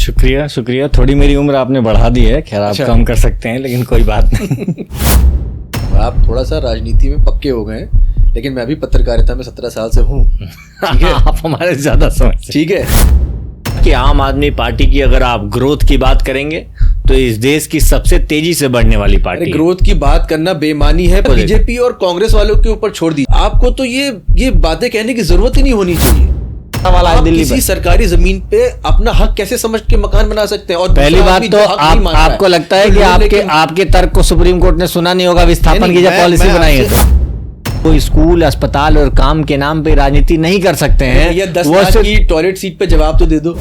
शुक्रिया शुक्रिया। थोड़ी मेरी उम्र आपने बढ़ा दी है, खैर आप कम कर सकते हैं, लेकिन कोई बात नहीं। आप थोड़ा सा राजनीति में पक्के हो गए हैं, लेकिन मैं भी पत्रकारिता में 17 साल से हूँ। ठीक है, आप हमारे ज्यादा समझ। ठीक है कि आम आदमी पार्टी की अगर आप ग्रोथ की बात करेंगे तो इस देश की सबसे तेजी से बढ़ने वाली पार्टी। ग्रोथ की बात करना बेईमानी है, बीजेपी और कांग्रेस वालों के ऊपर छोड़ दी। आपको तो ये बातें कहने की जरूरत ही नहीं होनी चाहिए। आप किसी सरकारी जमीन पे अपना हक कैसे समझ के मकान बना सकते हैं? और पहली बात तो आपको लगता है कि आपके तर्क को सुप्रीम कोर्ट ने सुना नहीं होगा? विस्थापन की जब पॉलिसी बनाई है तो स्कूल, अस्पताल और काम के नाम पे राजनीति नहीं कर सकते हैं। या 10 लाख की टॉयलेट सीट पे जवाब तो दे दो।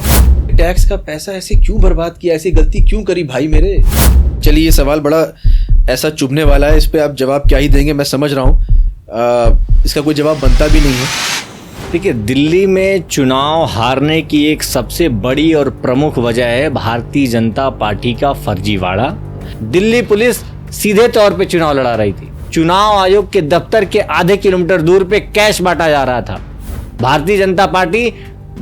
टैक्स का पैसा ऐसे क्यों बर्बाद किया, ऐसी गलती क्यों करी भाई मेरे? चलिए, ये सवाल बड़ा ऐसा चुभने वाला है, इस पे आप जवाब क्या ही देंगे मैं समझ रहा हूँ। इसका कोई जवाब बनता भी नहीं है। देखिए, दिल्ली में चुनाव हारने की एक सबसे बड़ी और प्रमुख वजह है भारतीय जनता पार्टी का फर्जीवाड़ा। दिल्ली पुलिस सीधे तौर पे चुनाव लड़ा रही थी। चुनाव आयोग के दफ्तर के आधे किलोमीटर दूर पे कैश बांटा जा रहा था। भारतीय जनता पार्टी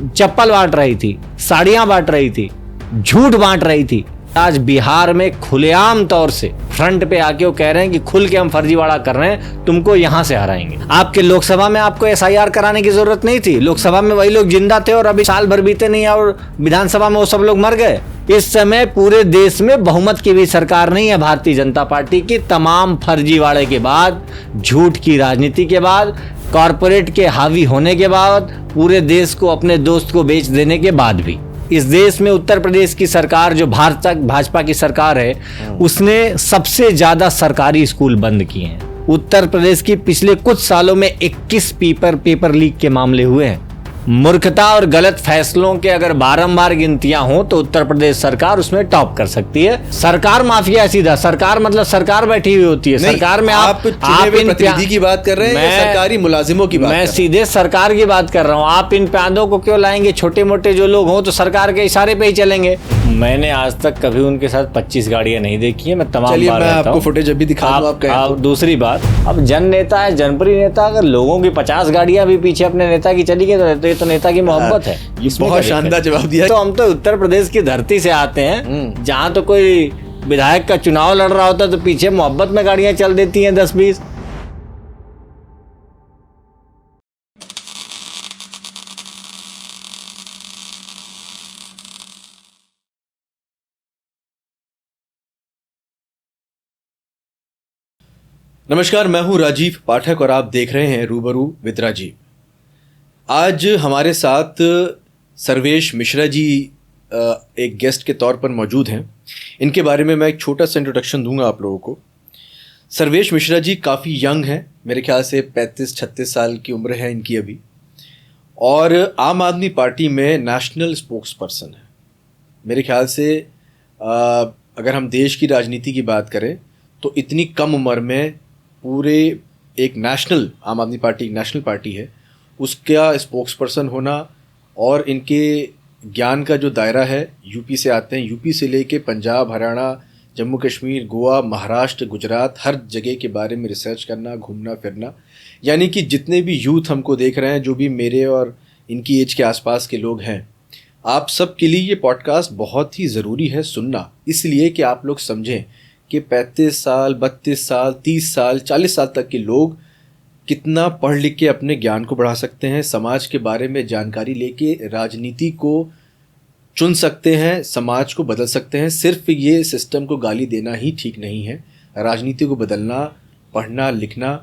चप्पल बांट रही थी, साड़ियां बांट रही थी, झूठ बांट रही थी। आज बिहार में खुलेआम तौर से फ्रंट पे आके वो कह रहे हैं कि खुल के हम फर्जीवाड़ा कर रहे हैं, तुमको यहां से हराएंगे। आपके लोकसभा में आपको एसआईआर कराने की जरूरत नहीं थी। लोकसभा में वही लोग जिंदा थे और अभी साल भर बीते नहीं और विधानसभा में वो सब लोग मर गए। इस समय पूरे देश में बहुमत की भी सरकार नहीं है भारतीय जनता पार्टी की। तमाम फर्जीवाड़े के बाद, झूठ की राजनीति के बाद, कॉरपोरेट के हावी होने के बाद, पूरे देश को अपने दोस्त को बेच देने के बाद भी इस देश में उत्तर प्रदेश की सरकार, जो भाजपा की सरकार है, उसने सबसे ज्यादा सरकारी स्कूल बंद किए हैं। उत्तर प्रदेश की पिछले कुछ सालों में 21 पेपर लीक के मामले हुए हैं। मूर्खता और गलत फैसलों के अगर बारंबार गिनतियां हो तो उत्तर प्रदेश सरकार उसमें टॉप कर सकती है। सरकार माफिया है सीधा। सरकार मतलब सरकार बैठी हुई होती है। सरकार में आप इन प्रतिनिधि की बात कर रहे हैं या सरकारी मुलाजिमों की बात? मैं सीधे सरकार की बात कर रहा हूँ। आप इन प्यादों को क्यों लाएंगे? छोटे मोटे जो लोग हों तो सरकार के इशारे पे ही चलेंगे। मैंने आज तक कभी उनके साथ 25 गाड़ियां नहीं देखी है। मैं तमाम बार मैं आपको फुटेज अभी दिखाऊंगा। आप दूसरी बात, अब जन नेता है, जनप्रिय नेता, अगर लोगों की 50 गाड़ियां भी पीछे अपने नेता की चली गई तो नेता की मोहब्बत है। ये बहुत शानदार जवाब दिया। तो हम तो उत्तर प्रदेश की धरती से आते हैं, जहां तो कोई विधायक का चुनाव लड़ रहा होता तो पीछे मोहब्बत में गाड़ियां चल देती हैं 10-20। नमस्कार, मैं हूं राजीव पाठक और आप देख रहे हैं रूबरू विद राजीव। आज हमारे साथ सर्वेश मिश्रा जी एक गेस्ट के तौर पर मौजूद हैं। इनके बारे में मैं एक छोटा सा इंट्रोडक्शन दूंगा आप लोगों को। सर्वेश मिश्रा जी काफ़ी यंग हैं, मेरे ख्याल से 35-36 साल की उम्र है इनकी अभी, और आम आदमी पार्टी में नेशनल स्पोक्स पर्सन है। मेरे ख्याल से अगर हम देश की राजनीति की बात करें तो इतनी कम उम्र में पूरे एक नेशनल, आम आदमी पार्टी नेशनल पार्टी है, उसका स्पोक्स पर्सन होना, और इनके ज्ञान का जो दायरा है, यूपी से आते हैं, यूपी से लेके पंजाब, हरियाणा, जम्मू कश्मीर, गोवा, महाराष्ट्र, गुजरात, हर जगह के बारे में रिसर्च करना, घूमना फिरना। यानी कि जितने भी यूथ हमको देख रहे हैं, जो भी मेरे और इनकी एज के आसपास के लोग हैं, आप सब के लिए ये पॉडकास्ट बहुत ही ज़रूरी है सुनना, इसलिए कि आप लोग समझें कि 35 साल, 32 साल, 30 साल, 40 साल तक के लोग कितना पढ़ लिख के अपने ज्ञान को बढ़ा सकते हैं, समाज के बारे में जानकारी लेके राजनीति को चुन सकते हैं, समाज को बदल सकते हैं। सिर्फ ये सिस्टम को गाली देना ही ठीक नहीं है, राजनीति को बदलना, पढ़ना लिखना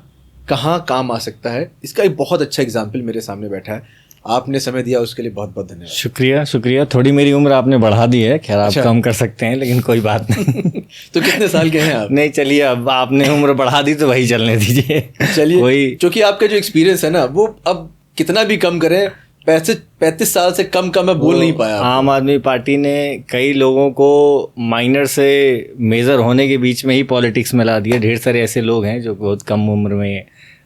कहाँ काम आ सकता है। इसका एक बहुत अच्छा एग्जाम्पल मेरे सामने बैठा है। आपने समय दिया उसके लिए बहुत बहुत धन्यवाद। शुक्रिया शुक्रिया। थोड़ी मेरी उम्र आपने बढ़ा दी है, खैर आप कम कर सकते हैं, लेकिन कोई बात नहीं। तो कितने साल के हैं आप? नहीं, चलिए, अब आपने उम्र बढ़ा दी तो वही चलने दीजिए। चलिए, वही, क्योंकि आपका जो एक्सपीरियंस है ना, वो अब कितना भी कम करें, 35 साल से कम मैं बोल नहीं पाया। आम आदमी पार्टी ने कई लोगों को माइनर से मेजर होने के बीच में ही पॉलिटिक्स में ला दिया। ढेर सारे ऐसे लोग हैं जो बहुत कम उम्र में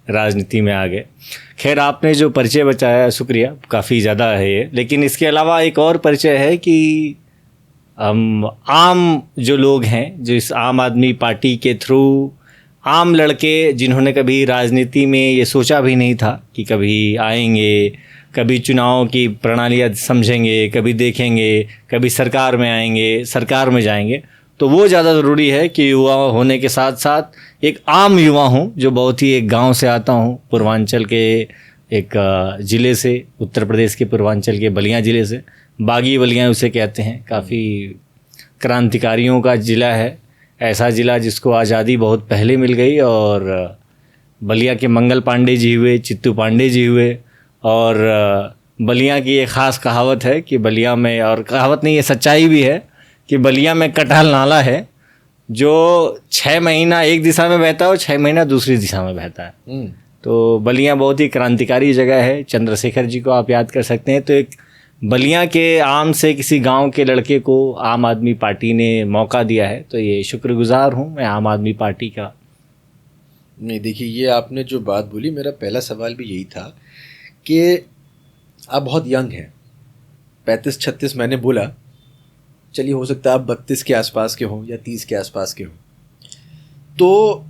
राजनीति में आ गए। खैर, आपने जो परिचय बचाया, शुक्रिया, काफ़ी ज़्यादा है ये। लेकिन इसके अलावा एक और परिचय है कि आम जो लोग हैं, जो इस आम आदमी पार्टी के थ्रू, आम लड़के जिन्होंने कभी राजनीति में ये सोचा भी नहीं था कि कभी आएंगे, कभी चुनाव की प्रणालियाँ समझेंगे, कभी देखेंगे, कभी सरकार में आएंगे, सरकार में जाएंगे। तो वो ज़्यादा ज़रूरी है कि युवा होने के साथ साथ एक आम युवा हूँ जो बहुत ही एक गांव से आता हूँ, पूर्वांचल के एक ज़िले से, उत्तर प्रदेश के पूर्वांचल के बलिया ज़िले से। बागी बलिया उसे कहते हैं। काफ़ी क्रांतिकारियों का ज़िला है, ऐसा ज़िला जिसको आज़ादी बहुत पहले मिल गई। और बलिया के मंगल पांडे जी हुए, चित्तू पांडे जी हुए। और बलिया की एक ख़ास कहावत है कि बलिया में, और कहावत नहीं, ये सच्चाई भी है कि बलिया में कटहल नाला है जो 6 महीना एक दिशा में बहता है और 6 महीना दूसरी दिशा में बहता है। तो बलिया बहुत ही क्रांतिकारी जगह है। चंद्रशेखर जी को आप याद कर सकते हैं। तो एक बलिया के आम से किसी गांव के लड़के को आम आदमी पार्टी ने मौका दिया है, तो ये शुक्रगुजार हूं मैं आम आदमी पार्टी का। नहीं, देखिए, ये आपने जो बात बोली, मेरा पहला सवाल भी यही था कि आप बहुत यंग हैं। 35-36 मैंने बोला, चलिए हो सकता है आप 32 के आसपास के हों या 30 के आसपास के हों। तो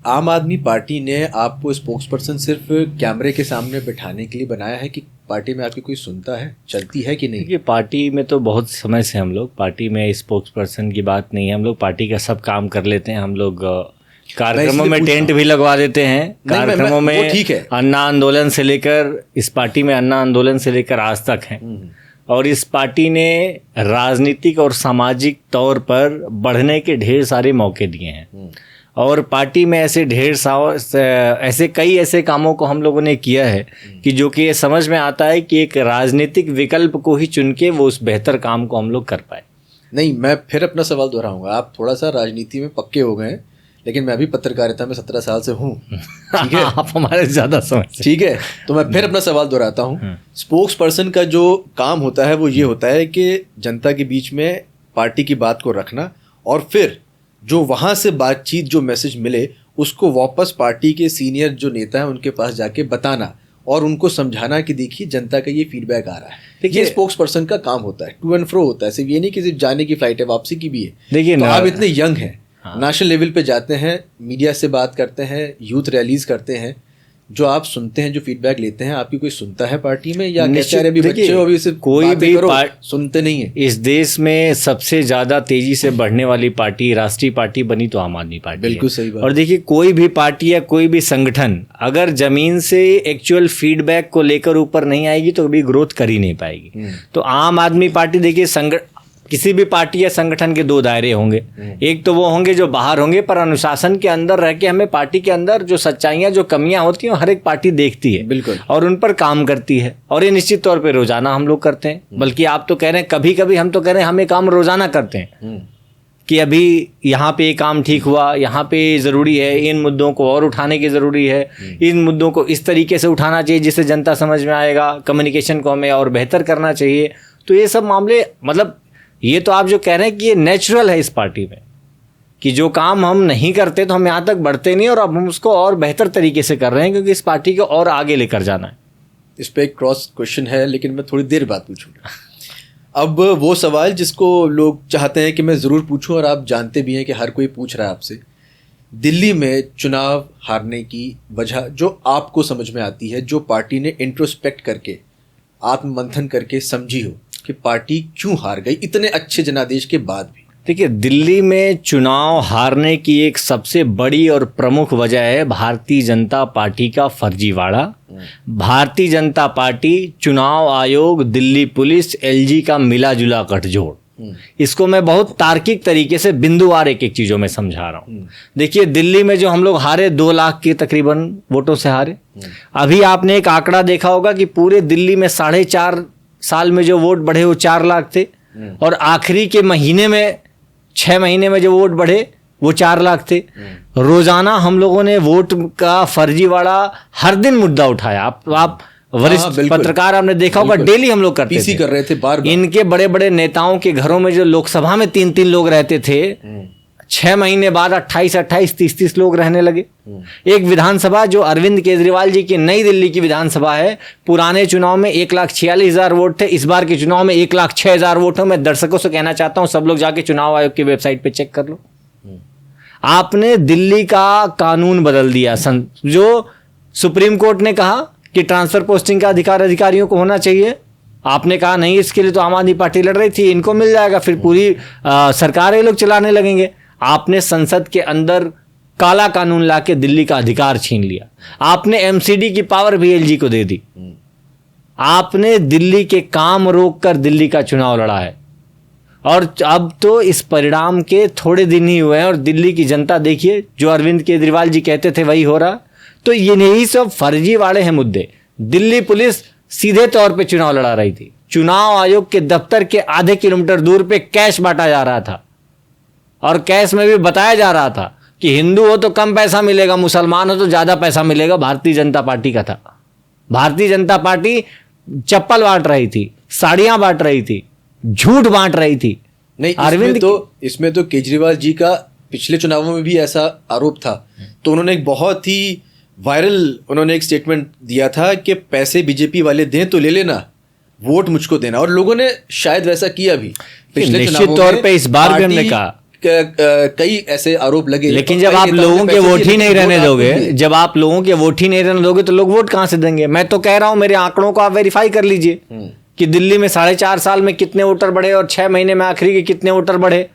आम आदमी पार्टी ने आपको स्पोक्स पर्सन सिर्फ कैमरे के सामने बिठाने के लिए बनाया है कि पार्टी में आपकी कोई सुनता है, चलती है कि नहीं? देखिए, पार्टी में तो बहुत समय से हम लोग, पार्टी में स्पोक्स पर्सन की बात नहीं है। हम लोग पार्टी का सब काम कर लेते हैं। हम लोग कार्यक्रमों में टेंट भी लगवा देते हैं। कार्यक्रमों में ठीक है, अन्ना आंदोलन से लेकर, इस पार्टी में अन्ना आंदोलन से लेकर आज तक है। और इस पार्टी ने राजनीतिक और सामाजिक तौर पर बढ़ने के ढेर सारे मौके दिए हैं। और पार्टी में ऐसे ऐसे कई ऐसे कामों को हम लोगों ने किया है कि जो कि ये समझ में आता है कि एक राजनीतिक विकल्प को ही चुन के वो उस बेहतर काम को हम लोग कर पाए। नहीं, मैं फिर अपना सवाल दोहराऊंगा। आप थोड़ा सा राजनीति में पक्के हो गए हैं, लेकिन मैं भी पत्रकारिता में 17 साल से हूँ, ठीक है? आप हमारे ज़्यादा समझ, ठीक है। तो मैं फिर अपना सवाल दोहराता हूँ। स्पोक्स पर्सन का जो काम होता है वो ये होता है कि जनता के बीच में पार्टी की बात को रखना, और फिर जो वहाँ से बातचीत, जो मैसेज मिले, उसको वापस पार्टी के सीनियर जो नेता हैं उनके पास जाके बताना और उनको समझाना कि देखिए जनता का ये फीडबैक आ रहा है। देखिए, स्पोक्स पर्सन का काम होता है, टू एंड फ्रो होता है। सिर्फ ये नहीं कि सिर्फ जाने की फ्लाइट है, वापसी की भी है। देखिए, तो आप इतने यंग हैं, नेशनल लेवल पे जाते हैं, मीडिया से बात करते हैं, यूथ रैलीज करते हैं, जो आप सुनते हैं, जो फीडबैक लेते हैं, आपकी कोई सुनता है पार्टी में, या कहते हैं अभी बच्चे हो, अभी सिर्फ कोई भी सुनते नहीं है? इस देश में सबसे ज्यादा तेजी से बढ़ने वाली पार्टी, राष्ट्रीय पार्टी बनी तो आम आदमी पार्टी। बिल्कुल सही बात। और देखिए, कोई भी पार्टी या कोई भी संगठन अगर जमीन से एक्चुअल फीडबैक को लेकर ऊपर नहीं आएगी तो कभी ग्रोथ कर ही नहीं पाएगी। तो आम आदमी पार्टी, देखिए, किसी भी पार्टी या संगठन के 2 दायरे होंगे। एक तो वो होंगे जो बाहर होंगे, पर अनुशासन के अंदर रह के हमें पार्टी के अंदर जो सच्चाइयां, जो कमियां होती हैं, हर एक पार्टी देखती है, बिल्कुल, और उन पर काम करती है। और ये निश्चित तौर पे रोजाना हम लोग करते हैं। बल्कि आप तो कह रहे हैं, कभी कभी हम तो कह रहे हैं हम ये काम रोजाना करते हैं कि अभी यहाँ पे ये काम ठीक हुआ, यहाँ पे ज़रूरी है, इन मुद्दों को और उठाने की ज़रूरी है, इन मुद्दों को इस तरीके से उठाना चाहिए जिससे जनता समझ में आएगा, कम्युनिकेशन को हमें और बेहतर करना चाहिए। तो ये सब मामले, मतलब ये तो आप जो कह रहे हैं कि ये नेचुरल है इस पार्टी में, कि जो काम हम नहीं करते तो हम यहाँ तक बढ़ते नहीं, और अब हम उसको और बेहतर तरीके से कर रहे हैं क्योंकि इस पार्टी को और आगे लेकर जाना है। इस पे एक क्रॉस क्वेश्चन है, लेकिन मैं थोड़ी देर बाद पूछूंगा। अब वो सवाल जिसको लोग चाहते हैं कि मैं ज़रूर पूछूं, और आप जानते भी हैं कि हर कोई पूछ रहा है आपसे, दिल्ली में चुनाव हारने की वजह जो आपको समझ में आती है, जो पार्टी ने इंट्रोस्पेक्ट करके, आत्ममंथन करके समझी हो कि पार्टी क्यों हार गई इतने अच्छे जनादेश के बाद भी। देखिए, दिल्ली में चुनाव हारने की एक सबसे बड़ी और प्रमुख वजह है भारतीय जनता पार्टी का फर्जीवाड़ा। भारतीय जनता पार्टी, चुनाव आयोग, दिल्ली पुलिस, एलजी का मिला जुला गठजोड़। इसको मैं बहुत तार्किक तरीके से बिंदुवार एक एक चीजों में समझा रहा हूँ। देखिए, दिल्ली में जो हम लोग हारे, 2 लाख के तकरीबन वोटों से हारे। अभी आपने एक आंकड़ा देखा होगा कि पूरे दिल्ली में 4.5 साल में जो वोट बढ़े वो 4 लाख थे, और आखिरी के महीने में 6 महीने में जो वोट बढ़े वो 4 लाख थे। रोजाना हम लोगों ने वोट का फर्जीवाड़ा हर दिन मुद्दा उठाया। आप वरिष्ठ पत्रकार, आपने देखा होगा, डेली हम लोग करते कर रहे थे बार। इनके बड़े बड़े नेताओं के घरों में जो लोकसभा में 3-3 लोग रहते थे, 6 महीने बाद 28-28, 30-30 लोग रहने लगे। एक विधानसभा जो अरविंद केजरीवाल जी की नई दिल्ली की विधानसभा है, पुराने चुनाव में 1,46,000 वोट थे, इस बार के चुनाव में 1,06,000 वोट है। मैं दर्शकों से कहना चाहता हूं, सब लोग जाके चुनाव आयोग की वेबसाइट पे चेक कर लो। आपने दिल्ली का कानून बदल दिया, जो सुप्रीम कोर्ट ने कहा कि ट्रांसफर पोस्टिंग का अधिकार अधिकारियों को होना चाहिए? आपने कहा नहीं, इसके लिए तो आम आदमी पार्टी लड़ रही थी, इनको मिल जाएगा, फिर पूरी सरकार ये लोग चलाने लगेंगे। आपने संसद के अंदर काला कानून लाके दिल्ली का अधिकार छीन लिया। आपने एमसीडी की पावर भी एलजी को दे दी। आपने दिल्ली के काम रोककर दिल्ली का चुनाव लड़ा है, और अब तो इस परिणाम के थोड़े दिन ही हुए हैं और दिल्ली की जनता देखिए, जो अरविंद केजरीवाल जी कहते थे वही हो रहा। तो ये यही सब फर्जीवाड़े हैं मुद्दे। दिल्ली पुलिस सीधे तौर पे चुनाव लड़ा रही थी। चुनाव आयोग के दफ्तर के आधे किलोमीटर दूर पे कैश बांटा जा रहा था, और कैश में भी बताया जा रहा था कि हिंदू हो तो कम पैसा मिलेगा, मुसलमान हो तो ज्यादा पैसा मिलेगा। भारतीय जनता पार्टी का था। भारतीय जनता पार्टी चप्पल बांट रही थी, साड़ियां बांट रही थी, झूठ बांट रही थी। नहीं, इसमें तो केजरीवाल जी का पिछले चुनावों में भी ऐसा आरोप था। तो उन्होंने एक बहुत ही वायरल एक स्टेटमेंट दिया था कि पैसे बीजेपी वाले दें तो ले लेना, वोट मुझको देना, और लोगों ने शायद वैसा किया भी। पिछले निश्चित तौर पे इस बार भी हमने कहा कई ऐसे आरोप लगे, लेकिन जब आप लोगों के वोट ही नहीं रहने दोगे, जब आप लोगों के वोट ही नहीं रहने दोगे तो लोग वोट कहां से देंगे? मैं तो कह रहा हूं, मेरे आंकड़ों को आप वेरीफाई कर लीजिए कि दिल्ली में 4.5 साल में कितने वोटर बढ़े और 6 महीने में आखिरी के कितने वोटर बढ़े।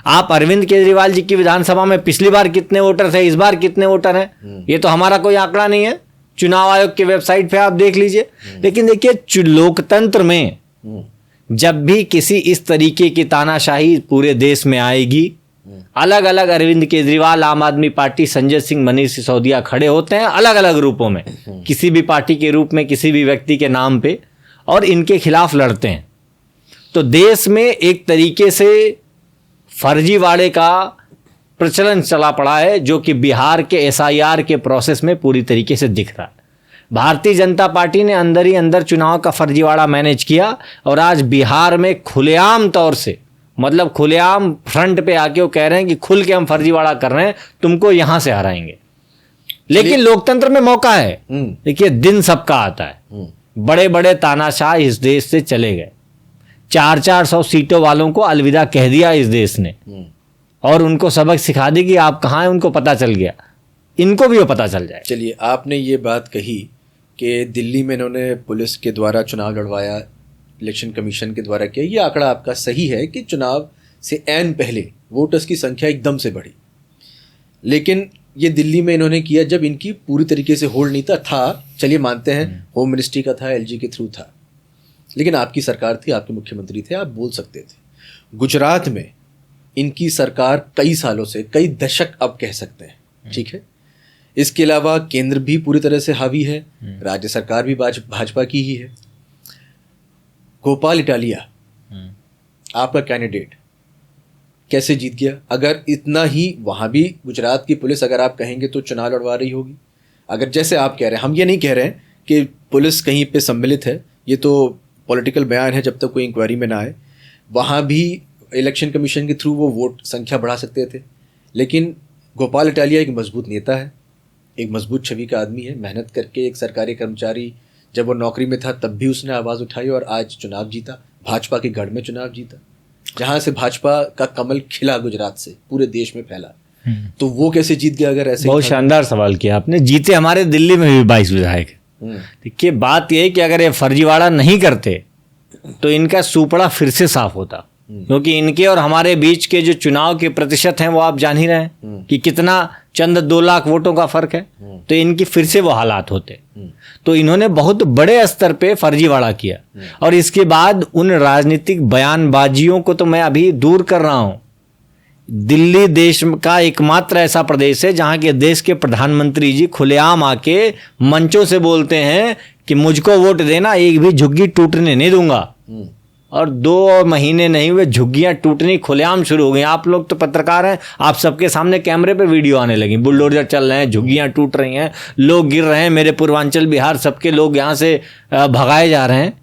आप अरविंद केजरीवाल जी की विधानसभा में पिछली बार कितने वोटर थे, इस बार कितने वोटर हैं, ये तो हमारा कोई आंकड़ा नहीं है। चुनाव आयोग की वेबसाइट पे आप देख लीजिए। लेकिन देखिए, लोकतंत्र में जब भी किसी इस तरीके की तानाशाही पूरे देश में आएगी, अलग अलग अरविंद केजरीवाल, आम आदमी पार्टी, संजय सिंह, मनीष सिसोदिया खड़े होते हैं अलग अलग रूपों में, किसी भी पार्टी के रूप में, किसी भी व्यक्ति के नाम पे, और इनके खिलाफ लड़ते हैं। तो देश में एक तरीके से फर्जीवाड़े का प्रचलन चला पड़ा है, जो कि बिहार के एसआईआर के प्रोसेस में पूरी तरीके से दिख रहा है। भारतीय जनता पार्टी ने अंदर ही अंदर चुनाव का फर्जीवाड़ा मैनेज किया, और आज बिहार में खुलेआम तौर से, मतलब खुलेआम फ्रंट पे आके वो कह रहे हैं कि खुल के हम फर्जीवाड़ा कर रहे हैं, तुमको यहां से हराएंगे। लेकिन लोकतंत्र में मौका है। देखिए, दिन सबका आता है। बड़े बड़े तानाशाह इस देश से चले गए, 400 सीटों वालों को अलविदा कह दिया इस देश ने, और उनको सबक सिखा दी कि आप कहाँ हैं, उनको पता चल गया। इनको भी वो पता चल जाए। चलिए, आपने ये बात कही कि दिल्ली में इन्होंने पुलिस के द्वारा चुनाव लड़वाया, इलेक्शन कमीशन के द्वारा किया। ये आंकड़ा आपका सही है कि चुनाव से ऐन पहले वोटर्स की संख्या एकदम से बढ़ी, लेकिन ये दिल्ली में इन्होंने किया जब इनकी पूरी तरीके से होल्ड नहीं था। चलिए मानते हैं होम मिनिस्ट्री का था, एलजी के थ्रू था, लेकिन आपकी सरकार थी, आपके मुख्यमंत्री थे, आप बोल सकते थे। गुजरात में इनकी सरकार कई सालों से, कई दशक अब कह सकते हैं, ठीक है। इसके अलावा केंद्र भी पूरी तरह से हावी है, राज्य सरकार भी भाजपा की ही है। गोपाल इटालिया आपका कैंडिडेट कैसे जीत गया? अगर इतना ही वहाँ भी गुजरात की पुलिस, अगर आप कहेंगे तो चुनाव लड़वा रही होगी। अगर जैसे आप कह रहे हैं, हम ये नहीं कह रहे हैं कि पुलिस कहीं पे सम्मिलित है, ये तो पॉलिटिकल बयान है, जब तक कोई इंक्वायरी में ना आए। वहाँ भी इलेक्शन कमीशन के थ्रू वो वोट संख्या बढ़ा सकते थे, लेकिन गोपाल इटालिया एक मजबूत नेता है, एक मजबूत छवि का आदमी है। मेहनत करके एक सरकारी कर्मचारी, जब वो नौकरी में था तब भी उसने आवाज़ उठाई और आज चुनाव जीता, भाजपा के गढ़ में चुनाव जीता, जहाँ से भाजपा का कमल खिला, गुजरात से पूरे देश में फैला। तो वो कैसे जीत गया? अगर ऐसे बहुत शानदार सवाल किया आपने। जीते हमारे दिल्ली में भी 22 विधायक। देखिए, बात यह है कि अगर ये फर्जीवाड़ा नहीं करते तो इनका सुपड़ा फिर से साफ होता, क्योंकि इनके और हमारे बीच के जो चुनाव के प्रतिशत हैं वो आप जान ही रहे हैं कि कितना, चंद 2 लाख वोटों का फर्क है। तो इनकी फिर से वो हालात होते। तो इन्होंने बहुत बड़े स्तर पे फर्जीवाड़ा किया, और इसके बाद उन राजनीतिक बयानबाजियों को तो मैं अभी दूर कर रहा हूं। दिल्ली देश का एकमात्र ऐसा प्रदेश है जहां के देश के प्रधानमंत्री जी खुलेआम आके मंचों से बोलते हैं कि मुझको वोट देना, एक भी झुग्गी टूटने नहीं दूंगा। और 2 महीने नहीं हुए, झुग्गियां टूटनी खुलेआम शुरू हो गई। आप लोग तो पत्रकार हैं, आप सबके सामने कैमरे पे वीडियो आने लगी, बुलडोजर चल रहे हैं, झुग्गियां टूट रही हैं, लोग गिर रहे हैं। मेरे पूर्वांचल बिहार सबके लोग यहाँ से भगाए जा रहे हैं।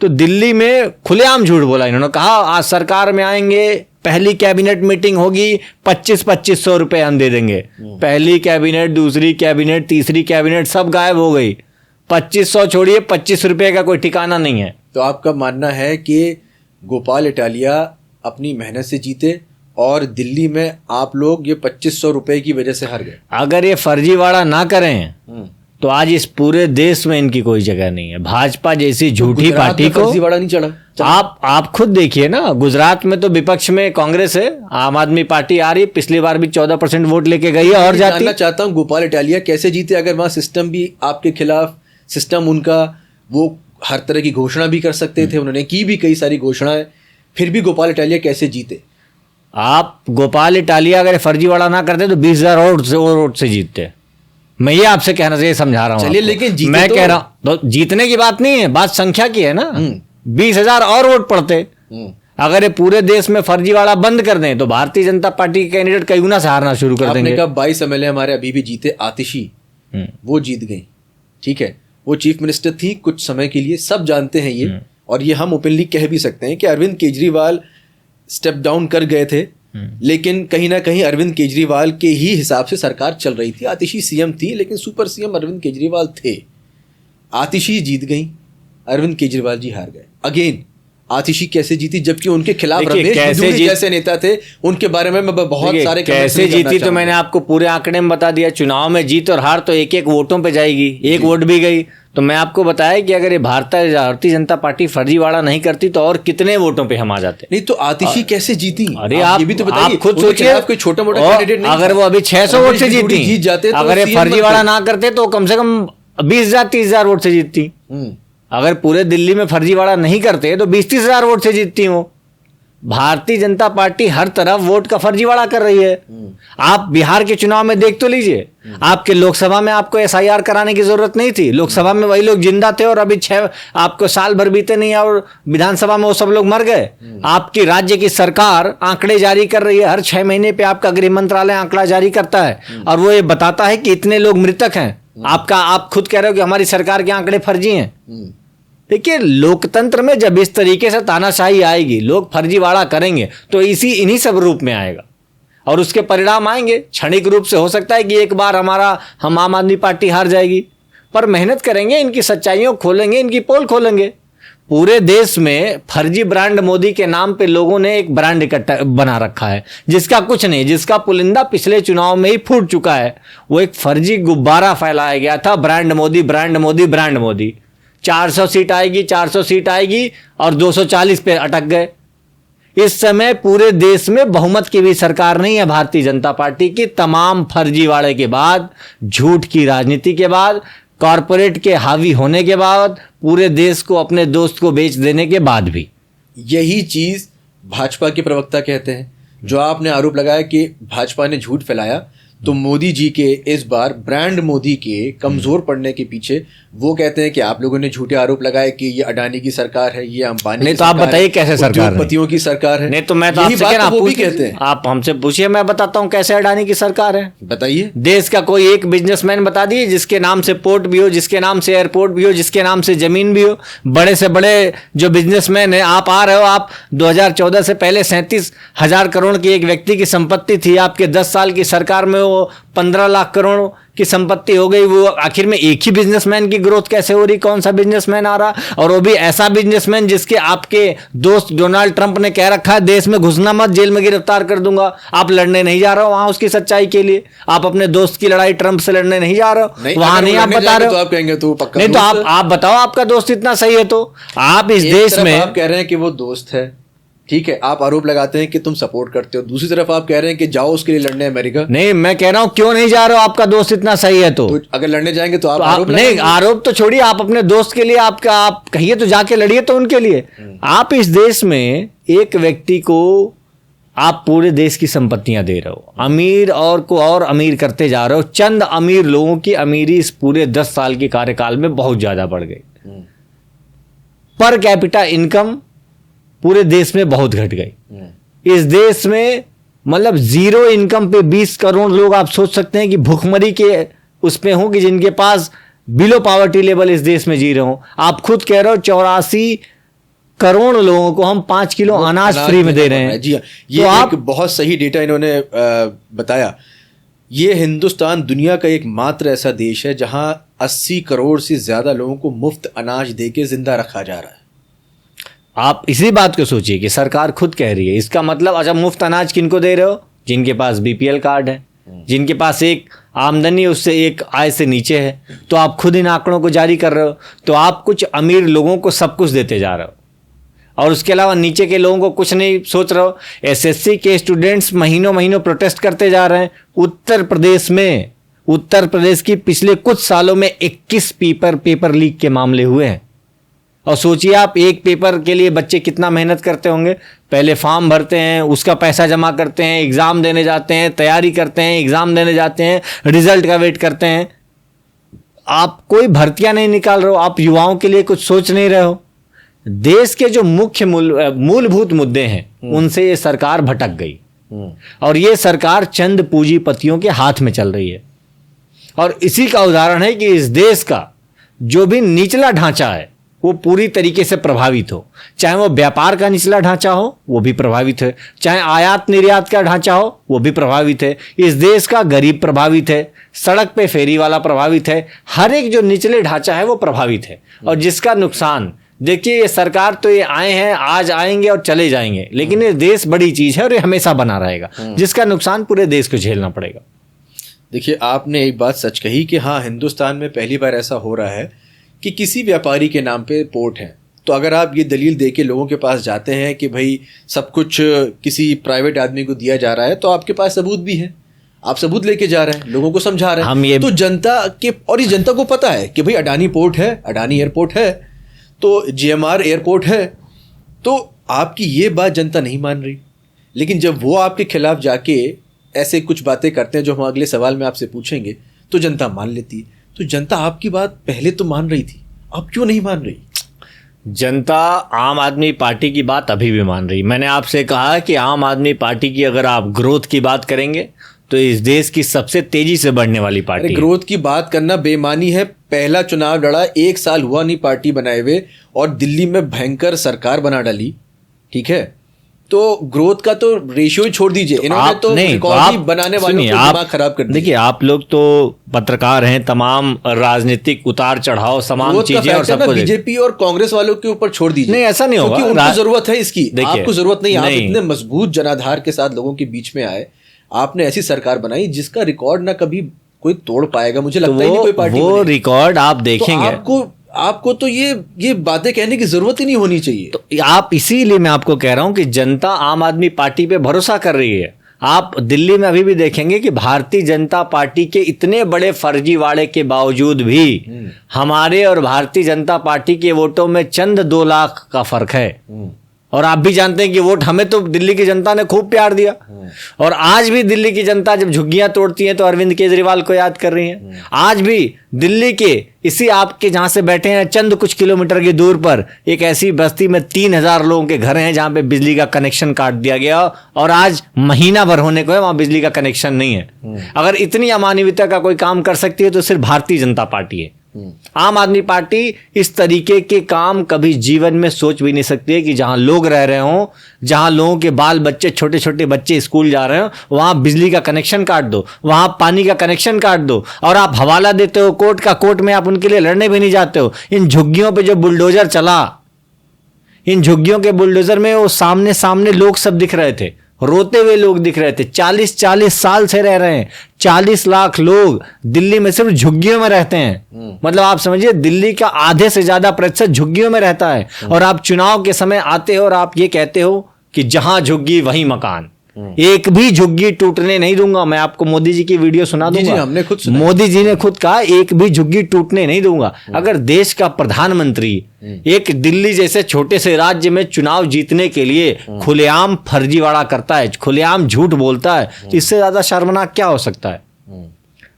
तो दिल्ली में खुलेआम झूठ बोला इन्होंने। कहा आज सरकार में आएंगे, पहली कैबिनेट मीटिंग होगी, 2500 रुपए हम दे देंगे। पहली कैबिनेट, दूसरी कैबिनेट, तीसरी कैबिनेट सब गायब हो गई। 2500 छोड़िए, 25 रुपए का कोई ठिकाना नहीं है। तो आपका मानना है कि गोपाल इटालिया अपनी मेहनत से जीते और दिल्ली में आप लोग ये 2500 रुपए की वजह से हार गए? अगर ये फर्जीवाड़ा ना करें तो आज इस पूरे देश में इनकी कोई जगह नहीं है। भाजपा जैसी झूठी गुजरात पार्टी में को फर्जीवाड़ा नहीं चढ़ा। आप खुद देखिए ना, गुजरात में तो विपक्ष में कांग्रेस है, आम आदमी पार्टी आ रही, पिछली बार भी 14% वोट लेके गई है और जाती। जानना चाहता हूँ गोपाल इटालिया कैसे जीते, अगर वहाँ सिस्टम भी आपके खिलाफ, सिस्टम उनका, वो हर तरह की घोषणा भी कर सकते थे, उन्होंने की भी कई सारी घोषणाएं, फिर भी गोपाल इटालिया कैसे जीते? आप गोपाल इटालिया अगर फर्जीवाड़ा ना करते तो 20,000 वोट से जीतते। मैं ये आपसे कहना चाहिए, समझा रहा हूँ। चलिए, लेकिन जीते मैं तो कह रहा हूँ, तो जीतने की बात नहीं है, बात संख्या की है ना। 20,000 और वोट पड़ते। अगर ये पूरे देश में फर्जीवाड़ा बंद कर दें तो भारतीय जनता पार्टी के कैंडिडेट कई गुना से हारना शुरू कर देंगे। आपने कहा 22 MLA हमारे अभी भी जीते, आतिशी वो जीत गई, ठीक है, वो चीफ मिनिस्टर थी कुछ समय के लिए, सब जानते हैं ये, और ये हम ओपनली कह भी सकते हैं कि अरविंद केजरीवाल स्टेप डाउन कर गए थे, लेकिन कहीं ना कहीं अरविंद केजरीवाल के ही हिसाब से सरकार चल रही थी। आतिशी सीएम थी, लेकिन सुपर सीएम अरविंद केजरीवाल थे। आतिशी जीत गई, अरविंद केजरीवाल जी हार गए। अगेन आतिशी कैसे जीती, जबकि उनके खिलाफ रमेश बिधूड़ी जैसे नेता थे, उनके बारे में मैं बहुत सारे कैसे जीती तो मैंने आपको पूरे आंकड़े में बता दिया। चुनाव में जीत और हार तो एक एक वोटों पे जाएगी, एक वोट भी गई तो मैं आपको बताया कि अगर ये भारतीय जनता पार्टी फर्जीवाड़ा नहीं करती तो और कितने वोटों पे हम आ जाते। नहीं तो आतिशी कैसे जीती? अरे आप ये भी तो बताइए, आप खुद सोचिए, कोई छोटा मोटा कैंडिडेट नहीं, अगर वो अभी 600 वोट से जीती, जीत जाते, अगर ये फर्जीवाड़ा ना करते तो कम से कम 20,000 30,000 वोट से जीतती। अगर पूरे दिल्ली में फर्जीवाड़ा नहीं करते तो 20-30 हजार वोट से जीतती हो। भारतीय जनता पार्टी हर तरफ वोट का फर्जीवाड़ा कर रही है। आप बिहार के चुनाव में देख तो लीजिए, आपके लोकसभा में आपको SIR कराने की जरूरत नहीं थी, लोकसभा में वही लोग जिंदा थे और अभी आपको साल भर बीते नहीं और विधानसभा में वो सब लोग मर गए। आपकी राज्य की सरकार आंकड़े जारी कर रही है, हर 6 महीने पे आपका गृह मंत्रालय आंकड़ा जारी करता है और वो ये बताता है कि इतने लोग मृतक हैं। आप खुद कह रहे हो कि हमारी सरकार के आंकड़े फर्जी हैं। देखिए, लोकतंत्र में जब इस तरीके से तानाशाही आएगी, लोग फर्जीवाड़ा करेंगे तो इन्हीं सब रूप में आएगा और उसके परिणाम आएंगे। क्षणिक रूप से हो सकता है कि एक बार हम आम आदमी पार्टी हार जाएगी, पर मेहनत करेंगे, इनकी सच्चाइयों खोलेंगे, इनकी पोल खोलेंगे। पूरे देश में फर्जी ब्रांड मोदी के नाम पे लोगों ने एक ब्रांड इकट्ठा बना रखा है जिसका कुछ नहीं, जिसका पुलिंदा पिछले चुनाव में ही फूट चुका है। वो एक फर्जी गुब्बारा फैलाया गया था, brand Modi brand Modi brand Modi. 400 seat आएगी 400 सीट आएगी और 240 पे अटक गए। इस समय पूरे देश में बहुमत की भी सरकार नहीं है भारतीय जनता पार्टी की। तमाम फर्जीवाड़े के बाद, झूठ की राजनीति के बाद, कॉरपोरेट के हावी होने के बाद, पूरे देश को अपने दोस्त को बेच देने के बाद भी यही चीज भाजपा के प्रवक्ता कहते हैं। जो आपने आरोप लगाया कि भाजपा ने झूठ फैलाया, तो मोदी जी के इस बार ब्रांड मोदी के कमजोर पड़ने के पीछे वो कहते हैं कि आप लोगों ने झूठे आरोप लगाए कि ये अडानी की सरकार है, ये अंबानी नहीं तो आप बताइए कैसे सरकार है, उद्योगपतियों की सरकार है। नहीं तो मैं तो आपसे कह रहा हूं, वो भी कहते हैं। आप हमसे पूछिए, मैं बताता हूं कैसे अडानी की सरकार है। बताइए। देश का कोई एक बिजनेसमैन बता दिए जिसके नाम से पोर्ट भी हो, जिसके नाम से एयरपोर्ट भी हो, जिसके नाम से जमीन भी हो। बड़े से बड़े जो बिजनेसमैन है, आप आ रहे हो, आप 2014 से पहले 37,000 करोड़ की एक व्यक्ति की संपत्ति थी, आपके 10 साल की सरकार में वो 15 लाख करोड़ की संपत्ति हो गई। वो आखिर में एक ही बिजनेसमैन की ग्रोथ कैसे हो रही? कौन सा बिजनेसमैन आ रहा? और वो भी ऐसा बिजनेसमैन जिसके आपके दोस्त डोनाल्ड ट्रंप ने कह रखा है देश में घुसना मत, जेल में गिरफ्तार कर दूंगा। आप लड़ने नहीं जा रहे हो वहां उसकी सच्चाई के लिए, आप अपने दोस्त की लड़ाई ट्रंप से लड़ने नहीं जा रहे हो, वहां नहीं आप बता रहे हो। तो आप कहेंगे तो पक्का नहीं तो आप बताओ, आपका दोस्त इतना सही है तो आप इस देश में आप कह रहे हैं कि वो दोस्त है, ठीक है, आप आरोप लगाते हैं कि तुम सपोर्ट करते हो, दूसरी तरफ आप कह रहे हैं कि जाओ उसके लिए लड़ने अमेरिका। नहीं, मैं कह रहा हूं क्यों नहीं जा रहे हो, आपका दोस्त इतना सही है तो अगर लड़ने जाएंगे तो आप आरोप नहीं, आरोप तो छोड़िए, आप अपने दोस्त के लिए आप कहिए तो जाके लड़िए तो उनके लिए। आप इस देश में एक व्यक्ति को आप पूरे देश की संपत्तियां दे रहे हो, अमीर और को और अमीर करते जा रहे हो। चंद अमीर लोगों की अमीरी इस पूरे 10 साल के कार्यकाल में बहुत ज्यादा बढ़ गई। पर कैपिटा इनकम पूरे देश में बहुत घट गई। इस देश में मतलब जीरो इनकम पे 20 करोड़ लोग, आप सोच सकते हैं कि भुखमरी के उस पे हों कि जिनके पास बिलो पॉवर्टी लेवल इस देश में जी रहे हो। आप खुद कह रहे हो 84 करोड़ लोगों को हम 5 किलो अनाज फ्री में दे रहे हैं। जी, ये तो एक बहुत सही डेटा इन्होंने बताया। ये हिंदुस्तान दुनिया का एक मात्र ऐसा देश है जहां 80 करोड़ से ज्यादा लोगों को मुफ्त अनाज देके जिंदा रखा जा रहा है। आप इसी बात को सोचिए कि सरकार खुद कह रही है, इसका मतलब अच्छा मुफ्त अनाज किनको दे रहे हो? जिनके पास BPL कार्ड है, जिनके पास एक आमदनी उससे एक आय से नीचे है, तो आप खुद इन आंकड़ों को जारी कर रहे हो। तो आप कुछ अमीर लोगों को सब कुछ देते जा रहे हो और उसके अलावा नीचे के लोगों को कुछ नहीं सोच रहे हो। एसएससी के स्टूडेंट्स महीनों महीनों प्रोटेस्ट करते जा रहे हैं। उत्तर प्रदेश की पिछले कुछ सालों में 21 पेपर लीक के मामले हुए हैं। और सोचिए आप, एक पेपर के लिए बच्चे कितना मेहनत करते होंगे। पहले फॉर्म भरते हैं, उसका पैसा जमा करते हैं, एग्जाम देने जाते हैं, तैयारी करते हैं, एग्जाम देने जाते हैं, रिजल्ट का वेट करते हैं। आप कोई भर्तियां नहीं निकाल रहे हो, आप युवाओं के लिए कुछ सोच नहीं रहे हो। देश के जो मुख्य मूलभूत मुद्दे हैं उनसे ये सरकार भटक गई और ये सरकार चंद पूंजीपतियों के हाथ में चल रही है। और इसी का उदाहरण है कि इस देश का जो भी निचला ढांचा है वो पूरी तरीके से प्रभावित हो। चाहे वो व्यापार का निचला ढांचा हो वो भी प्रभावित है, चाहे आयात निर्यात का ढांचा हो वो भी प्रभावित है। इस देश का गरीब प्रभावित है, सड़क पे फेरी वाला प्रभावित है, हर एक जो निचले ढांचा है वो प्रभावित है। और जिसका नुकसान देखिए, ये सरकार तो ये आए हैं, आज आएंगे और चले जाएंगे, लेकिन ये देश बड़ी चीज है और ये हमेशा बना रहेगा, जिसका नुकसान पूरे देश को झेलना पड़ेगा। देखिए, आपने एक बात सच कही कि हाँ, हिंदुस्तान में पहली बार ऐसा हो रहा है कि किसी व्यापारी के नाम पे पोर्ट है। तो अगर आप ये दलील दे के लोगों के पास जाते हैं कि भाई सब कुछ किसी प्राइवेट आदमी को दिया जा रहा है, तो आपके पास सबूत भी है, आप सबूत लेके जा रहे हैं, लोगों को समझा रहे हैं। हम ये तो जनता के, और इस जनता को पता है कि भाई अडानी पोर्ट है, अडानी एयरपोर्ट है, तो जीएमआर एयरपोर्ट है। तो आपकी ये बात जनता नहीं मान रही, लेकिन जब वो आपके खिलाफ जाके ऐसे कुछ बातें करते हैं जो हम अगले सवाल में आपसे पूछेंगे, तो जनता मान लेती है। तो जनता आपकी बात पहले तो मान रही थी, अब क्यों नहीं मान रही? जनता आम आदमी पार्टी की बात अभी भी मान रही। मैंने आपसे कहा कि आम आदमी पार्टी की अगर आप ग्रोथ की बात करेंगे तो इस देश की सबसे तेजी से बढ़ने वाली पार्टी है। ग्रोथ की बात करना बेईमानी है। पहला चुनाव लड़ा, 1 साल हुआ नहीं पार्टी बनाए हुए, और दिल्ली में भयंकर सरकार बना डाली, ठीक है। तो ग्रोथ का तो रेशियो ही छोड़ दीजिए, इन्होंने तो रिकॉर्ड ही बनाने वालों को दिमाग खराब कर दिया। देखिए, आप लोग तो पत्रकार हैं, तमाम राजनीतिक उतार चढ़ाव, तमाम चीजें और सब कुछ बीजेपी और कांग्रेस वालों के ऊपर छोड़ दीजिए। नहीं, ऐसा नहीं होगा, उनको जरूरत है इसकी, आपको जरूरत नहीं। आप इतने मजबूत जनाधार के साथ लोगों के बीच में आए, आपने ऐसी सरकार बनाई जिसका रिकॉर्ड ना कभी कोई तोड़ पाएगा, मुझे लगता है नहीं कोई पार्टी। वो रिकॉर्ड आप देखेंगे, आपको तो ये बातें कहने की जरूरत ही नहीं होनी चाहिए। तो आप, इसीलिए मैं आपको कह रहा हूं कि जनता आम आदमी पार्टी पे भरोसा कर रही है। आप दिल्ली में अभी भी देखेंगे कि भारतीय जनता पार्टी के इतने बड़े फर्जीवाड़े के बावजूद भी हमारे और भारतीय जनता पार्टी के वोटों में चंद 2 लाख का फर्क है। और आप भी जानते हैं कि वोट हमें तो दिल्ली की जनता ने खूब प्यार दिया। और आज भी दिल्ली की जनता जब झुग्गियां तोड़ती है तो अरविंद केजरीवाल को याद कर रही है। आज भी दिल्ली के इसी आपके जहां से बैठे हैं चंद कुछ किलोमीटर की दूर पर एक ऐसी बस्ती में 3000 लोगों के घर हैं जहां पे बिजली का कनेक्शन काट दिया गया और आज महीना भर होने को है वहां बिजली का कनेक्शन नहीं है। अगर इतनी अमानवीयता का कोई काम कर सकती है तो सिर्फ भारतीय जनता पार्टी है। आम आदमी पार्टी इस तरीके के काम कभी जीवन में सोच भी नहीं सकती है कि जहां लोग रह रहे हों, जहां लोगों के बाल बच्चे, छोटे छोटे बच्चे स्कूल जा रहे हो, वहां बिजली का कनेक्शन काट दो, वहां पानी का कनेक्शन काट दो, और आप हवाला देते हो कोर्ट का। कोर्ट में आप उनके लिए लड़ने भी नहीं जाते हो। इन झुग्गियों पे जो बुलडोजर चला, इन झुग्गियों के बुलडोजर में वो सामने सामने लोग सब दिख रहे थे, रोते हुए लोग दिख रहे थे। 40 साल से रह रहे हैं, 40 लाख लोग दिल्ली में सिर्फ झुग्गियों में रहते हैं। मतलब आप समझिए दिल्ली का आधे से ज्यादा प्रतिशत झुग्गियों में रहता है। और आप चुनाव के समय आते हो और आप ये कहते हो कि जहां झुग्गी वहीं मकान। एक भी झुग्गी टूटने नहीं दूंगा। मैं आपको मोदी जी की वीडियो सुना दूंगा। जी, हमने खुद सुना। मोदी जी ने खुद कहा एक भी झुग्गी टूटने नहीं दूंगा। अगर देश का प्रधानमंत्री एक दिल्ली जैसे छोटे से राज्य में चुनाव जीतने के लिए खुलेआम फर्जीवाड़ा करता है, खुलेआम झूठ बोलता है, तो इससे ज्यादा शर्मनाक क्या हो सकता है?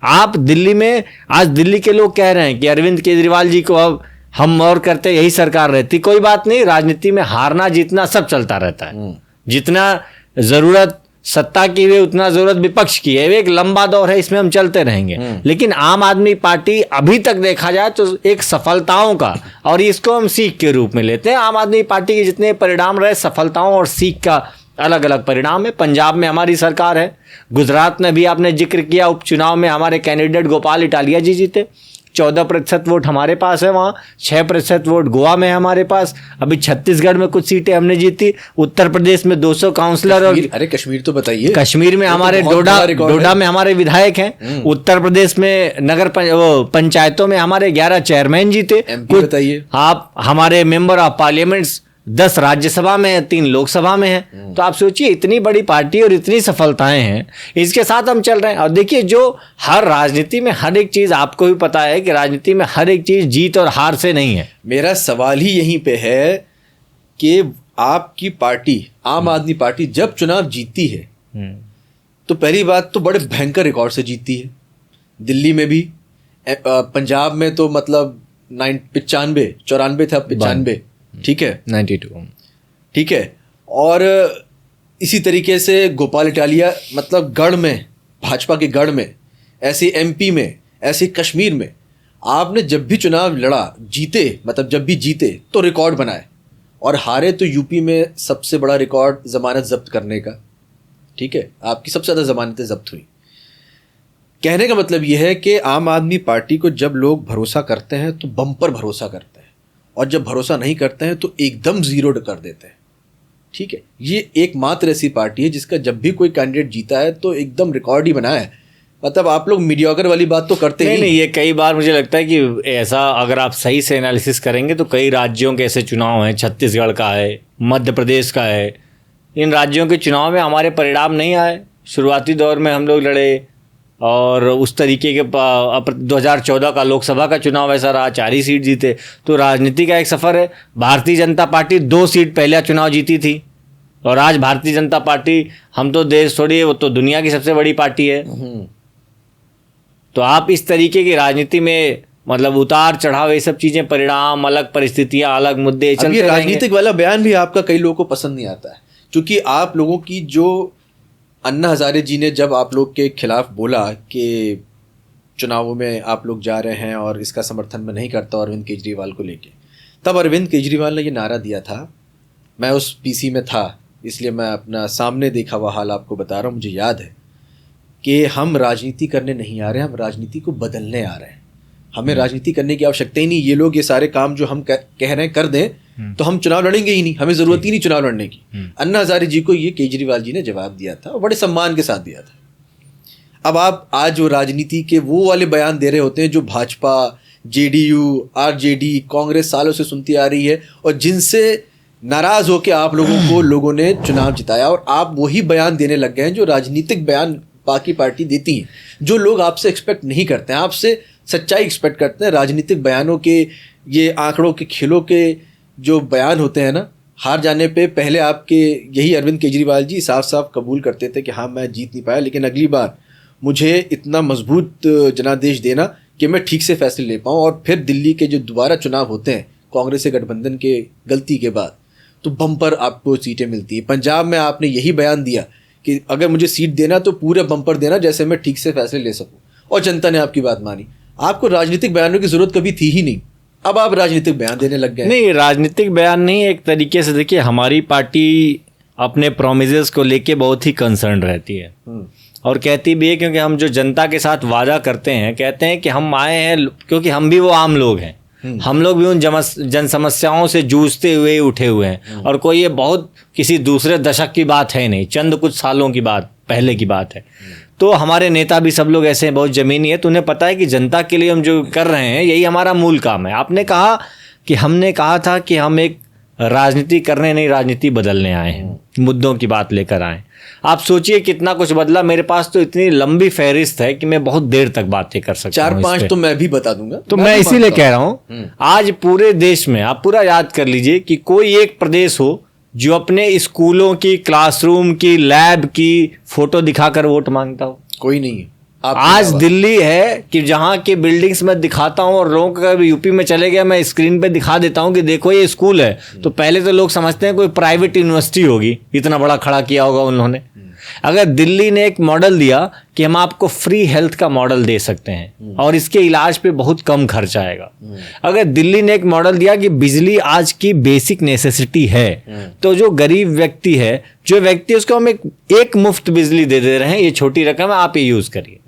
आप दिल्ली में आज दिल्ली के लोग कह रहे हैं कि अरविंद केजरीवाल जी को अब हम और करते यही सरकार रहती। कोई बात नहीं, राजनीति में हारना जीतना सब चलता रहता है। जितना जरूरत सत्ता की है उतना जरूरत विपक्ष की है। एक लंबा दौर है, इसमें हम चलते रहेंगे। लेकिन आम आदमी पार्टी अभी तक देखा जाए तो एक सफलताओं का, और इसको हम सीख के रूप में लेते हैं। आम आदमी पार्टी के जितने परिणाम रहे, सफलताओं और सीख का अलग अलग परिणाम है। पंजाब में हमारी सरकार है, गुजरात में भी आपने जिक्र किया उपचुनाव में हमारे कैंडिडेट गोपाल इटालिया जी जीते, 14% वोट हमारे पास है वहाँ, 6% वोट गोवा में है हमारे पास, अभी छत्तीसगढ़ में कुछ सीटें हमने जीती, उत्तर प्रदेश में 200 काउंसलर, और अरे कश्मीर तो बताइए। कश्मीर में हमारे डोडा में हमारे विधायक हैं, उत्तर प्रदेश में नगर पंचायतों में हमारे 11 चेयरमैन जीते, MP बताइए आप हमारे मेंबर ऑफ पार्लियामेंट्स 10 राज्यसभा में है, 3 लोकसभा में है। तो आप सोचिए इतनी बड़ी पार्टी और इतनी सफलताएं हैं, इसके साथ हम चल रहे हैं। और देखिए जो हर राजनीति में हर एक चीज, आपको भी पता है कि राजनीति में हर एक चीज जीत और हार से नहीं है। मेरा सवाल ही यहीं पे है कि आपकी पार्टी आम आदमी पार्टी जब चुनाव जीतती है तो पहली बात तो बड़े भयंकर रिकॉर्ड से जीतती है। दिल्ली में भी, पंजाब में तो मतलब 94 था, 95, ठीक है, 92, ठीक है। और इसी तरीके से गोपाल इटालिया, मतलब गढ़ में, भाजपा के गढ़ में, ऐसे MP में, ऐसे कश्मीर में आपने जब भी चुनाव लड़ा, जीते, मतलब जब भी जीते तो रिकॉर्ड बनाए, और हारे तो यूपी में सबसे बड़ा रिकॉर्ड जमानत जब्त करने का, ठीक है, आपकी सबसे ज़्यादा जमानतें जब्त हुई। कहने का मतलब यह है कि आम आदमी पार्टी को जब लोग भरोसा करते हैं तो बम्पर भरोसा करते हैं, और जब भरोसा नहीं करते हैं तो एकदम जीरो कर देते हैं, ठीक है। ये एकमात्र ऐसी पार्टी है जिसका जब भी कोई कैंडिडेट जीता है तो एकदम रिकॉर्ड ही बनाया है। मतलब आप लोग मीडियोकर वाली बात तो करते ही नहीं। ये कई बार मुझे लगता है कि ऐसा अगर आप सही से एनालिसिस करेंगे तो कई राज्यों के ऐसे चुनाव हैं, छत्तीसगढ़ का है, मध्य प्रदेश का है, इन राज्यों के चुनाव में हमारे परिणाम नहीं आए। शुरुआती दौर में हम लोग लड़े और उस तरीके के 2014 का लोकसभा का चुनाव ऐसा रहा, 4 ही सीट जीते। तो राजनीति का एक सफ़र है। भारतीय जनता पार्टी 2 सीट पहला चुनाव जीती थी, और आज भारतीय जनता पार्टी, हम तो देश थोड़ी है, वो तो दुनिया की सबसे बड़ी पार्टी है। तो आप इस तरीके की राजनीति में मतलब उतार चढ़ाव, ये सब चीज़ें, परिणाम, अलग परिस्थितियाँ, अलग मुद्दे चलते रहेंगे। राजनीतिक वाला बयान भी आपका कई लोगों को पसंद नहीं आता है, क्योंकि आप लोगों की जो अन्ना हजारे जी ने जब आप लोग के खिलाफ बोला कि चुनावों में आप लोग जा रहे हैं और इसका समर्थन मैं नहीं करता अरविंद केजरीवाल को लेके, तब अरविंद केजरीवाल ने ये नारा दिया था। मैं उस PC में था, इसलिए मैं अपना सामने देखा हुआ हाल आपको बता रहा हूँ। मुझे याद है कि हम राजनीति करने नहीं आ रहे हैं, हम राजनीति को बदलने आ रहे हैं। हमें राजनीति करने की आवश्यकता ही नहीं। ये लोग ये सारे काम जो हम कह रहे हैं कर दें तो हम चुनाव लड़ेंगे ही नहीं, हमें ज़रूरत ही नहीं चुनाव लड़ने की। अन्ना हजारे जी को ये केजरीवाल जी ने जवाब दिया था, और बड़े सम्मान के साथ दिया था। अब आप आज जो राजनीति के वो वाले बयान दे रहे होते हैं जो भाजपा, JDU, RJD, कांग्रेस सालों से सुनती आ रही है, और जिनसे नाराज़ होकर आप लोगों को लोगों ने चुनाव जिताया, और आप वही बयान देने लग गए हैं जो राजनीतिक बयान बाकी पार्टी देती हैं। जो लोग आपसे एक्सपेक्ट नहीं करते हैं, आपसे सच्चाई एक्सपेक्ट करते हैं। राजनीतिक बयानों के, ये आंकड़ों के खेलों के जो बयान होते हैं ना, हार जाने पे पहले आपके यही अरविंद केजरीवाल जी साफ साफ कबूल करते थे कि हाँ मैं जीत नहीं पाया, लेकिन अगली बार मुझे इतना मजबूत जनादेश देना कि मैं ठीक से फैसले ले पाऊँ। और फिर दिल्ली के जो दोबारा चुनाव होते हैं कांग्रेस से गठबंधन के गलती के बाद, तो बम्पर आपको सीटें मिलती है। पंजाब में आपने यही बयान दिया कि अगर मुझे सीट देना तो पूरा बम्पर देना, जैसे मैं ठीक से फैसले ले सकूँ, और जनता ने आपकी बात मानी। आपको राजनीतिक बयानों की जरूरत कभी थी ही नहीं, अब आप राजनीतिक बयान देने लग गए। नहीं, राजनीतिक बयान नहीं, एक तरीके से देखिए हमारी पार्टी अपने प्रोमिसेस को लेके बहुत ही कंसर्न रहती है, और कहती भी है, क्योंकि हम जो जनता के साथ वादा करते हैं, कहते हैं कि हम आए हैं क्योंकि हम भी वो आम लोग हैं, हम लोग भी उन जन समस्याओं से जूझते हुए उठे हुए हैं, और कोई ये बहुत किसी दूसरे दशक की बात है नहीं, चंद कुछ सालों की बात पहले की बात है। तो हमारे नेता भी सब लोग ऐसे हैं, बहुत ज़मीनी है, तो उन्हें पता है कि जनता के लिए हम जो कर रहे हैं यही हमारा मूल काम है। आपने कहा कि हमने कहा था कि हम एक राजनीति करने नहीं, राजनीति बदलने आए हैं, मुद्दों की बात लेकर आए। आप सोचिए कितना कुछ बदला। मेरे पास तो इतनी लंबी फहरिस्त है कि मैं बहुत देर तक बातें कर सकता हूँ। 4-5 तो मैं भी बता दूंगा। तो मैं इसीलिए कह रहा हूँ, आज पूरे देश में आप पूरा याद कर लीजिए कि कोई एक प्रदेश हो जो अपने स्कूलों की, क्लासरूम की, लैब की फोटो दिखाकर वोट मांगता हो। कोई नहीं है। आज दिल्ली है कि जहाँ के बिल्डिंग्स में दिखाता हूँ, और लोगों का यूपी में चले गया, मैं स्क्रीन पे दिखा देता हूँ कि देखो ये स्कूल है, तो पहले तो लोग समझते हैं कोई प्राइवेट यूनिवर्सिटी होगी, इतना बड़ा खड़ा किया होगा उन्होंने। अगर दिल्ली ने एक मॉडल दिया कि हम आपको फ्री हेल्थ का मॉडल दे सकते हैं और इसके इलाज पे बहुत कम खर्च आएगा, अगर दिल्ली ने एक मॉडल दिया कि बिजली आज की बेसिक नेसेसिटी है, तो जो गरीब व्यक्ति है, जो व्यक्ति, उसको हम एक मुफ्त बिजली दे रहे हैं, ये छोटी रकम है, आप ये यूज करिए,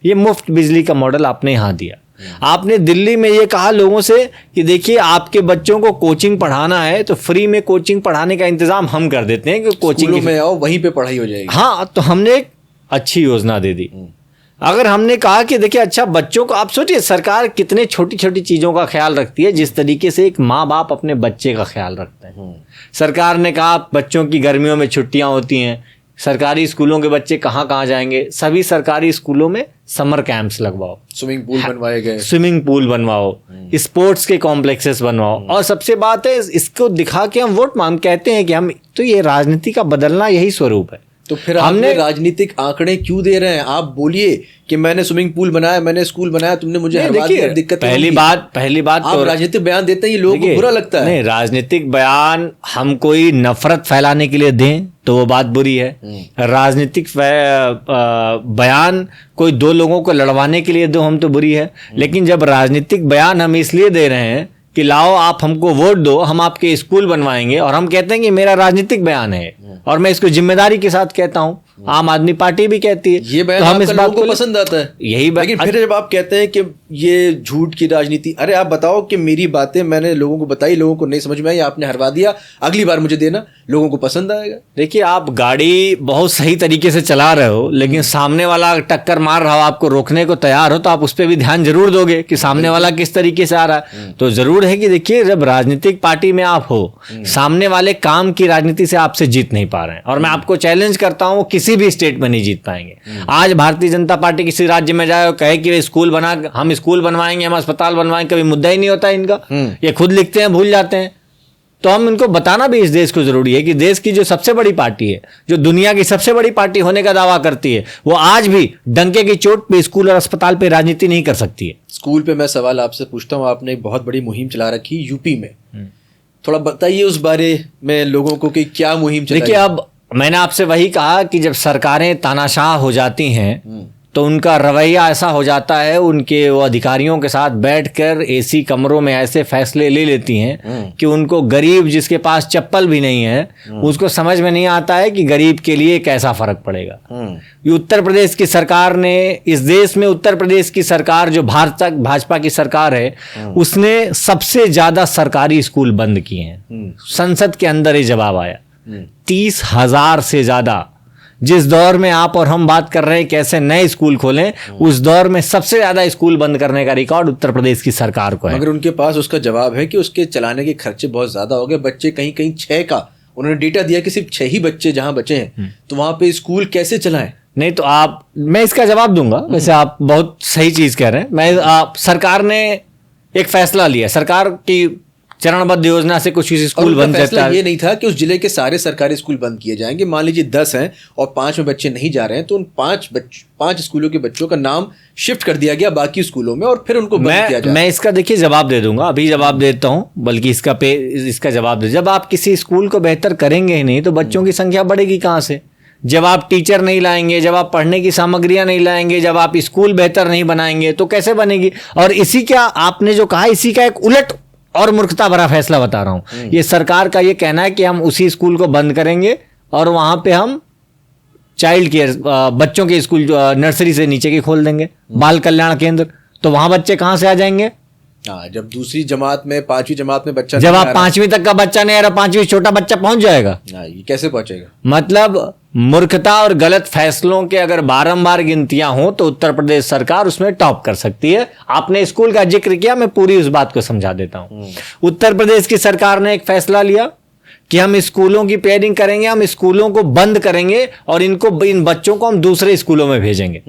ये मुफ्त बिजली का मॉडल आपने यहाँ दिया। आपने दिल्ली में ये कहा लोगों से कि देखिए आपके बच्चों को कोचिंग पढ़ाना है तो फ्री में कोचिंग पढ़ाने का इंतजाम हम कर देते हैं कि कोचिंग में आओ वहीं पे पढ़ाई हो जाएगी। हाँ, तो हमने एक अच्छी योजना दे दी। अगर हमने कहा कि देखिए अच्छा बच्चों को, आप सोचिए सरकार कितने छोटी छोटी चीज़ों का ख्याल रखती है, जिस तरीके से एक माँ बाप अपने बच्चे का ख्याल रखते हैं। सरकार ने कहा बच्चों की गर्मियों में छुट्टियां होती हैं, सरकारी स्कूलों के बच्चे कहाँ कहाँ जाएंगे, सभी सरकारी स्कूलों में समर कैंप्स लगवाओ, स्विमिंग पूल बनवाए गए, स्विमिंग पूल बनवाओ, स्पोर्ट्स के कॉम्प्लेक्सेस बनवाओ। और सबसे बात है इसको दिखा के हम वोट मांग कहते हैं कि हम, तो ये राजनीति का बदलना यही स्वरूप है। तो फिर हमने राजनीतिक आंकड़े क्यों दे रहे हैं? आप बोलिए कि मैंने स्विमिंग पूल बनाया, मैंने स्कूल बनाया, तुमने मुझे हरवा दिया, दिक्कत पहली बात आप तो राजनीतिक बयान देते हैं, ये लोगों को बुरा लगता है। नहीं, राजनीतिक बयान हम कोई नफरत फैलाने के लिए दें तो वो बात बुरी है। राजनीतिक बयान कोई दो लोगों को लड़वाने के लिए दो हम तो बुरी है। लेकिन जब राजनीतिक बयान हम इसलिए दे रहे हैं कि लाओ आप हमको वोट दो, हम आपके स्कूल बनवाएंगे, और हम कहते हैं कि मेरा राजनीतिक बयान है और मैं इसको जिम्मेदारी के साथ कहता हूं, आम आदमी पार्टी भी कहती है, ये बयान तो हम इस बात को पसंद आता है यही। लेकिन फिर जब आप कहते हैं कि ये झूठ की राजनीति, अरे आप बताओ कि मेरी बातें मैंने लोगों को बताई, लोगों को नहीं समझ में आई, आपने हरवा दिया, अगली बार मुझे देना, लोगों को पसंद आएगा। देखिए आप गाड़ी बहुत सही तरीके से चला रहे हो, लेकिन सामने वाला टक्कर मार रहा हो, आपको रोकने को तैयार हो, तो आप उस पर भी ध्यान जरूर दोगे कि सामने वाला किस तरीके से आ रहा है। तो जरूर है कि देखिए जब राजनीतिक पार्टी में आप हो, सामने वाले काम की राजनीति से आपसे जीत नहीं पा रहे हैं, और मैं आपको चैलेंज करता हूं किसी भी स्टेट में नहीं जीत पाएंगे। आज भारतीय जनता पार्टी किसी राज्य में जाए और कहे कि स्कूल बना, हम स्कूल बनवाएंगे, हम अस्पताल बनवाएंगे, कभी मुद्दा ही नहीं होता इनका। ये खुद लिखते हैं, भूल जाते हैं। तो हम इनको बताना भी इस देश को जरूरी है कि देश की जो सबसे बड़ी पार्टी है, जो दुनिया की सबसे बड़ी पार्टी होने का दावा करती है, वो आज भी डंके की चोट पे स्कूल और अस्पताल पे राजनीति नहीं कर सकती है। स्कूल पे मैं सवाल आपसे पूछता हूँ, आपने एक बहुत बड़ी मुहिम चला रखी यूपी में, थोड़ा बताइए उस बारे में लोगों को कि क्या मुहिम चलाई? देखिए अब मैंने आपसे वही कहा कि जब सरकारें तानाशाह हो जाती हैं तो उनका रवैया ऐसा हो जाता है, उनके वो अधिकारियों के साथ बैठकर एसी कमरों में ऐसे फैसले ले लेती हैं कि उनको गरीब जिसके पास चप्पल भी नहीं है उसको समझ में नहीं आता है कि गरीब के लिए कैसा फर्क पड़ेगा। ये उत्तर प्रदेश की सरकार ने, इस देश में उत्तर प्रदेश की सरकार जो भाजपा की सरकार है, उसने सबसे ज्यादा सरकारी स्कूल बंद किए हैं। संसद के अंदर ही जवाब आया 30,000 से ज्यादा। जिस दौर में आप और हम बात कर रहे हैं कैसे नए स्कूल खोलें, उस दौर में सबसे ज्यादा स्कूल बंद करने का रिकॉर्ड उत्तर प्रदेश की सरकार को है। मगर उनके पास उसका जवाब है कि उसके चलाने के खर्चे बहुत ज्यादा हो गए, बच्चे कहीं कहीं 6 का उन्होंने डेटा दिया कि सिर्फ 6 ही बच्चे जहां बचे हैं, तो वहां पे स्कूल कैसे चलाएं? नहीं तो मैं इसका जवाब दूंगा। वैसे आप बहुत सही चीज कह रहे हैं। सरकार ने एक फैसला लिया, सरकार की चरणबद्ध योजना से कुछ स्कूल बंद करता है। ये नहीं था कि उस जिले के सारे सरकारी स्कूल बंद किए जाएंगे। मान लीजिए 10 हैं और 5 में बच्चे नहीं जा रहे हैं, तो उन 5 स्कूलों के बच्चों का नाम शिफ्ट कर दिया गया बाकी स्कूलों में और फिर उनको बंद किया जाए। मैं इसका देखिए जवाब दे दूंगा, अभी जवाब देता हूं, बल्कि इसका जवाब दे। जब आप किसी स्कूल को बेहतर करेंगे ही नहीं तो बच्चों की संख्या बढ़ेगी कहां से? जब आप टीचर नहीं लाएंगे, जब आप पढ़ने की सामग्रियां नहीं लाएंगे, जब आप स्कूल बेहतर नहीं बनाएंगे तो कैसे बनेगी? और इसी का आपने जो कहा, इसी का एक उलट और मूर्खता भरा फैसला बता रहा हूं। ये सरकार का ये कहना है कि हम उसी स्कूल को बंद करेंगे और वहां पे हम चाइल्ड केयर, बच्चों के स्कूल नर्सरी से नीचे के खोल देंगे, बाल कल्याण केंद्र। तो वहां बच्चे कहां से आ जाएंगे? जब दूसरी जमात में, 5वीं जमात में बच्चा, जब आप 5वीं तक का बच्चा नहीं आ रहा, 5वीं छोटा बच्चा पहुंच जाएगा। ये कैसे पहुंचेगा? मतलब मूर्खता और गलत फैसलों के अगर बारंबार गिनतियां हो तो उत्तर प्रदेश सरकार उसमें टॉप कर सकती है। आपने स्कूल का जिक्र किया, मैं पूरी उस बात को समझा देता हूं। उत्तर प्रदेश की सरकार ने एक फैसला लिया कि हम स्कूलों की पेयरिंग करेंगे, हम स्कूलों को बंद करेंगे और इन बच्चों को हम दूसरे स्कूलों में भेजेंगे।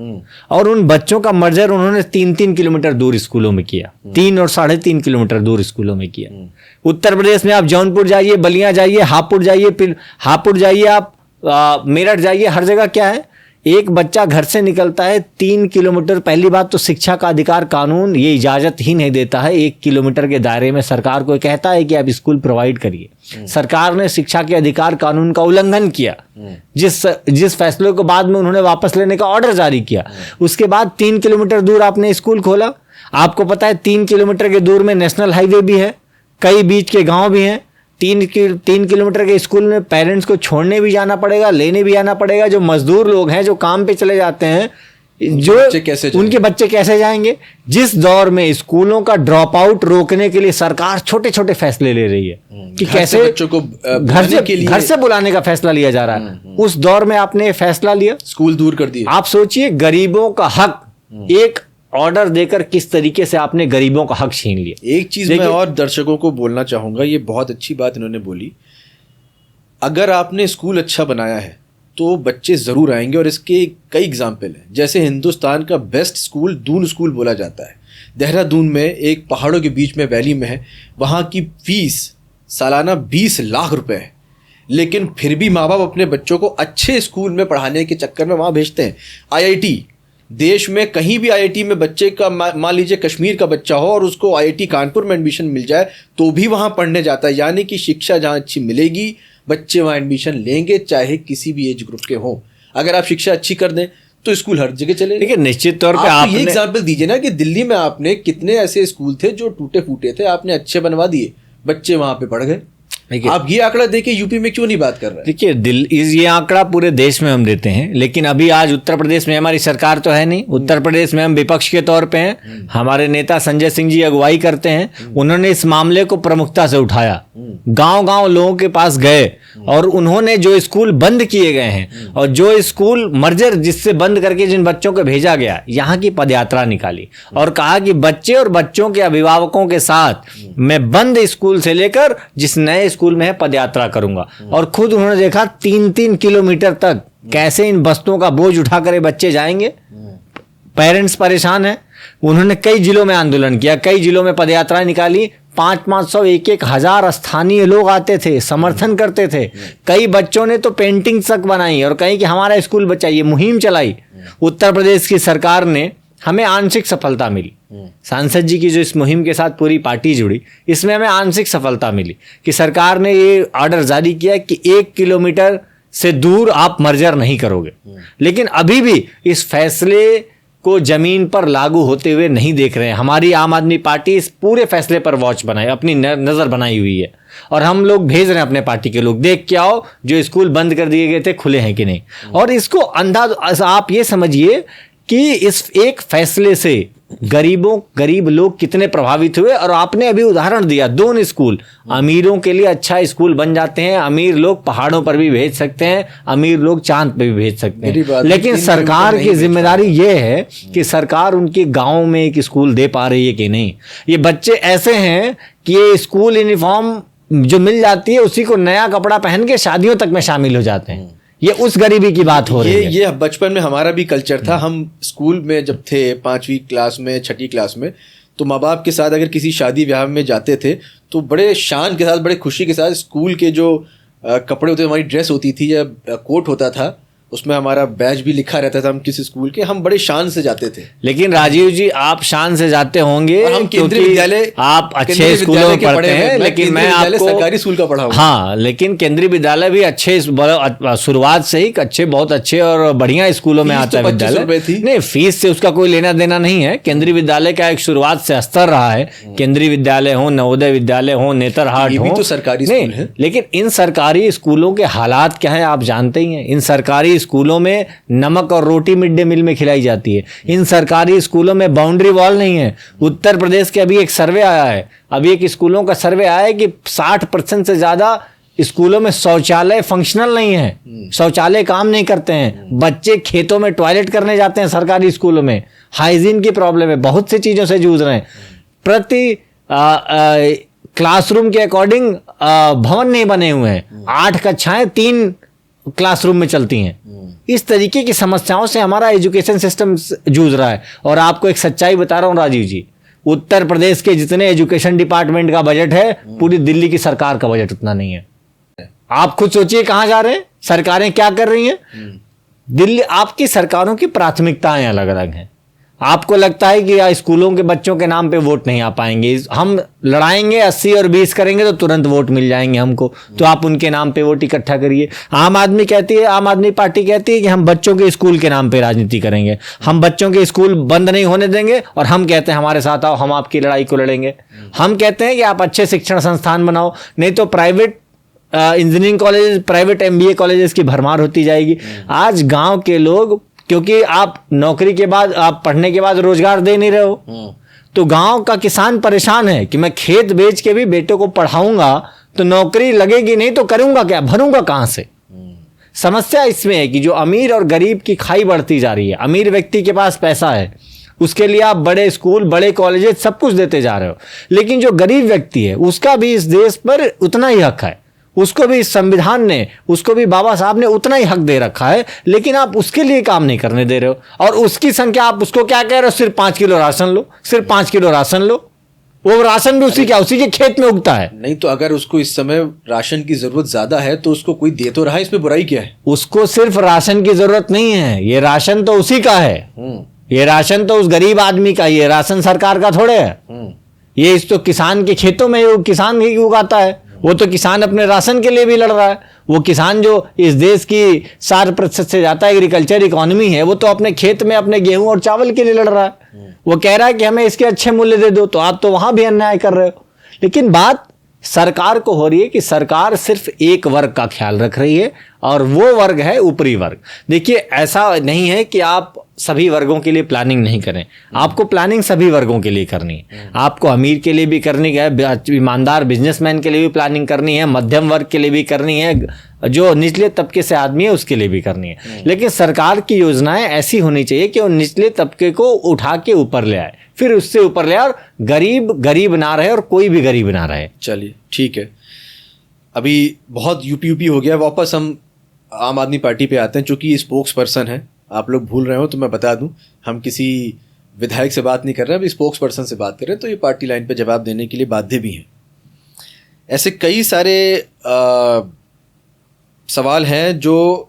और उन बच्चों का मर्जर उन्होंने 3-3 किलोमीटर दूर स्कूलों में किया, 3 और 3.5 किलोमीटर दूर स्कूलों में किया। उत्तर प्रदेश में आप जौनपुर जाइए, बलिया जाइए, हापुड़ जाइए, फिर हापुड़ जाइए, आप मेरठ जाइए, हर जगह क्या है, एक बच्चा घर से निकलता है 3 किलोमीटर। पहली बात तो शिक्षा का अधिकार कानून ये इजाजत ही नहीं देता है 1 किलोमीटर के दायरे में सरकार को कहता है कि आप स्कूल प्रोवाइड करिए। सरकार ने शिक्षा के अधिकार कानून का उल्लंघन किया, जिस फैसले को बाद में उन्होंने वापस लेने का ऑर्डर जारी किया। उसके बाद 3 किलोमीटर दूर आपने स्कूल खोला। आपको पता है 3 किलोमीटर के दूर में नेशनल हाईवे भी है, कई बीच के गाँव भी हैं। 3 किलोमीटर के स्कूल में पेरेंट्स को छोड़ने भी जाना पड़ेगा, लेने भी आना पड़ेगा। जो मजदूर लोग हैं, जो काम पे चले जाते हैं, उनके बच्चे कैसे जाएंगे। जिस दौर में स्कूलों का ड्रॉप आउट रोकने के लिए सरकार छोटे छोटे फैसले ले रही है कि कैसे बच्चों को घर से बुलाने का फैसला लिया जा रहा है, उस दौर में आपने फैसला लिया, स्कूल दूर कर दिए। आप सोचिए गरीबों का हक एक ऑर्डर देकर किस तरीके से आपने गरीबों का हक छीन लिया। एक चीज मैं और दर्शकों को बोलना चाहूंगा, ये बहुत अच्छी बात इन्होंने बोली, अगर आपने स्कूल अच्छा बनाया है तो बच्चे ज़रूर आएंगे, और इसके कई एग्जाम्पल हैं। जैसे हिंदुस्तान का बेस्ट स्कूल दून स्कूल बोला जाता है, देहरादून में एक पहाड़ों के बीच में वैली में है। वहाँ की फीस सालाना 20 लाख रुपए है, लेकिन फिर भी माँ बाप अपने बच्चों को अच्छे स्कूल में पढ़ाने के चक्कर में वहाँ भेजते हैं। IIT, देश में कहीं भी IIT में बच्चे का, मान लीजिए कश्मीर का बच्चा हो और उसको IIT कानपुर में एडमिशन मिल जाए तो भी वहाँ पढ़ने जाता है। यानी कि शिक्षा जहाँ अच्छी मिलेगी बच्चे वहाँ एडमिशन लेंगे, चाहे किसी भी एज ग्रुप के हों। अगर आप शिक्षा अच्छी कर दें तो स्कूल हर जगह चले। लेकिन निश्चित तौर पे आप ये एग्जाम्पल दीजिए ना कि दिल्ली में आपने कितने ऐसे स्कूल थे जो टूटे फूटे थे, आपने अच्छे बनवा दिए, बच्चे वहां पे पढ़ गए। आप ये आंकड़ा देके यूपी में क्यों नहीं बात कर रहे हैं? देखिए ये आंकड़ा पूरे देश में हम देते हैं, लेकिन अभी आज उत्तर प्रदेश में हमारी सरकार तो है नहीं। उत्तर प्रदेश में हम विपक्ष के तौर पे हैं, हमारे नेता संजय सिंह जी अगुवाई करते हैं। उन्होंने इस मामले को प्रमुखता से उठाया, गांव-गांव लोगों के पास गए और उन्होंने जो स्कूल बंद किए गए हैं और जो स्कूल मर्जर जिससे बंद करके जिन बच्चों को भेजा गया, यहाँ की पदयात्रा निकाली और कहा कि बच्चे और बच्चों के अभिभावकों के साथ मैं बंद स्कूल से लेकर जिस नए स्कूल में है पदयात्रा करूंगा। और खुद उन्होंने देखा 3-3 किलोमीटर तक कैसे इन बस्तों का बोझ उठाकर ये बच्चे जाएंगे। पेरेंट्स परेशान हैं। उन्होंने कई जिलों में आंदोलन किया, कई जिलों में पदयात्राएं निकाली। 500-500 1-1 हजार स्थानीय लोग आते थे, समर्थन करते थे। कई बच्चों ने तो पेंटिंग तक बनाई और कहीं कि हमारा स्कूल बचाइए, मुहिम चलाई। उत्तर प्रदेश की सरकार ने, हमें आंशिक सफलता मिली। सांसद जी की जो इस मुहिम के साथ पूरी पार्टी जुड़ी, इसमें हमें आंशिक सफलता मिली कि सरकार ने ये ऑर्डर जारी किया कि 1 किलोमीटर से दूर आप मर्जर नहीं करोगे। लेकिन अभी भी इस फैसले को जमीन पर लागू होते हुए नहीं देख रहे हैं। हमारी आम आदमी पार्टी इस पूरे फैसले पर वॉच बनाए, अपनी नजर बनाई हुई है और हम लोग भेज रहे हैं अपने पार्टी के लोग, देख के आओ जो स्कूल बंद कर दिए गए थे खुले हैं कि नहीं। और इसको अंदाज आप ये समझिए कि इस एक फैसले से गरीब लोग कितने प्रभावित हुए। और आपने अभी उदाहरण दिया, 2 स्कूल, अमीरों के लिए अच्छा स्कूल बन जाते हैं। अमीर लोग पहाड़ों पर भी भेज सकते हैं, अमीर लोग चांद पे भी भेज सकते हैं। लेकिन सरकार की जिम्मेदारी ये है कि सरकार उनके गांव में एक स्कूल दे पा रही है कि नहीं। ये बच्चे ऐसे हैं कि ये स्कूल यूनिफॉर्म जो मिल जाती है उसी को नया कपड़ा पहन के शादियों तक में शामिल हो जाते हैं। ये उस गरीबी की बात हो रही है। ये बचपन में हमारा भी कल्चर था। हम स्कूल में जब थे 5वीं क्लास में, 6ठी क्लास में, तो माँ बाप के साथ अगर किसी शादी ब्याह में जाते थे तो बड़े शान के साथ, बड़े खुशी के साथ स्कूल के जो कपड़े होते थे, हमारी ड्रेस होती थी या कोट होता था, उसमें हमारा बैच भी लिखा रहता था, हम किस स्कूल के, हम बड़े शान से जाते थे। लेकिन राजीव जी आप शान से जाते होंगे, हम केंद्रीय विद्यालय, आप अच्छे स्कूलों में पढ़ते हैं, लेकिन मैं आपको सरकारी स्कूल का पढ़ा हूं। हाँ, लेकिन केंद्रीय विद्यालय भी अच्छे, शुरुआत से ही अच्छे, बहुत अच्छे और बढ़िया स्कूलों में आता है विद्यालय। नहीं, फीस से उसका कोई लेना देना नहीं है। केंद्रीय विद्यालय का एक शुरुआत से स्तर रहा है। केंद्रीय विद्यालय हो, नवोदय विद्यालय हो, नेतरहाट हो, तो सरकारी स्कूल है। लेकिन इन सरकारी स्कूलों के हालात क्या है आप जानते ही हैं। इन सरकारी स्कूलों में नमक और रोटी मिड डे मील में खिलाई जाती है। इन सरकारी स्कूलों में बाउंड्री वॉल नहीं है। उत्तर प्रदेश के अभी एक सर्वे आया है, अभी एक स्कूलों का सर्वे आया है कि 60% से ज्यादा स्कूलों में शौचालय फंक्शनल नहीं है, शौचालय काम नहीं करते हैं। बच्चे खेतों में टॉयलेट करने जाते हैं सरकारी स्कूलों में। हाइजीन की प्रॉब्लम है, बहुत सी चीजों से जूझ रहे हैं। प्रति क्लासरूम के अकॉर्डिंग भवन नहीं बने हुए हैं। 8 कक्षाएं 3 क्लासरूम में चलती हैं। इस तरीके की समस्याओं से हमारा एजुकेशन सिस्टम जूझ रहा है। और आपको एक सच्चाई बता रहा हूं राजीव जी, उत्तर प्रदेश के जितने एजुकेशन डिपार्टमेंट का बजट है, पूरी दिल्ली की सरकार का बजट उतना नहीं है। आप खुद सोचिए कहां जा रहे हैं, सरकारें क्या कर रही हैं। दिल्ली, आपकी सरकारों की प्राथमिकताएं अलग अलग हैं। आपको लगता है कि स्कूलों के बच्चों के नाम पे वोट नहीं आ पाएंगे, हम लड़ाएंगे 80 और 20 करेंगे तो तुरंत वोट मिल जाएंगे हमको, तो आप उनके नाम पे वोट इकट्ठा करिए। आम आदमी पार्टी कहती है कि हम बच्चों के स्कूल के नाम पे राजनीति करेंगे, हम बच्चों के स्कूल बंद नहीं होने देंगे, और हम कहते हैं हमारे साथ आओ, हम आपकी लड़ाई को लड़ेंगे। हम कहते हैं कि आप अच्छे शिक्षण संस्थान बनाओ, नहीं तो private engineering college, private MBA colleges की भरमार होती जाएगी। आज गांव के लोग क्योंकि आप नौकरी के बाद, आप पढ़ने के बाद रोजगार दे नहीं रहे हो। तो गांव का किसान परेशान है कि मैं खेत बेच के भी बेटे को पढ़ाऊंगा तो नौकरी लगेगी नहीं तो करूंगा क्या, भरूंगा कहां से। समस्या इसमें है कि जो अमीर और गरीब की खाई बढ़ती जा रही है। अमीर व्यक्ति के पास पैसा है, उसके लिए आप बड़े स्कूल, बड़े कॉलेजेस सब कुछ देते जा रहे हो, लेकिन जो गरीब व्यक्ति है उसका भी इस देश पर उतना ही हक है, उसको भी इस संविधान ने, उसको भी बाबा साहब ने उतना ही हक दे रखा है, लेकिन आप उसके लिए काम नहीं करने दे रहे हो। और उसकी संख्या आप उसको क्या कह रहे हो, सिर्फ 5 किलो राशन लो, सिर्फ 5 किलो राशन लो। वो राशन भी उसी के खेत में उगता है। नहीं तो अगर उसको इस समय राशन की जरूरत ज्यादा है तो उसको कोई दे तो रहा है, इसमें बुराई क्या है? उसको सिर्फ राशन की जरूरत नहीं है, ये राशन तो उसी का है, ये राशन तो उस गरीब आदमी का, ये राशन सरकार का थोड़े है। ये इस तो किसान के खेतों में किसान ही उगाता है। वो तो किसान अपने राशन के लिए भी लड़ रहा है। वो किसान जो इस देश की 60% से ज्यादा एग्रीकल्चर इकोनॉमी है, वो तो अपने खेत में अपने गेहूं और चावल के लिए लड़ रहा है। वो कह रहा है कि हमें इसके अच्छे मूल्य दे दो, तो आप तो वहां भी अन्याय कर रहे हो। लेकिन बात सरकार को हो रही है कि सरकार सिर्फ एक वर्ग का ख्याल रख रही है, और वो वर्ग है ऊपरी वर्ग। देखिए, ऐसा नहीं है कि आप सभी वर्गों के लिए प्लानिंग नहीं करें, आपको प्लानिंग सभी वर्गों के लिए करनी है। आपको अमीर के लिए भी करनी है, ईमानदार बिजनेसमैन के लिए भी प्लानिंग करनी है, मध्यम वर्ग के लिए भी करनी है, जो निचले तबके से आदमी है उसके लिए भी करनी है। लेकिन सरकार की योजनाएं ऐसी होनी चाहिए कि वो निचले तबके को उठा के ऊपर ले आए, फिर उससे ऊपर ले आए, और गरीब गरीब ना रहे और कोई भी गरीब ना रहे। चलिए ठीक है, अभी बहुत यूपी हो गया, वापस हम आम आदमी पार्टी पे आते हैं। चूंकि स्पोक्स पर्सन है, आप लोग भूल रहे हो तो मैं बता दूं, हम किसी विधायक से बात नहीं कर रहे हैं, अभी स्पोक्स पर्सन से बात कर रहे हैं, तो ये पार्टी लाइन पे जवाब देने के लिए बाध्य भी हैं। ऐसे कई सारे सवाल हैं जो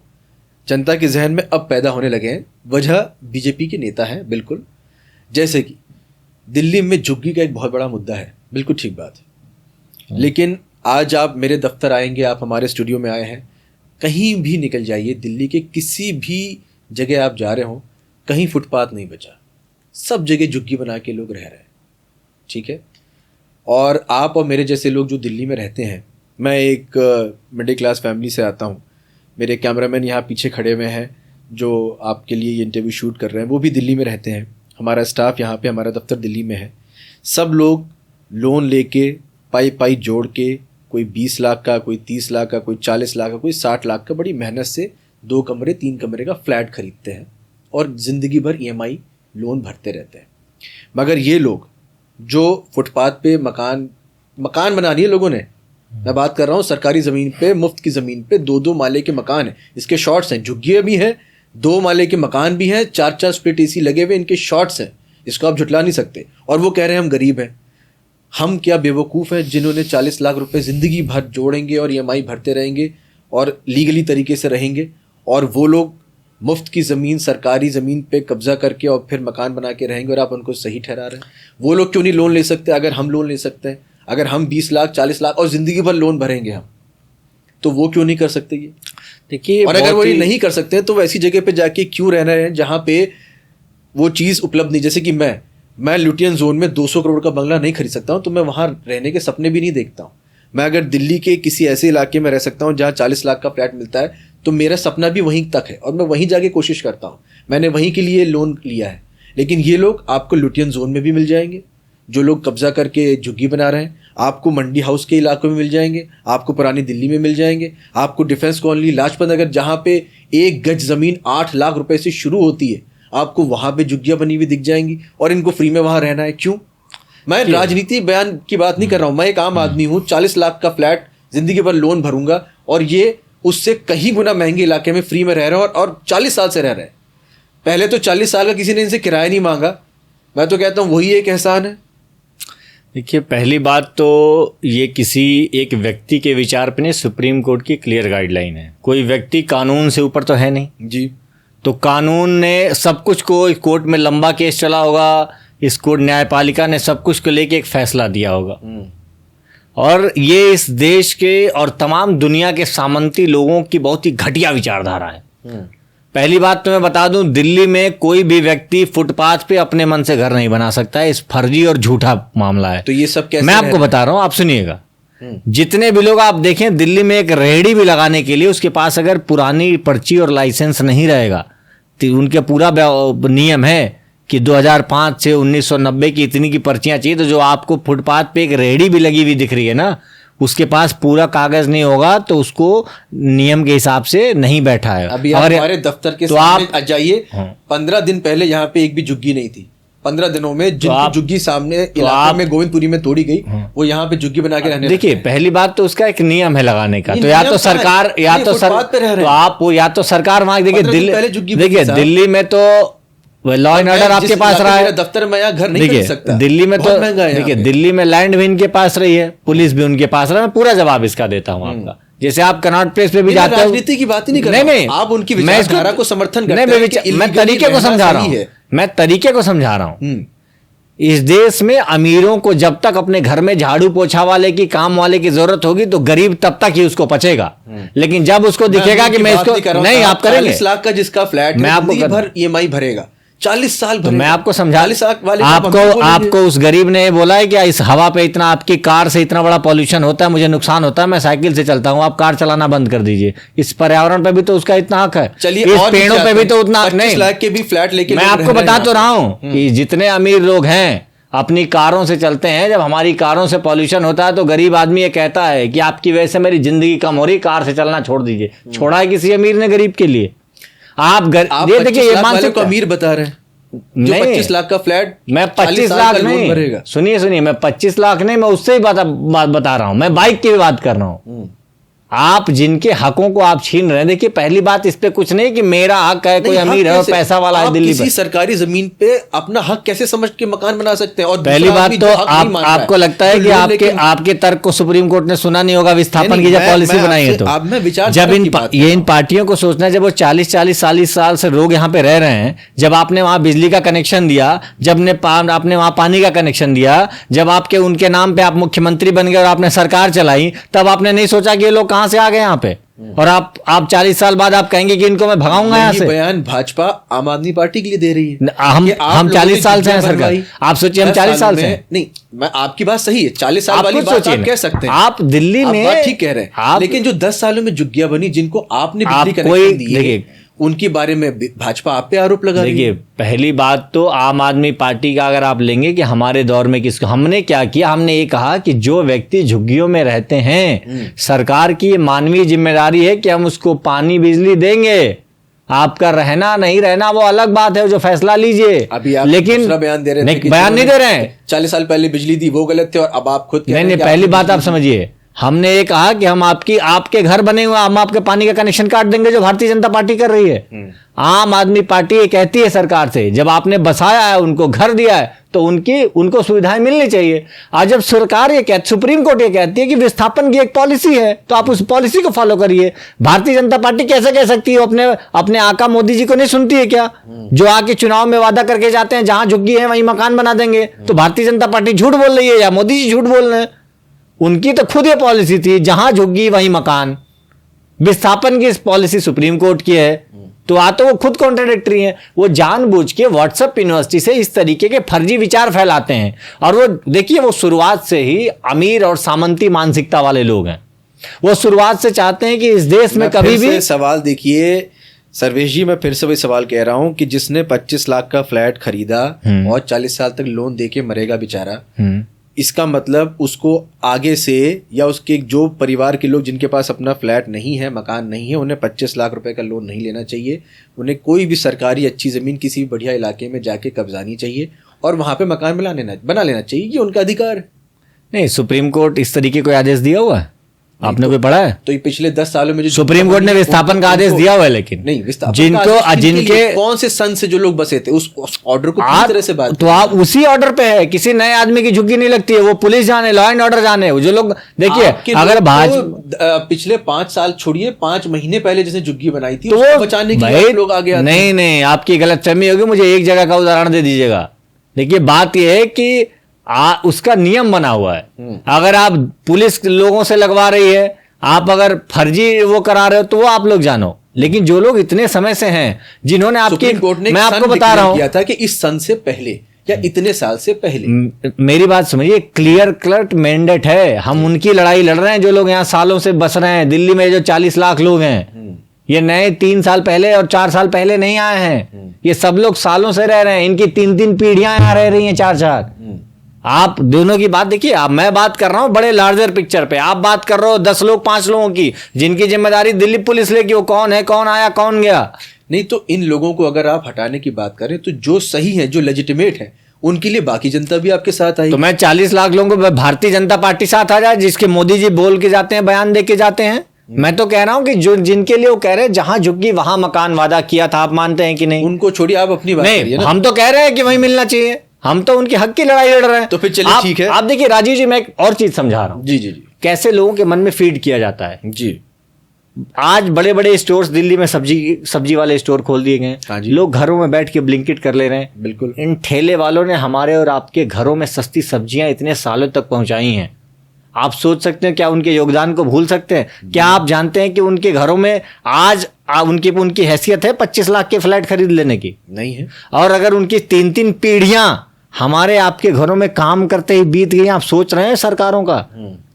जनता के जहन में अब पैदा होने लगे हैं। वजह बीजेपी के नेता हैं, बिल्कुल। जैसे कि दिल्ली में झुग्गी का एक बहुत बड़ा मुद्दा है, बिल्कुल ठीक बात है। लेकिन आज आप मेरे दफ्तर आएंगे, आप हमारे स्टूडियो में आए हैं, कहीं भी निकल जाइए, दिल्ली के किसी भी जगह आप जा रहे हो, कहीं फुटपाथ नहीं बचा, सब जगह झुग्गी बना के लोग रह रहे हैं। ठीक है, और आप और मेरे जैसे लोग जो दिल्ली में रहते हैं, मैं एक मिडिल क्लास फैमिली से आता हूँ, मेरे कैमरामैन यहाँ पीछे खड़े हुए हैं जो आपके लिए ये इंटरव्यू शूट कर रहे हैं, वो भी दिल्ली में रहते हैं, हमारा स्टाफ यहाँ पे, हमारा दफ्तर दिल्ली में है। सब लोग लोन लेके पाई जोड़ के, कोई 20 लाख का, कोई 30 लाख का, कोई 40 लाख का, कोई 60 लाख का, बड़ी मेहनत से 2 कमरे 3 कमरे का फ्लैट खरीदते हैं और ज़िंदगी भर EMI लोन भरते रहते हैं। मगर ये लोग जो फुटपाथ पे मकान बना लिए लोगों ने, मैं बात कर रहा हूँ सरकारी ज़मीन पे, मुफ्त की ज़मीन पे 2-2 माले के मकान हैं, इसके शॉर्ट्स हैं, झुग्गियाँ भी हैं, 2 माले के मकान भी हैं, 4-4 स्प्लिट AC लगे हुए, इनके शॉर्ट्स हैं, इसको आप झुटला नहीं सकते। और वो कह रहे हैं हम गरीब हैं। हम क्या बेवकूफ़ हैं जिन्होंने 40 लाख रुपए ज़िंदगी भर जोड़ेंगे और EMI भरते रहेंगे और लीगली तरीके से रहेंगे, और वो लोग मुफ्त की ज़मीन, सरकारी ज़मीन पे कब्जा करके और फिर मकान बना के रहेंगे, और आप उनको सही ठहरा रहे हैं। वो लोग क्यों नहीं लोन ले सकते अगर हम लोन ले सकते हैं? अगर हम 20 लाख 40 लाख और ज़िंदगी भर लोन भरेंगे हम, तो वो क्यों नहीं कर सकते ये? देखिए, और अगर वो ये नहीं कर सकते हैं तो वो ऐसी जगह पे जाके क्यों रह रहे हैं जहाँ पे वो चीज़ उपलब्ध नहीं? जैसे कि मैं लुटियन जोन में 200 करोड़ का बंगला नहीं खरीद सकता हूँ, तो मैं वहाँ रहने के सपने भी नहीं देखता हूँ। मैं अगर दिल्ली के किसी ऐसे इलाके में रह सकता हूँ जहाँ 40 लाख का फ्लैट मिलता है, तो मेरा सपना भी वहीं तक है और मैं वहीं जाके कोशिश करता हूँ। मैंने वहीं के लिए लोन लिया है। लेकिन ये लोग आपको लुटियन जोन में भी मिल जाएंगे, जो लोग कब्जा करके झुग्गी बना रहे हैं, आपको मंडी हाउस के इलाकों में मिल जाएंगे, आपको पुरानी दिल्ली में मिल जाएंगे, आपको डिफेंस कॉलोनी, लाजपत नगर, जहाँ पे 1 गज ज़मीन 8 लाख रुपए से शुरू होती है, आपको वहाँ पे झुग्गियाँ बनी हुई दिख जाएंगी, और इनको फ्री में वहाँ रहना है। क्यों? मैं राजनीति बयान की बात नहीं कर रहा हूँ, मैं एक आम आदमी हूँ। 40 लाख का फ्लैट जिंदगी भर लोन भरूंगा, और ये उससे कहीं गुना महंगे इलाके में फ्री में रह रहे हैं, और 40 साल से रह रहे हैं। पहले तो 40 साल का किसी ने इनसे किराया नहीं मांगा। मैं तो कहता हूँ वही एक एहसान है। देखिए, पहली बात तो ये किसी एक व्यक्ति के विचार पे नहीं, सुप्रीम कोर्ट की क्लियर गाइडलाइन है। कोई व्यक्ति कानून से ऊपर तो है नहीं जी। तो कानून ने सब कुछ को, कोर्ट में लंबा केस चला होगा, इस कोर्ट न्यायपालिका ने सब कुछ को लेके एक फैसला दिया होगा, और ये इस देश के और तमाम दुनिया के सामंती लोगों की बहुत ही घटिया विचारधारा है। पहली बात तो मैं बता दूं, दिल्ली में कोई भी व्यक्ति फुटपाथ पे अपने मन से घर नहीं बना सकता है। इस फर्जी और झूठा मामला है। तो ये सब कैसे? मैं आपको बता रहा हूं, आप सुनिएगा। जितने भी लोग आप देखें, दिल्ली में एक रेहड़ी भी लगाने के लिए उसके पास अगर पुरानी पर्ची और लाइसेंस नहीं रहेगा उनके पूरा नियम है कि 2005 से 1990 की इतनी की पर्चियां चाहिए, तो जो आपको फुटपाथ पे एक रेहड़ी भी लगी हुई दिख रही है ना, उसके पास पूरा कागज नहीं होगा तो उसको नियम के हिसाब से नहीं बैठा है। अभी आप हमारे दफ्तर के सामने आ जाइए, 15 दिन पहले यहाँ पे एक भी झुग्गी नहीं थी। 15 दिनों में जिनकी झुग्गी सामने इलाके में गोविंदपुरी में तोड़ी गई, वो यहाँ पे झुग्गी बना के रहने। देखिए, पहली बात तो उसका एक नियम है लगाने का, तो या तो सरकार या तो सरकार वहां देखिए दिल्ली में तो लॉ एंड ऑर्डर आपके पास रहा है, दफ्तर में यहाँ घर नहीं खरीद सकता। दिल्ली में तो देखिए दिल्ली में लैंड भी इनके पास रही है, पुलिस भी उनके पास रहा है। मैं पूरा जवाब इसका देता हूँ आपका। जैसे आप कनॉट प्लेस पे भी जाते हो, राजनीति की बात ही नहीं कर रहा हूं, आप उनकी विचारधारा को समर्थन करते हैं। मैं तरीके को समझा रहा हूँ, मैं तरीके को समझा रहा हूँ। इस देश में अमीरों को जब तक अपने घर में झाड़ू पोछा वाले की, काम वाले की जरूरत होगी, तो गरीब तब तक ही उसको पचेगा। लेकिन जब उसको दिखेगा कि मैं इसको नहीं, आप करेंगे 40 लाख का जिसका फ्लैट, मैं आपको भर EMI भरेगा 40 साल, तो मैं आपको समझा, 40 लाख वाले आपको उस गरीब ने बोला है कि इस हवा पे इतना, आपकी कार से इतना बड़ा पॉल्यूशन होता है, मुझे नुकसान होता है, मैं साइकिल से चलता हूँ, आप कार चलाना बंद कर दीजिए। इस पर्यावरण पे भी तो उसका इतना हक है। चलिए, इस पेड़ों पे भी तो उतना हक नहीं। 25 लाख के भी फ्लैट लेके मैं आपको बता तो रहा हूँ कि जितने अमीर लोग हैं अपनी कारों से चलते हैं। जब हमारी कारों से पॉल्यूशन होता है तो गरीब आदमी ये कहता है कि आपकी वजह से मेरी जिंदगी कम हो रही, कार से चलना छोड़ दीजिए। छोड़ा है किसी अमीर ने गरीब के लिए? आप ये देखिए, ये मानसिक को अमीर बता रहे हैं जो 25 लाख का फ्लैट, मैं 25 लाख नहीं, सुनिए मैं 25 लाख नहीं, मैं उससे ही बात बता रहा हूं, मैं बाइक की भी बात कर रहा हूं। आप जिनके हकों को आप छीन रहे हैं, देखिए पहली बात इस पे कुछ नहीं कि मेरा हक है, कोई अमीर है और पैसा वाला है दिल्ली पे। सरकारी जमीन पे अपना हक कैसे समझ के मकान बना सकते हैं? और पहली बात तो आपको लगता है कि आपके तर्क को सुप्रीम कोर्ट ने सुना नहीं होगा विस्थापन की जब पॉलिसी बनाई है? तो जब इन पार्टियों को सोचना है, जब वो 40 साल से लोग यहाँ पे रह रहे हैं, जब आपने वहां बिजली का कनेक्शन दिया, जब आपने वहां पानी का कनेक्शन दिया, जब आपके उनके नाम पे आप मुख्यमंत्री बन गए और आपने सरकार चलाई, तब आपने नहीं सोचा कि ये लोग कहां से आ गए यहाँ पे? और आप 40 साल बाद आप कहेंगे कि इनको मैं भगाऊंगा यहाँ से। बयान भाजपा आम आदमी पार्टी के लिए दे रही है। हम 40 साल से हैं सरकार। आप सोचिए, हम 40 साल से नहीं, मैं आपकी बात सही है, 40 साल वाली बात आप कह सकते हैं, आप दिल्ली में ठीक कह रहे हैं, लेकिन जो 10 सालों में झुग्गियां बनी, जिनको आपने बिजली कनेक्शन दिए, उनके बारे में भाजपा आप पे आरोप लगा रही है। देखिए, पहली बात तो आम आदमी पार्टी का अगर आप लेंगे कि हमारे दौर में किसको, हमने क्या किया, हमने ये कहा कि जो व्यक्ति झुग्गियों में रहते हैं, सरकार की ये मानवीय जिम्मेदारी है कि हम उसको पानी बिजली देंगे। आपका रहना नहीं रहना वो अलग बात है, जो फैसला लीजिए। अभी आप लेकिन बयान दे रहे थे, बयान नहीं दे रहे हैं। 40 साल पहले बिजली दी वो गलत थे, और अब आप खुद नहीं, पहली बात आप समझिए, हमने ये कहा कि हम आपके घर बने हुए, हम आपके पानी का कनेक्शन काट देंगे, जो भारतीय जनता पार्टी कर रही है। आम आदमी पार्टी ये कहती है सरकार से, जब आपने बसाया है, उनको घर दिया है, तो उनको सुविधाएं मिलनी चाहिए। आज जब सरकार ये कहती, सुप्रीम कोर्ट ये कहती है कि विस्थापन की एक पॉलिसी है, तो आप उस पॉलिसी को फॉलो करिए। भारतीय जनता पार्टी कैसे कह सकती है? अपने आका मोदी जी को नहीं सुनती है क्या? जो आके चुनाव में वादा करके जाते हैं जहां झुग्गी है वहीं मकान बना देंगे, तो भारतीय जनता पार्टी झूठ बोल रही है या मोदी जी झूठ बोल रहे हैं? उनकी तो खुद ये पॉलिसी थी, जहां झुग्गी वहीं मकान। विस्थापन की इस पॉलिसी सुप्रीम कोर्ट की है, तो वो खुद कॉन्ट्राडिक्टरी है। वो जानबूझ के व्हाट्सएप यूनिवर्सिटी से इस तरीके के फर्जी विचार फैलाते हैं। और वो देखिए, वो शुरुआत से ही अमीर और सामंती मानसिकता वाले लोग हैं। वो शुरुआत से चाहते हैं कि इस देश में कभी भी सवाल देखिए सर्वेश जी, मैं फिर से वही सवाल कह रहा हूं कि जिसने 25 लाख का फ्लैट खरीदा और 40 साल तक लोन देके मरेगा बेचारा, इसका मतलब उसको आगे से, या उसके जो परिवार के लोग जिनके पास अपना फ्लैट नहीं है, मकान नहीं है, उन्हें 25 लाख रुपए का लोन नहीं लेना चाहिए। उन्हें कोई भी सरकारी अच्छी ज़मीन किसी भी बढ़िया इलाके में जाके कब्जानी चाहिए और वहाँ पे मकान बना लेना चाहिए। ये उनका अधिकार है। नहीं, सुप्रीम कोर्ट इस तरीके कोई आदेश दिया हुआ है? आपने कोई पढ़ा है? तो ये पिछले 10 सालों में जो सुप्रीम कोर्ट ने विस्थापन का आदेश दिया हुआ है, लेकिन नहीं, विस्थापन जिनके कौन से सन से जो लोग बसे थे, उस ऑर्डर को पूरी तरह से बात, तो आप उसी ऑर्डर पे है। किसी नए आदमी की झुग्गी नहीं लगती है, वो पुलिस जाने, लॉ एंड ऑर्डर जाने। जो लोग देखिए, अगर पिछले 5 साल छोड़िए, 5 महीने पहले जैसे झुग्गी बनाई थी, तो बचाने के लिए लोग आ गया। नहीं, आपकी गलतफहमी होगी। मुझे एक जगह का उदाहरण दे दीजिएगा। देखिए, बात यह है कि उसका नियम बना हुआ है। अगर आप पुलिस लोगों से लगवा रही है, आप अगर फर्जी वो करा रहे हो, तो वो आप लोग जानो। लेकिन जो लोग इतने समय से हैं, जिन्होंने आपकी, मैं आपको बता रहा हूं, किया था कि इस सन से पहले या इतने साल से पहले, मेरी बात समझिए, क्लियर कट मैंडेट है। हम उनकी लड़ाई लड़ रहे हैं जो लोग यहाँ सालों से बस रहे हैं। दिल्ली में जो 40 लाख लोग हैं, ये नए 3 साल पहले और 4 साल पहले नहीं आए हैं, ये सब लोग सालों से रह रहे हैं, इनकी 3-3 पीढ़ियां यहाँ रह रही हैं, 4-4। आप दोनों की बात देखिए, आप मैं बात कर रहा हूं बड़े लार्जर पिक्चर पे, आप बात कर रहे हो 10 लोग 5 लोगों की, जिनकी जिम्मेदारी दिल्ली पुलिस लेगी, वो कौन है, कौन आया, कौन गया। नहीं तो इन लोगों को अगर आप हटाने की बात करें तो जो सही है, जो लेजिटिमेट है, उनके लिए बाकी जनता भी आपके साथ आई। तो मैं 40 लाख लोगों को भारतीय जनता पार्टी साथ आ जाए, जिसके मोदी जी बोल के जाते हैं, बयान दे के जाते हैं। मैं तो कह रहा हूं कि जो जिनके लिए वो कह रहे हैं जहां झुग्गी वहां मकान वादा किया था, आप मानते हैं कि नहीं? उनको छोड़िए, आप अपनी बात करिए नहीं, ना। हम तो कह रहे हैं कि वही मिलना चाहिए, हम तो उनके हक की लड़ाई लड़ रहे हैं। तो फिर चलिए, ठीक है। आप देखिए राजीव जी, मैं एक और चीज समझा रहा हूं। जी जी जी। कैसे लोगों के मन में फीड किया जाता है। जी। आज बड़े बड़े स्टोर्स दिल्ली में सब्जी वाले स्टोर खोल दिए गए। हाँ जी। लोग घरों में बैठ के ब्लिंकिट कर ले रहे हैं। बिल्कुल। इन ठेले वालों ने हमारे और आपके घरों में सस्ती सब्जियां इतने सालों तक पहुंचाई हैं। आप सोच सकते हैं, क्या उनके योगदान को भूल सकते हैं? क्या आप जानते हैं कि उनके घरों में आज उनकी हैसियत है 25 लाख के फ्लैट खरीद लेने की? नहीं है। और अगर उनकी 3-3 पीढ़ियां हमारे आपके घरों में काम करते ही बीत गई, आप सोच रहे हैं सरकारों का?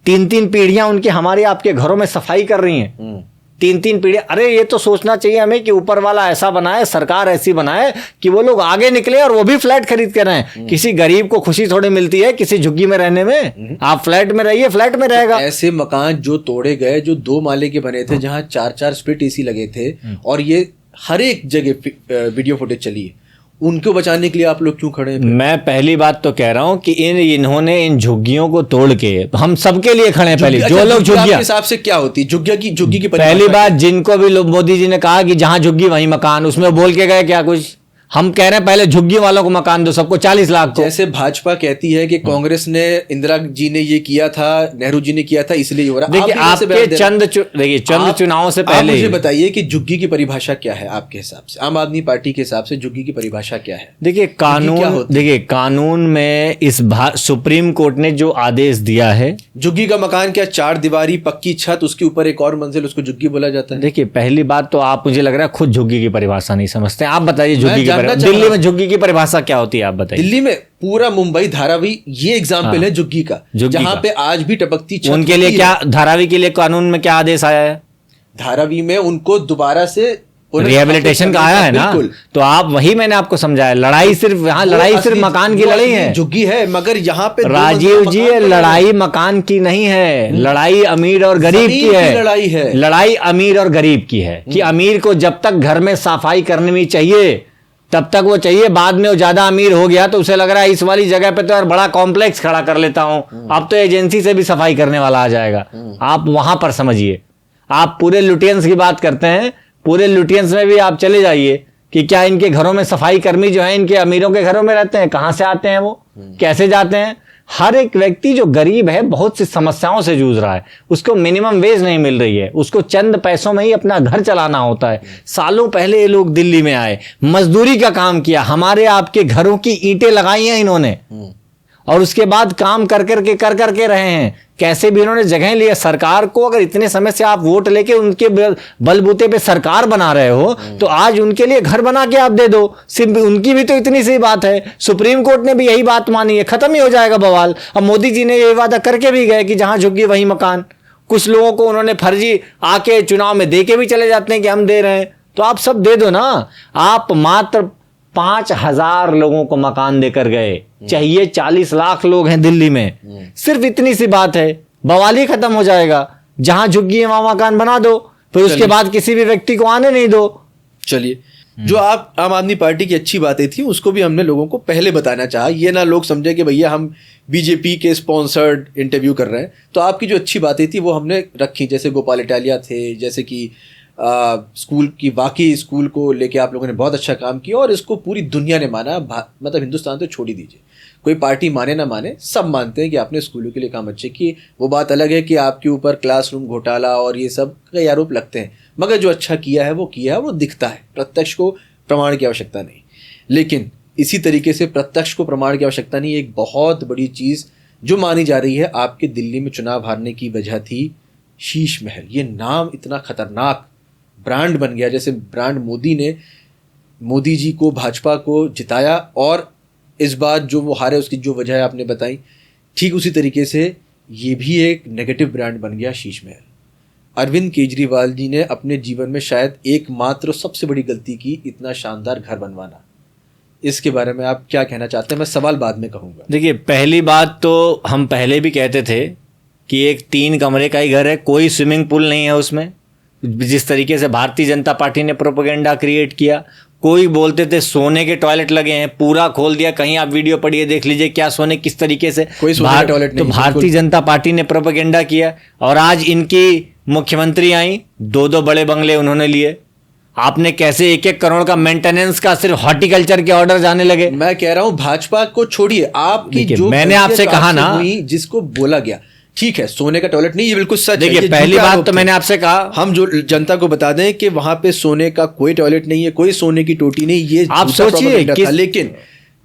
3-3 पीढ़ियां उनके हमारे आपके घरों में सफाई कर रही हैं। 3-3 पीढ़ियां। अरे ये तो सोचना चाहिए हमें कि ऊपर वाला ऐसा बनाए, सरकार ऐसी बनाए कि वो लोग आगे निकले और वो भी फ्लैट खरीद के रहें। किसी गरीब को खुशी थोड़ी मिलती है किसी झुग्गी में रहने में। आप फ्लैट में रहिए, फ्लैट में रहेगा। ऐसे मकान जो तोड़े गए, जो 2 माले के बने थे, जहां 4-4 स्प्लिट एसी लगे थे, और ये हर एक जगह वीडियो फुटेज चली है, उनको बचाने के लिए आप लोग क्यों खड़े हैं? मैं पहली बात तो कह रहा हूं कि इन्होंने इन झुग्गियों को तोड़ के, हम सबके लिए खड़े हैं। पहले जो लोग झुग्गियां, आपके हिसाब से क्या होती झुग्गी की पहली बात, जिनको भी लोग, मोदी जी ने कहा कि जहां झुग्गी वहीं मकान, उसमें बोल के गए क्या कुछ? हम कह रहे हैं पहले झुग्गी वालों को मकान दो, सबको 40 लाख को। जैसे भाजपा कहती है कि कांग्रेस ने, इंदिरा जी ने ये किया था, नेहरू जी ने किया था, इसलिए हो रहा। देखिए आपके चंद चुनावों से पहले, मुझे बताइए कि झुग्गी की परिभाषा क्या है आपके हिसाब से, आम आदमी पार्टी के हिसाब से झुग्गी की परिभाषा क्या है? देखिए कानून में सुप्रीम कोर्ट ने जो आदेश दिया है, झुग्गी का मकान क्या 4 दीवारी पक्की छत, उसके ऊपर एक और मंजिल, उसको झुग्गी बोला जाता है? देखिए पहली बात तो आप, मुझे लग रहा है खुद झुग्गी की परिभाषा नहीं समझते। आप बताइए झुग्गी की दिल्ली में झुग्गी की परिभाषा क्या होती है, आप बताइए। दिल्ली में पूरा मुंबई धारावी ये एग्जाम्पल है झुग्गी का, जहां पे आज भी टपकती छत। उनके लिए क्या, धारावी के लिए कानून में क्या आदेश आया है? धारावी में उनको दोबारा से रिहेबिलिटेशन का आया है ना। तो आप, वही मैंने आपको समझाया, लड़ाई सिर्फ यहाँ, लड़ाई सिर्फ मकान की लड़ाई है, झुग्गी है। मगर यहाँ पे राजीव जी, लड़ाई मकान की नहीं है, लड़ाई अमीर और गरीब की है। लड़ाई है, लड़ाई अमीर और गरीब की है कि अमीर को जब तक घर में सफाई करने में चाहिए तब तक वो चाहिए, बाद में वो ज्यादा अमीर हो गया तो उसे लग रहा है इस वाली जगह पे तो यार बड़ा कॉम्प्लेक्स खड़ा कर लेता हूं, अब तो एजेंसी से भी सफाई करने वाला आ जाएगा। आप वहां पर समझिए, आप पूरे लुटियंस की बात करते हैं, पूरे लुटियंस में भी आप चले जाइए कि क्या इनके घरों में सफाई कर्मी जो है इनके अमीरों के घरों में रहते हैं? कहां से आते हैं वो, कैसे जाते हैं? हर एक व्यक्ति जो गरीब है, बहुत सी समस्याओं से जूझ रहा है, उसको मिनिमम वेज नहीं मिल रही है, उसको चंद पैसों में ही अपना घर चलाना होता है। सालों पहले ये लोग दिल्ली में आए, मजदूरी का काम किया, हमारे आपके घरों की ईंटें लगाई हैं इन्होंने, और उसके बाद काम कर करके रहे हैं। कैसे भी इन्होंने जगह लिया सरकार को। अगर इतने समय से आप वोट लेके उनके बलबूते पे सरकार बना रहे हो, तो आज उनके लिए घर बना के आप दे दो। सिर्फ उनकी भी तो इतनी सी बात है, सुप्रीम कोर्ट ने भी यही बात मानी है, खत्म ही हो जाएगा बवाल। अब मोदी जी ने ये वादा करके भी गए कि जहां झुग्गी वहीं मकान। कुछ लोगों को उन्होंने फर्जी आके चुनाव में दे के भी चले जाते हैं कि हम दे रहे हैं, तो आप सब दे दो ना। आप मात्र 5,000 लोगों को मकान देकर गए, चाहिए 40 लाख लोग हैं दिल्ली में। सिर्फ इतनी सी बात है, बवाल ही खत्म हो जाएगा। जहां झुग्गी है वहां मकान बना दो, फिर उसके बाद किसी भी व्यक्ति को आने नहीं दो। चलिए, जो आप आम आदमी पार्टी की अच्छी बातें थी उसको भी हमने लोगों को पहले बताना चाहा, ये ना लोग समझे कि भैया हम बीजेपी के स्पॉन्सर्ड इंटरव्यू कर रहे हैं। तो आपकी जो अच्छी बातें थी वो हमने रखी, जैसे गोपाल इटालिया थे, जैसे कि स्कूल की, वाकई स्कूल को लेके आप लोगों ने बहुत अच्छा काम किया और इसको पूरी दुनिया ने माना। मतलब हिंदुस्तान तो छोड़ ही दीजिए, कोई पार्टी माने ना माने, सब मानते हैं कि आपने स्कूलों के लिए काम अच्छे किए। वो बात अलग है कि आपके ऊपर क्लासरूम घोटाला और ये सब कई आरोप लगते हैं, मगर जो अच्छा किया है वो किया है, वो दिखता है। प्रत्यक्ष को प्रमाण की आवश्यकता नहीं। लेकिन इसी तरीके से प्रत्यक्ष को प्रमाण की आवश्यकता नहीं, एक बहुत बड़ी चीज़ जो मानी जा रही है आपके दिल्ली में चुनाव हारने की वजह थी शीश महल। ये नाम इतना खतरनाक ब्रांड बन गया, जैसे ब्रांड मोदी ने, मोदी जी को, भाजपा को जिताया और इस बार जो वो हारे उसकी जो वजह है आपने बताई, ठीक उसी तरीके से ये भी एक नेगेटिव ब्रांड बन गया शीश महल। अरविंद केजरीवाल जी ने अपने जीवन में शायद एकमात्र सबसे बड़ी गलती की, इतना शानदार घर बनवाना। इसके बारे में आप क्या कहना चाहते हैं? मैं सवाल बाद में कहूँगा। देखिए, पहली बात तो हम पहले भी कहते थे कि एक 3 कमरे का ही घर है, कोई स्विमिंग पूल नहीं है उसमें। जिस तरीके से भारतीय जनता पार्टी ने प्रोपेगेंडा क्रिएट किया, कोई बोलते थे सोने के टॉयलेट लगे हैं, पूरा खोल दिया। कहीं आप वीडियो पढ़िए, देख लीजिए क्या सोने किस तरीके से, कोई सोने का टॉयलेट नहीं। तो भारतीय जनता पार्टी ने प्रोपेगेंडा किया और आज इनकी मुख्यमंत्री आई, 2 बड़े बंगले उन्होंने लिए। आपने कैसे 1-1 करोड़ का मेंटेनेंस का सिर्फ हॉर्टिकल्चर के ऑर्डर जाने लगे। मैं कह रहा हूं भाजपा को छोड़िए, आपकी जो मैंने आपसे कहा ना, जिसको बोला गया, ठीक है सोने का टॉयलेट नहीं, ये बिल्कुल सच है। देखिए, पहली बात तो मैंने आपसे कहा, हम जो जनता को बता दें कि वहां पे सोने का कोई टॉयलेट नहीं है, कोई सोने की टोटी नहीं। ये आप सोचिए, लेकिन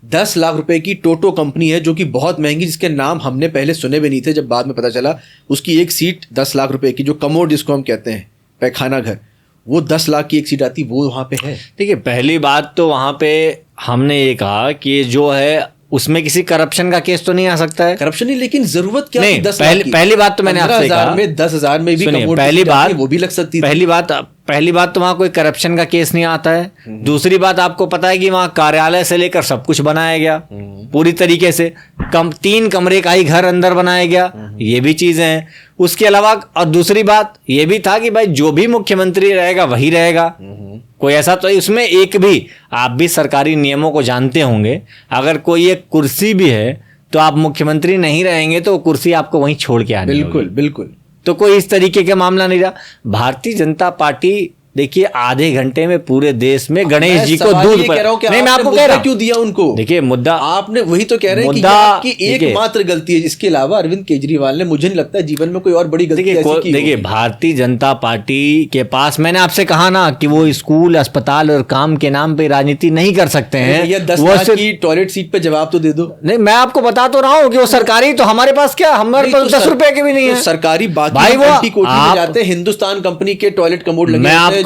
10 लाख रुपए की टोटो कंपनी है जो कि बहुत महंगी, जिसके नाम हमने पहले सुने भी नहीं थे, जब बाद में पता चला उसकी एक सीट 10 लाख रुपए की, जो कमोड जिसको हम कहते हैं, पैखाना घर, वो 10 लाख की एक सीट आती, वो वहां पे है। देखिए, पहली बात तो वहां पे हमने ये कहा कि जो है उसमें किसी करप्शन का केस तो नहीं आ सकता है। करप्शन नहीं, लेकिन जरूरत क्या नहीं, 10 पहली बात तो मैंने आपसे कहा, में 10,000 में भी पहली बात वो भी लग सकती थी। पहली बात तो वहां कोई करप्शन का केस नहीं आता है। दूसरी बात, आपको पता है कि वहां कार्यालय से लेकर सब कुछ बनाया गया पूरी तरीके से। 3 कमरे का ही घर अंदर बनाया गया, ये भी चीजें हैं। उसके अलावा और दूसरी बात ये भी था कि भाई जो भी मुख्यमंत्री रहेगा वही रहेगा, कोई ऐसा तो उसमें एक भी, आप भी सरकारी नियमों को जानते होंगे, अगर कोई एक कुर्सी भी है तो आप मुख्यमंत्री नहीं रहेंगे तो कुर्सी आपको वहीं छोड़ के आनी होगी। बिल्कुल बिल्कुल। तो कोई इस तरीके का मामला नहीं रहा। भारतीय जनता पार्टी देखिए आधे घंटे में पूरे देश में गणेश जी को दूध पर, नहीं मैं आपको कह रहा हूं क्यों दिया उनको। देखिए मुद्दा आपने वही तो कह रहे हैं कि आपकी एकमात्र गलती है, इसके अलावा अरविंद केजरीवाल ने मुझे नहीं लगता जीवन में कोई और बड़ी गलती ऐसी की। देखिए भारतीय जनता पार्टी के पास, मैंने आपसे कहा ना कि वो स्कूल अस्पताल और काम के नाम पे राजनीति नहीं कर सकते हैं। ये 10 लाख की टॉयलेट सीट पे जवाब तो दे दो। नहीं मैं आपको बता तो रहा हूँ कि वो सरकारी, तो हमारे पास क्या, हमारे पास 10 रुपए के भी नहीं है सरकारी। बाकी वो जाते हिंदुस्तान कंपनी के टॉयलेट कमोड लगे, मैं आपको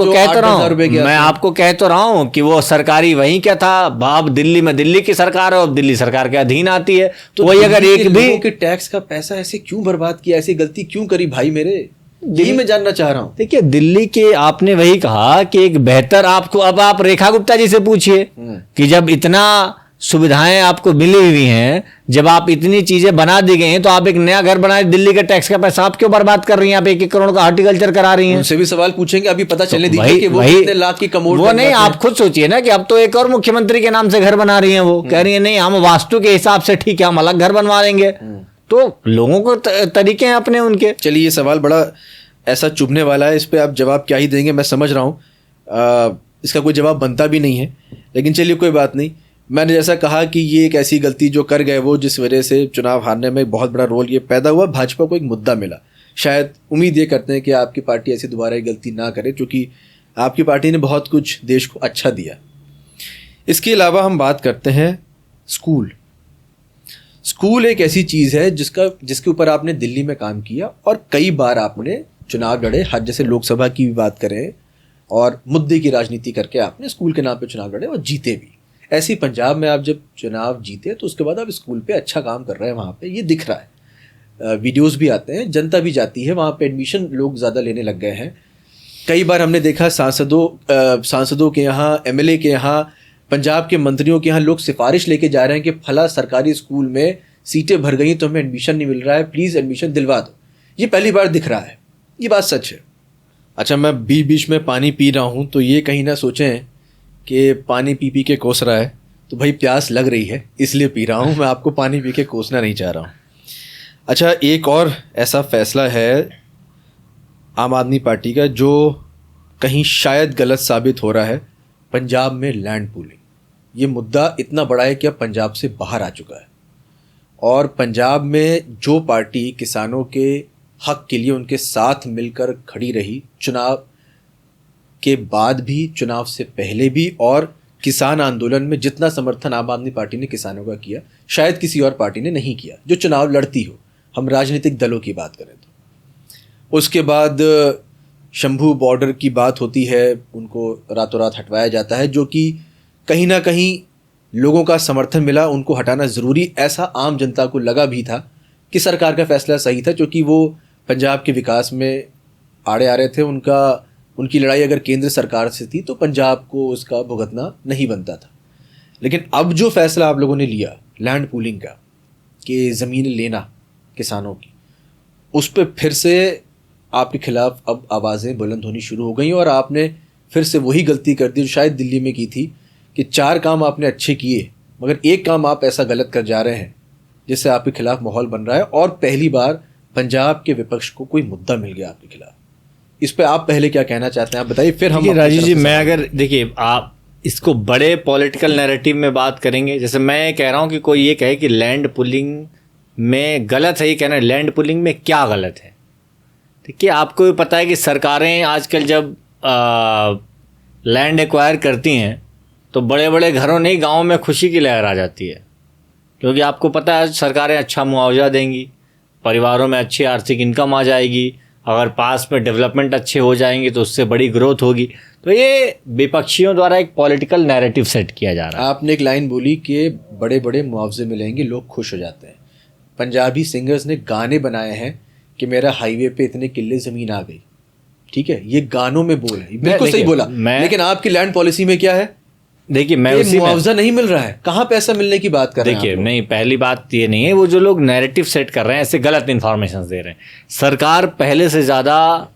कह तो रहा हूं कि वो सरकारी वहीं क्या था। अब दिल्ली में दिल्ली की सरकार है, अब दिल्ली सरकार के अधीन आती है, तो वही अगर एक भी के टैक्स का पैसा ऐसे क्यों बर्बाद किया, ऐसी गलती क्यों करी भाई मेरे, यही मैं जानना चाह रहा हूं। देखिए दिल्ली के, आपने वही कहा कि एक बेहतर आपको, अब आप रेखा गुप्ता जी से पूछिए कि जब इतना सुविधाएं आपको मिली हुई हैं, जब आप इतनी चीजें बना दी गई हैं, तो आप एक नया घर बनाए, दिल्ली के टैक्स का पैसा आप क्यों बर्बाद कर रही हैं? आप 1-1 करोड़ का हॉर्टिकल्चर करा रही हैं। उनसे भी सवाल पूछेंगे, अभी पता चलने दीजिए कि वो कितने लाख की कमोड। वो नहीं, आप खुद सोचिए ना कि अब तो एक और मुख्यमंत्री के नाम से घर बना रही हैं, वो कह रही है नहीं हम वास्तु के हिसाब से ठीक है, हम अलग घर बनवा लेंगे। तो लोगों को तरीके हैं अपने उनके। चलिए, ये सवाल बड़ा ऐसा चुभने वाला है, इस पर आप जवाब क्या ही देंगे मैं समझ रहा हूँ, इसका कोई जवाब बनता भी नहीं है, लेकिन चलिए कोई बात नहीं। मैंने जैसा कहा कि ये एक ऐसी गलती जो कर गए वो, जिस वजह से चुनाव हारने में बहुत बड़ा रोल ये पैदा हुआ। भाजपा को एक मुद्दा मिला, शायद उम्मीद ये करते हैं कि आपकी पार्टी ऐसी दोबारा ये गलती ना करे, क्योंकि आपकी पार्टी ने बहुत कुछ देश को अच्छा दिया। इसके अलावा हम बात करते हैं स्कूल। स्कूल एक ऐसी चीज़ है जिसके ऊपर आपने दिल्ली में काम किया और कई बार आपने चुनाव लड़े, हर जैसे लोकसभा की भी बात करें, और मुद्दे की राजनीति करके आपने स्कूल के नाम पे चुनाव लड़े और जीते भी। ऐसी पंजाब में आप जब चुनाव जीते तो उसके बाद आप स्कूल पे अच्छा काम कर रहे हैं, वहाँ पे ये दिख रहा है, वीडियोस भी आते हैं, जनता भी जाती है वहाँ पे, एडमिशन लोग ज़्यादा लेने लग गए हैं। कई बार हमने देखा सांसदों के यहाँ, एमएलए के यहाँ, पंजाब के मंत्रियों के यहाँ लोग सिफारिश लेके जा रहे हैं कि फला सरकारी स्कूल में सीटें भर गई तो हमें एडमिशन नहीं मिल रहा है, प्लीज़ एडमिशन दिलवा दो। ये पहली बार दिख रहा है, ये बात सच है। अच्छा, मैं बीच बीच में पानी पी रहा हूँ तो ये कहीं ना सोचें कि पानी पी पी के कोस रहा है, तो भाई प्यास लग रही है इसलिए पी रहा हूँ, मैं आपको पानी पी के कोसना नहीं चाह रहा हूँ। अच्छा, एक और ऐसा फैसला है आम आदमी पार्टी का जो कहीं शायद गलत साबित हो रहा है, पंजाब में लैंड पूलिंग। ये मुद्दा इतना बड़ा है कि अब पंजाब से बाहर आ चुका है, और पंजाब में जो पार्टी किसानों के हक के लिए उनके साथ मिलकर खड़ी रही, चुनाव के बाद भी, चुनाव से पहले भी, और किसान आंदोलन में जितना समर्थन आम आदमी पार्टी ने किसानों का किया, शायद किसी और पार्टी ने नहीं किया जो चुनाव लड़ती हो, हम राजनीतिक दलों की बात करें तो। उसके बाद शंभू बॉर्डर की बात होती है, उनको रातों रात हटवाया जाता है, जो कि कहीं ना कहीं लोगों का समर्थन मिला, उनको हटाना ज़रूरी ऐसा आम जनता को लगा भी था कि सरकार का फैसला सही था, क्योंकि वो पंजाब के विकास में आड़े आ रहे थे, उनकी लड़ाई अगर केंद्र सरकार से थी तो पंजाब को उसका भुगतना नहीं बनता था। लेकिन अब जो फैसला आप लोगों ने लिया लैंड पूलिंग का, कि ज़मीन लेना किसानों की, उस पर फिर से आपके खिलाफ अब आवाज़ें बुलंद होनी शुरू हो गई और आपने फिर से वही गलती कर दी जो शायद दिल्ली में की थी, कि 4 काम आपने अच्छे किए मगर एक काम आप ऐसा गलत कर जा रहे हैं जिससे आपके खिलाफ माहौल बन रहा है और पहली बार पंजाब के विपक्ष को कोई मुद्दा मिल गया आपके खिलाफ। इस पे आप पहले क्या कहना चाहते हैं, आप बताइए, फिर हम। राजीव जी, मैं अगर देखिए, आप इसको बड़े पॉलिटिकल नैरेटिव में बात करेंगे, जैसे मैं कह रहा हूँ कि कोई ये कहे कि लैंड पुलिंग में गलत है, ये कहना है लैंड पुलिंग में क्या गलत है। देखिए, आपको भी पता है कि सरकारें आजकल जब लैंड एक्वायर करती हैं तो बड़े बड़े घरों नहीं, गाँव में खुशी की लहर आ जाती है, क्योंकि आपको पता है सरकारें अच्छा मुआवजा देंगी, परिवारों में अच्छी आर्थिक इनकम आ जाएगी, अगर पास में डेवलपमेंट अच्छे हो जाएंगे तो उससे बड़ी ग्रोथ होगी। तो ये विपक्षियों द्वारा एक पॉलिटिकल नैरेटिव सेट किया जा रहा है। आपने एक लाइन बोली कि बड़े बड़े मुआवजे मिलेंगे, लोग खुश हो जाते हैं। पंजाबी सिंगर्स ने गाने बनाए हैं कि मेरा हाईवे पे इतने किल्ले ज़मीन आ गई, ठीक है, ये गानों में बोल है, बिल्कुल सही बोला। लेकिन आपकी लैंड पॉलिसी में क्या है? देखिए, मैं उसी मुआवजा नहीं मिल रहा है, कहाँ पैसा मिलने की बात कर रहे हैं? देखिए, नहीं, पहली बात ये नहीं है, वो जो लोग नैरेटिव सेट कर रहे हैं, ऐसे गलत इन्फॉर्मेशन दे रहे हैं। सरकार पहले से ज्यादा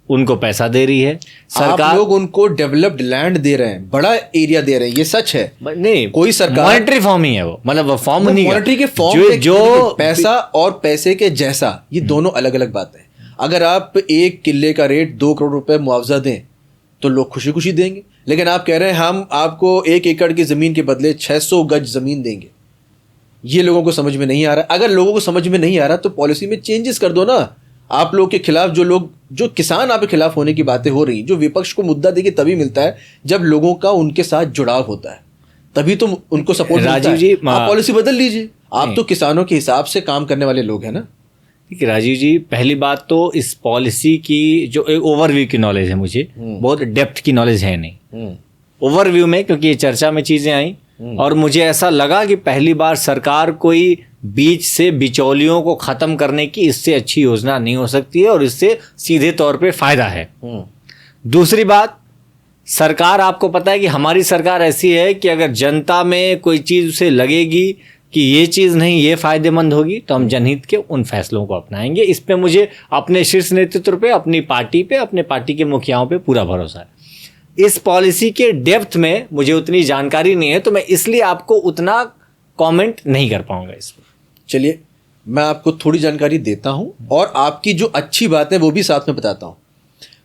उनको पैसा दे रही है, सरकार, आप लोग उनको डेवलप्ड लैंड दे रहे हैं, बड़ा एरिया दे रहे हैं, ये सच है। नहीं, कोई सरकार मॉनेटरी फॉर्म ही है वो, मतलब वो फॉर्म नहीं, मॉनेटरी के फॉर्म जो पैसा और पैसे के जैसा, ये दोनों अलग अलग बातें हैं। अगर आप 1 किल्ले का रेट 2 करोड़ रुपए मुआवजा दें तो लोग खुशी खुशी देंगे, लेकिन आप कह रहे हैं हम आपको 1 एकड़ की ज़मीन के बदले 600 गज ज़मीन देंगे, ये लोगों को समझ में नहीं आ रहा। अगर लोगों को समझ में नहीं आ रहा तो पॉलिसी में चेंजेस कर दो ना। आप लोग के खिलाफ जो किसान आपके खिलाफ होने की बातें हो रही, जो विपक्ष को मुद्दा देखिए तभी मिलता है जब लोगों का उनके साथ जुड़ाव होता है, तभी तो उनको सपोर्ट मिलता है। राजीव जी, आप पॉलिसी बदल लीजिए, आप तो किसानों के हिसाब से काम करने वाले लोग हैं ना। ठीक है राजीव जी, पहली बात तो इस पॉलिसी की जो एक ओवरव्यू की नॉलेज है, मुझे बहुत डेप्थ की नॉलेज है नहीं। ओवरव्यू में, क्योंकि ये चर्चा में चीजें आई और मुझे ऐसा लगा कि पहली बार सरकार कोई बीच से बिचौलियों को खत्म करने की इससे अच्छी योजना नहीं हो सकती है और इससे सीधे तौर पे फायदा है। दूसरी बात, सरकार, आपको पता है कि हमारी सरकार ऐसी है कि अगर जनता में कोई चीज उसे लगेगी कि ये चीज़ नहीं, ये फायदेमंद होगी, तो हम जनहित के उन फैसलों को अपनाएंगे। इस पे मुझे अपने शीर्ष नेतृत्व पे, अपनी पार्टी पे, अपने पार्टी के मुखियाओं पे पूरा भरोसा है। इस पॉलिसी के डेप्थ में मुझे उतनी जानकारी नहीं है, तो मैं इसलिए आपको उतना कमेंट नहीं कर पाऊंगा इस पर। चलिए, मैं आपको थोड़ी जानकारी देता हूँ और आपकी जो अच्छी बात है वो भी साथ में बताता हूँ।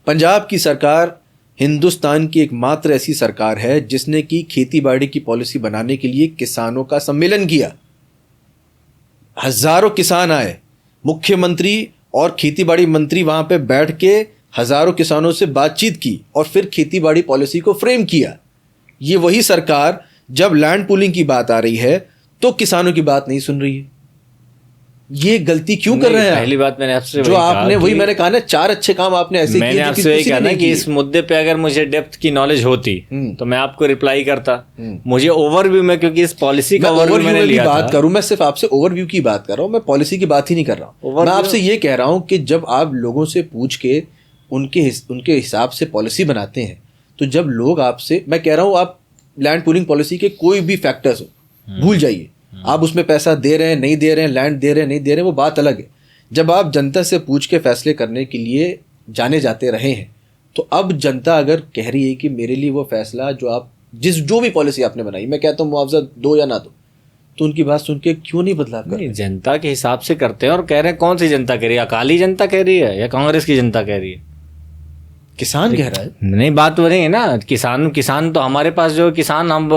पंजाब की सरकार हिंदुस्तान की एकमात्र ऐसी सरकार है जिसने की खेती बाड़ी की पॉलिसी बनाने के लिए किसानों का सम्मेलन किया। हजारों किसान आए, मुख्यमंत्री और खेती बाड़ी मंत्री वहां पे बैठ के हजारों किसानों से बातचीत की और फिर खेती बाड़ी पॉलिसी को फ्रेम किया। ये वही सरकार जब लैंड पूलिंग की बात आ रही है तो किसानों की बात नहीं सुन रही है। ये गलती क्यों कर रहे हैं? पहली बात मैंने आपसे जो आपने वही मैंने कहा ना, 4 अच्छे काम आपने ऐसे किए। मैंने आपसे वही कहा ना कि इस मुद्दे पे अगर मुझे डेप्थ की नॉलेज होती तो मैं आपको रिप्लाई करता। मुझे ओवरव्यू में, क्योंकि इस पॉलिसी का ओवरव्यू मैंने लिया था। बात करूं, मैं सिर्फ आपसे ओवरव्यू की बात कर रहा हूं, मैं पॉलिसी की बात ही नहीं कर रहा हूं। मैं आपसे ये कह रहा हूं कि जब आप लोगों से पूछ के उनके हिसाब से पॉलिसी बनाते हैं, तो जब लोग आपसे, मैं कह रहा हूं आप लैंड पूलिंग पॉलिसी के कोई भी फैक्टर्स हो भूल जाइए, आप उसमें पैसा दे रहे हैं नहीं दे रहे हैं, लैंड दे रहे हैं नहीं दे रहे हैं, वो बात अलग है। जब आप जनता से पूछ के फैसले करने के लिए जाने जाते रहे हैं, तो अब जनता अगर कह रही है कि मेरे लिए वो फैसला जो भी पॉलिसी आपने बनाई, मैं कहता हूँ मुआवजा दो या ना दो, तो उनकी बात सुन के क्यों नहीं बदलाव कर रहे? जनता के हिसाब से करते हैं और कह रहे हैं, कौन सी जनता कह रही है? अकाली जनता कह रही है या कांग्रेस की जनता कह रही है? किसान कह रहा है। नहीं, बात हो रही है ना, किसान तो हमारे पास जो किसान, हम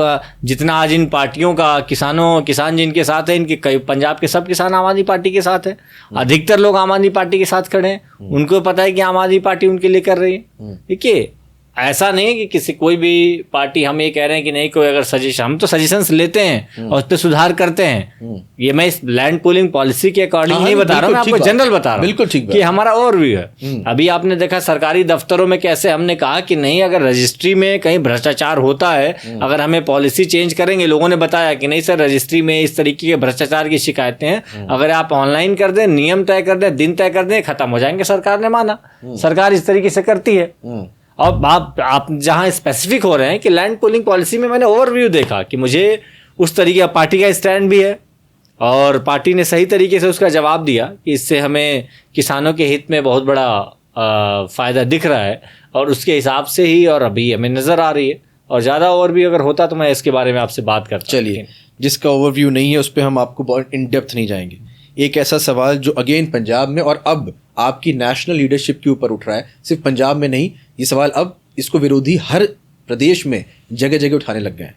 जितना आज इन पार्टियों का किसान जिनके साथ है, इनके कई पंजाब के सब किसान आम आदमी पार्टी के साथ है। अधिकतर लोग आम आदमी पार्टी के साथ खड़े हैं, उनको पता है कि आम आदमी पार्टी उनके लिए कर रही है। देखिए, ऐसा नहीं कि किसी कोई भी पार्टी हम ये कह रहे हैं कि नहीं, कोई अगर सजेशन, हम तो सजेशंस लेते हैं और उस पर सुधार करते हैं। ये मैं इस लैंड पूलिंग पॉलिसी के अकॉर्डिंग नहीं बता रहा हूँ, मैं आपको जनरल बता रहा हूँ, बिल्कुल ठीक कि हमारा ओवरव्यू है। अभी आपने देखा सरकारी दफ्तरों में कैसे हमने कहा कि नहीं, अगर रजिस्ट्री में कहीं भ्रष्टाचार होता है, अगर हमें पॉलिसी चेंज करेंगे, लोगों ने बताया कि नहीं सर रजिस्ट्री में इस तरीके के भ्रष्टाचार की शिकायतें हैं, अगर आप ऑनलाइन कर दें, नियम तय कर दें, दिन तय कर दें, खत्म हो जाएंगे। सरकार ने माना, सरकार इस तरीके से करती है। और आप जहां स्पेसिफिक हो रहे हैं कि लैंड पूलिंग पॉलिसी में मैंने ओवरव्यू देखा कि मुझे उस तरीके का पार्टी का स्टैंड भी है और पार्टी ने सही तरीके से उसका जवाब दिया कि इससे हमें किसानों के हित में बहुत बड़ा फायदा दिख रहा है और उसके हिसाब से ही और अभी हमें नजर आ रही है। और ज़्यादा ओवरव्यू अगर होता तो मैं इसके बारे में आपसे बात करता। चलिए, जिसका ओवरव्यू नहीं है उस पर हम आपको बहुत इन डेप्थ नहीं जाएंगे। एक ऐसा सवाल जो अगेन पंजाब में और अब आपकी नेशनल लीडरशिप के ऊपर उठ रहा है, सिर्फ पंजाब में नहीं, ये सवाल अब इसको विरोधी हर प्रदेश में जगह जगह उठाने लग गए हैं।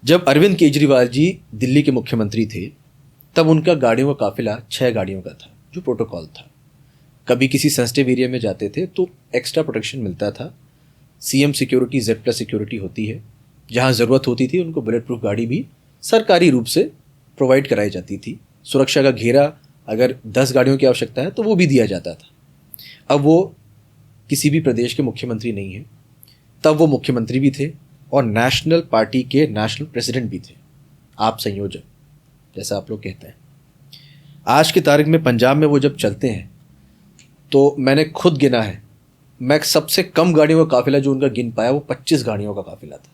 जब अरविंद केजरीवाल जी दिल्ली के मुख्यमंत्री थे तब उनका गाड़ियों का काफिला 6 गाड़ियों का था, जो प्रोटोकॉल था। कभी किसी सेंसिटिव एरिया में जाते थे तो एक्स्ट्रा प्रोटेक्शन मिलता था, सीएम सिक्योरिटी, Z+ सिक्योरिटी होती है। जहाँ ज़रूरत होती थी उनको बुलेट प्रूफ गाड़ी भी सरकारी रूप से प्रोवाइड कराई जाती थी। सुरक्षा का घेरा अगर 10 गाड़ियों की आवश्यकता है तो वो भी दिया जाता था। अब वो किसी भी प्रदेश के मुख्यमंत्री नहीं है, तब वो मुख्यमंत्री भी थे और नेशनल पार्टी के नेशनल प्रेसिडेंट भी थे, आप संयोजक जैसा आप लोग कहते हैं। आज की तारीख में पंजाब में वो जब चलते हैं तो मैंने खुद गिना है, मैं सबसे कम गाड़ियों का काफिला जो उनका गिन पाया वो 25 गाड़ियों का काफिला था।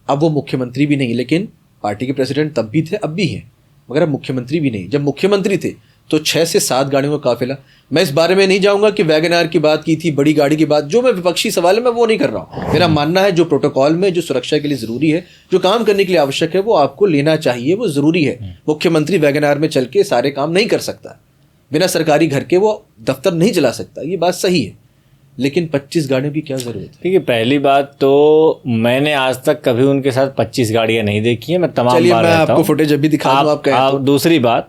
अब वो मुख्यमंत्री भी नहीं, लेकिन पार्टी के प्रेसिडेंट तब भी थे, अब भी हैं, मगर अब मुख्यमंत्री भी नहीं। जब मुख्यमंत्री थे तो 6 से 7 गाड़ियों का काफिला। मैं इस बारे में नहीं जाऊंगा कि वैगन की बात की थी, बड़ी गाड़ी की बात, जो मैं विपक्षी सवाल है मैं वो नहीं कर रहा हूँ। मेरा मानना है जो प्रोटोकॉल में, जो सुरक्षा के लिए जरूरी है, जो काम करने के लिए आवश्यक है, वो आपको लेना चाहिए, वो जरूरी है। मुख्यमंत्री वैगन में चल के सारे काम नहीं कर सकता, बिना सरकारी घर के वो दफ्तर नहीं चला सकता, ये बात सही है, लेकिन 25 गाड़ियों की क्या जरूरत है? देखिए, पहली बात तो मैंने आज तक कभी उनके साथ 25 गाड़ियां नहीं देखी है, मैं तमाम बार मैं रहता आपको फुटेज अभी दिखा दूं, आप कहें तो। दूसरी बात,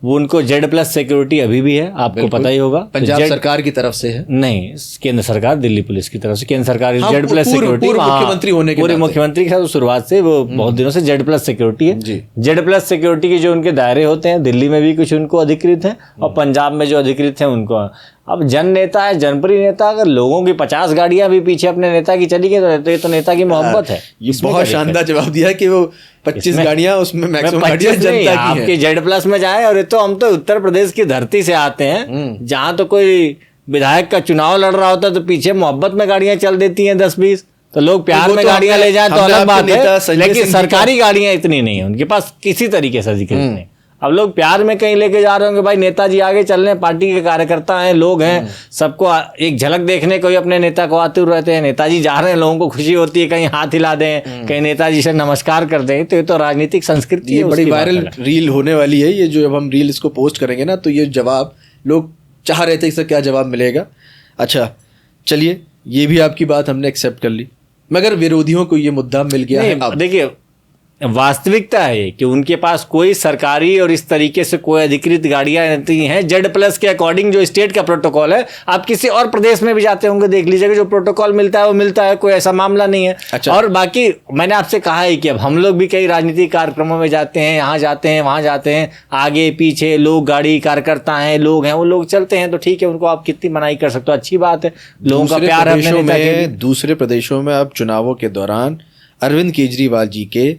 वो उनको Z+ सिक्योरिटी अभी भी है, आपको पता ही होगा। पंजाब सरकार की तरफ से है, नहीं, केंद्र सरकार, दिल्ली पुलिस की तरफ से, केंद्र सरकार हाँ, Z+ सिक्योरिटी, मुख्यमंत्री होने के पूरे मुख्यमंत्री के साथ शुरुआत से वो बहुत दिनों से Z+ सिक्योरिटी है। Z+ सिक्योरिटी के जो उनके दायरे होते हैं, दिल्ली में भी कुछ उनको अधिकृत है और पंजाब में जो अधिकृत है उनको। अब जन नेता है, जनप्रिय नेता, अगर लोगों की 50 गाड़ियां भी पीछे अपने नेता की चली गई तो ये तो नेता की मोहब्बत है। ये बहुत शानदार जवाब दिया कि वो 25 गाड़ियां, उसमें मैक्सिमम गाड़ियां जनता की हैं। आपके Z+ में जाए, और ये तो हम तो उत्तर प्रदेश की धरती से आते हैं, जहां तो कोई विधायक का चुनाव लड़ रहा होता है तो पीछे मोहब्बत में गाड़ियां चल देती हैं 10-20, तो लोग प्यार में गाड़ियां ले जाए तो अलग बात है, लेकिन सरकारी गाड़ियां इतनी नहीं है उनके पास, किसी तरीके से अधिकृत नहीं। अब लोग प्यार में कहीं लेके जा रहे होंगे, भाई नेताजी आगे चल रहे हैं, पार्टी के कार्यकर्ता हैं, लोग हैं, सबको एक झलक देखने को ही अपने नेता को आते हुए रहते हैं। नेताजी जा रहे हैं, लोगों को खुशी होती है, कहीं हाथ हिला दें, कहीं नेताजी से नमस्कार कर दें, तो ये तो राजनीतिक संस्कृति है। ये बड़ी वायरल रील होने वाली है, ये जो जब हम रील इसको पोस्ट करेंगे ना, तो ये जवाब लोग चाह रहे थे इससे क्या जवाब मिलेगा। अच्छा चलिए, ये भी आपकी बात हमने एक्सेप्ट कर ली, मगर विरोधियों को ये मुद्दा मिल गया है। अब देखिए, वास्तविकता है कि उनके पास कोई सरकारी और इस तरीके से कोई अधिकृत गाड़ियां नहीं हैं। Z+ के अकॉर्डिंग जो स्टेट का प्रोटोकॉल है, आप किसी और प्रदेश में भी जाते होंगे, देख लीजिएगा, जो प्रोटोकॉल मिलता है वो मिलता है, कोई ऐसा मामला नहीं है। अच्छा। और बाकी मैंने आपसे कहा है कि अब हम लोग भी कई राजनीतिक कार्यक्रमों में जाते हैं, यहाँ जाते हैं, वहाँ जाते हैं, आगे पीछे लोग, गाड़ी, कार्यकर्ता हैं, लोग हैं, वो लोग चलते हैं, तो ठीक है, उनको आप कितनी मनाही कर सकते हो, अच्छी बात है, लोगों का प्यार है। दूसरे प्रदेशों में अब चुनावों के दौरान अरविंद केजरीवाल जी के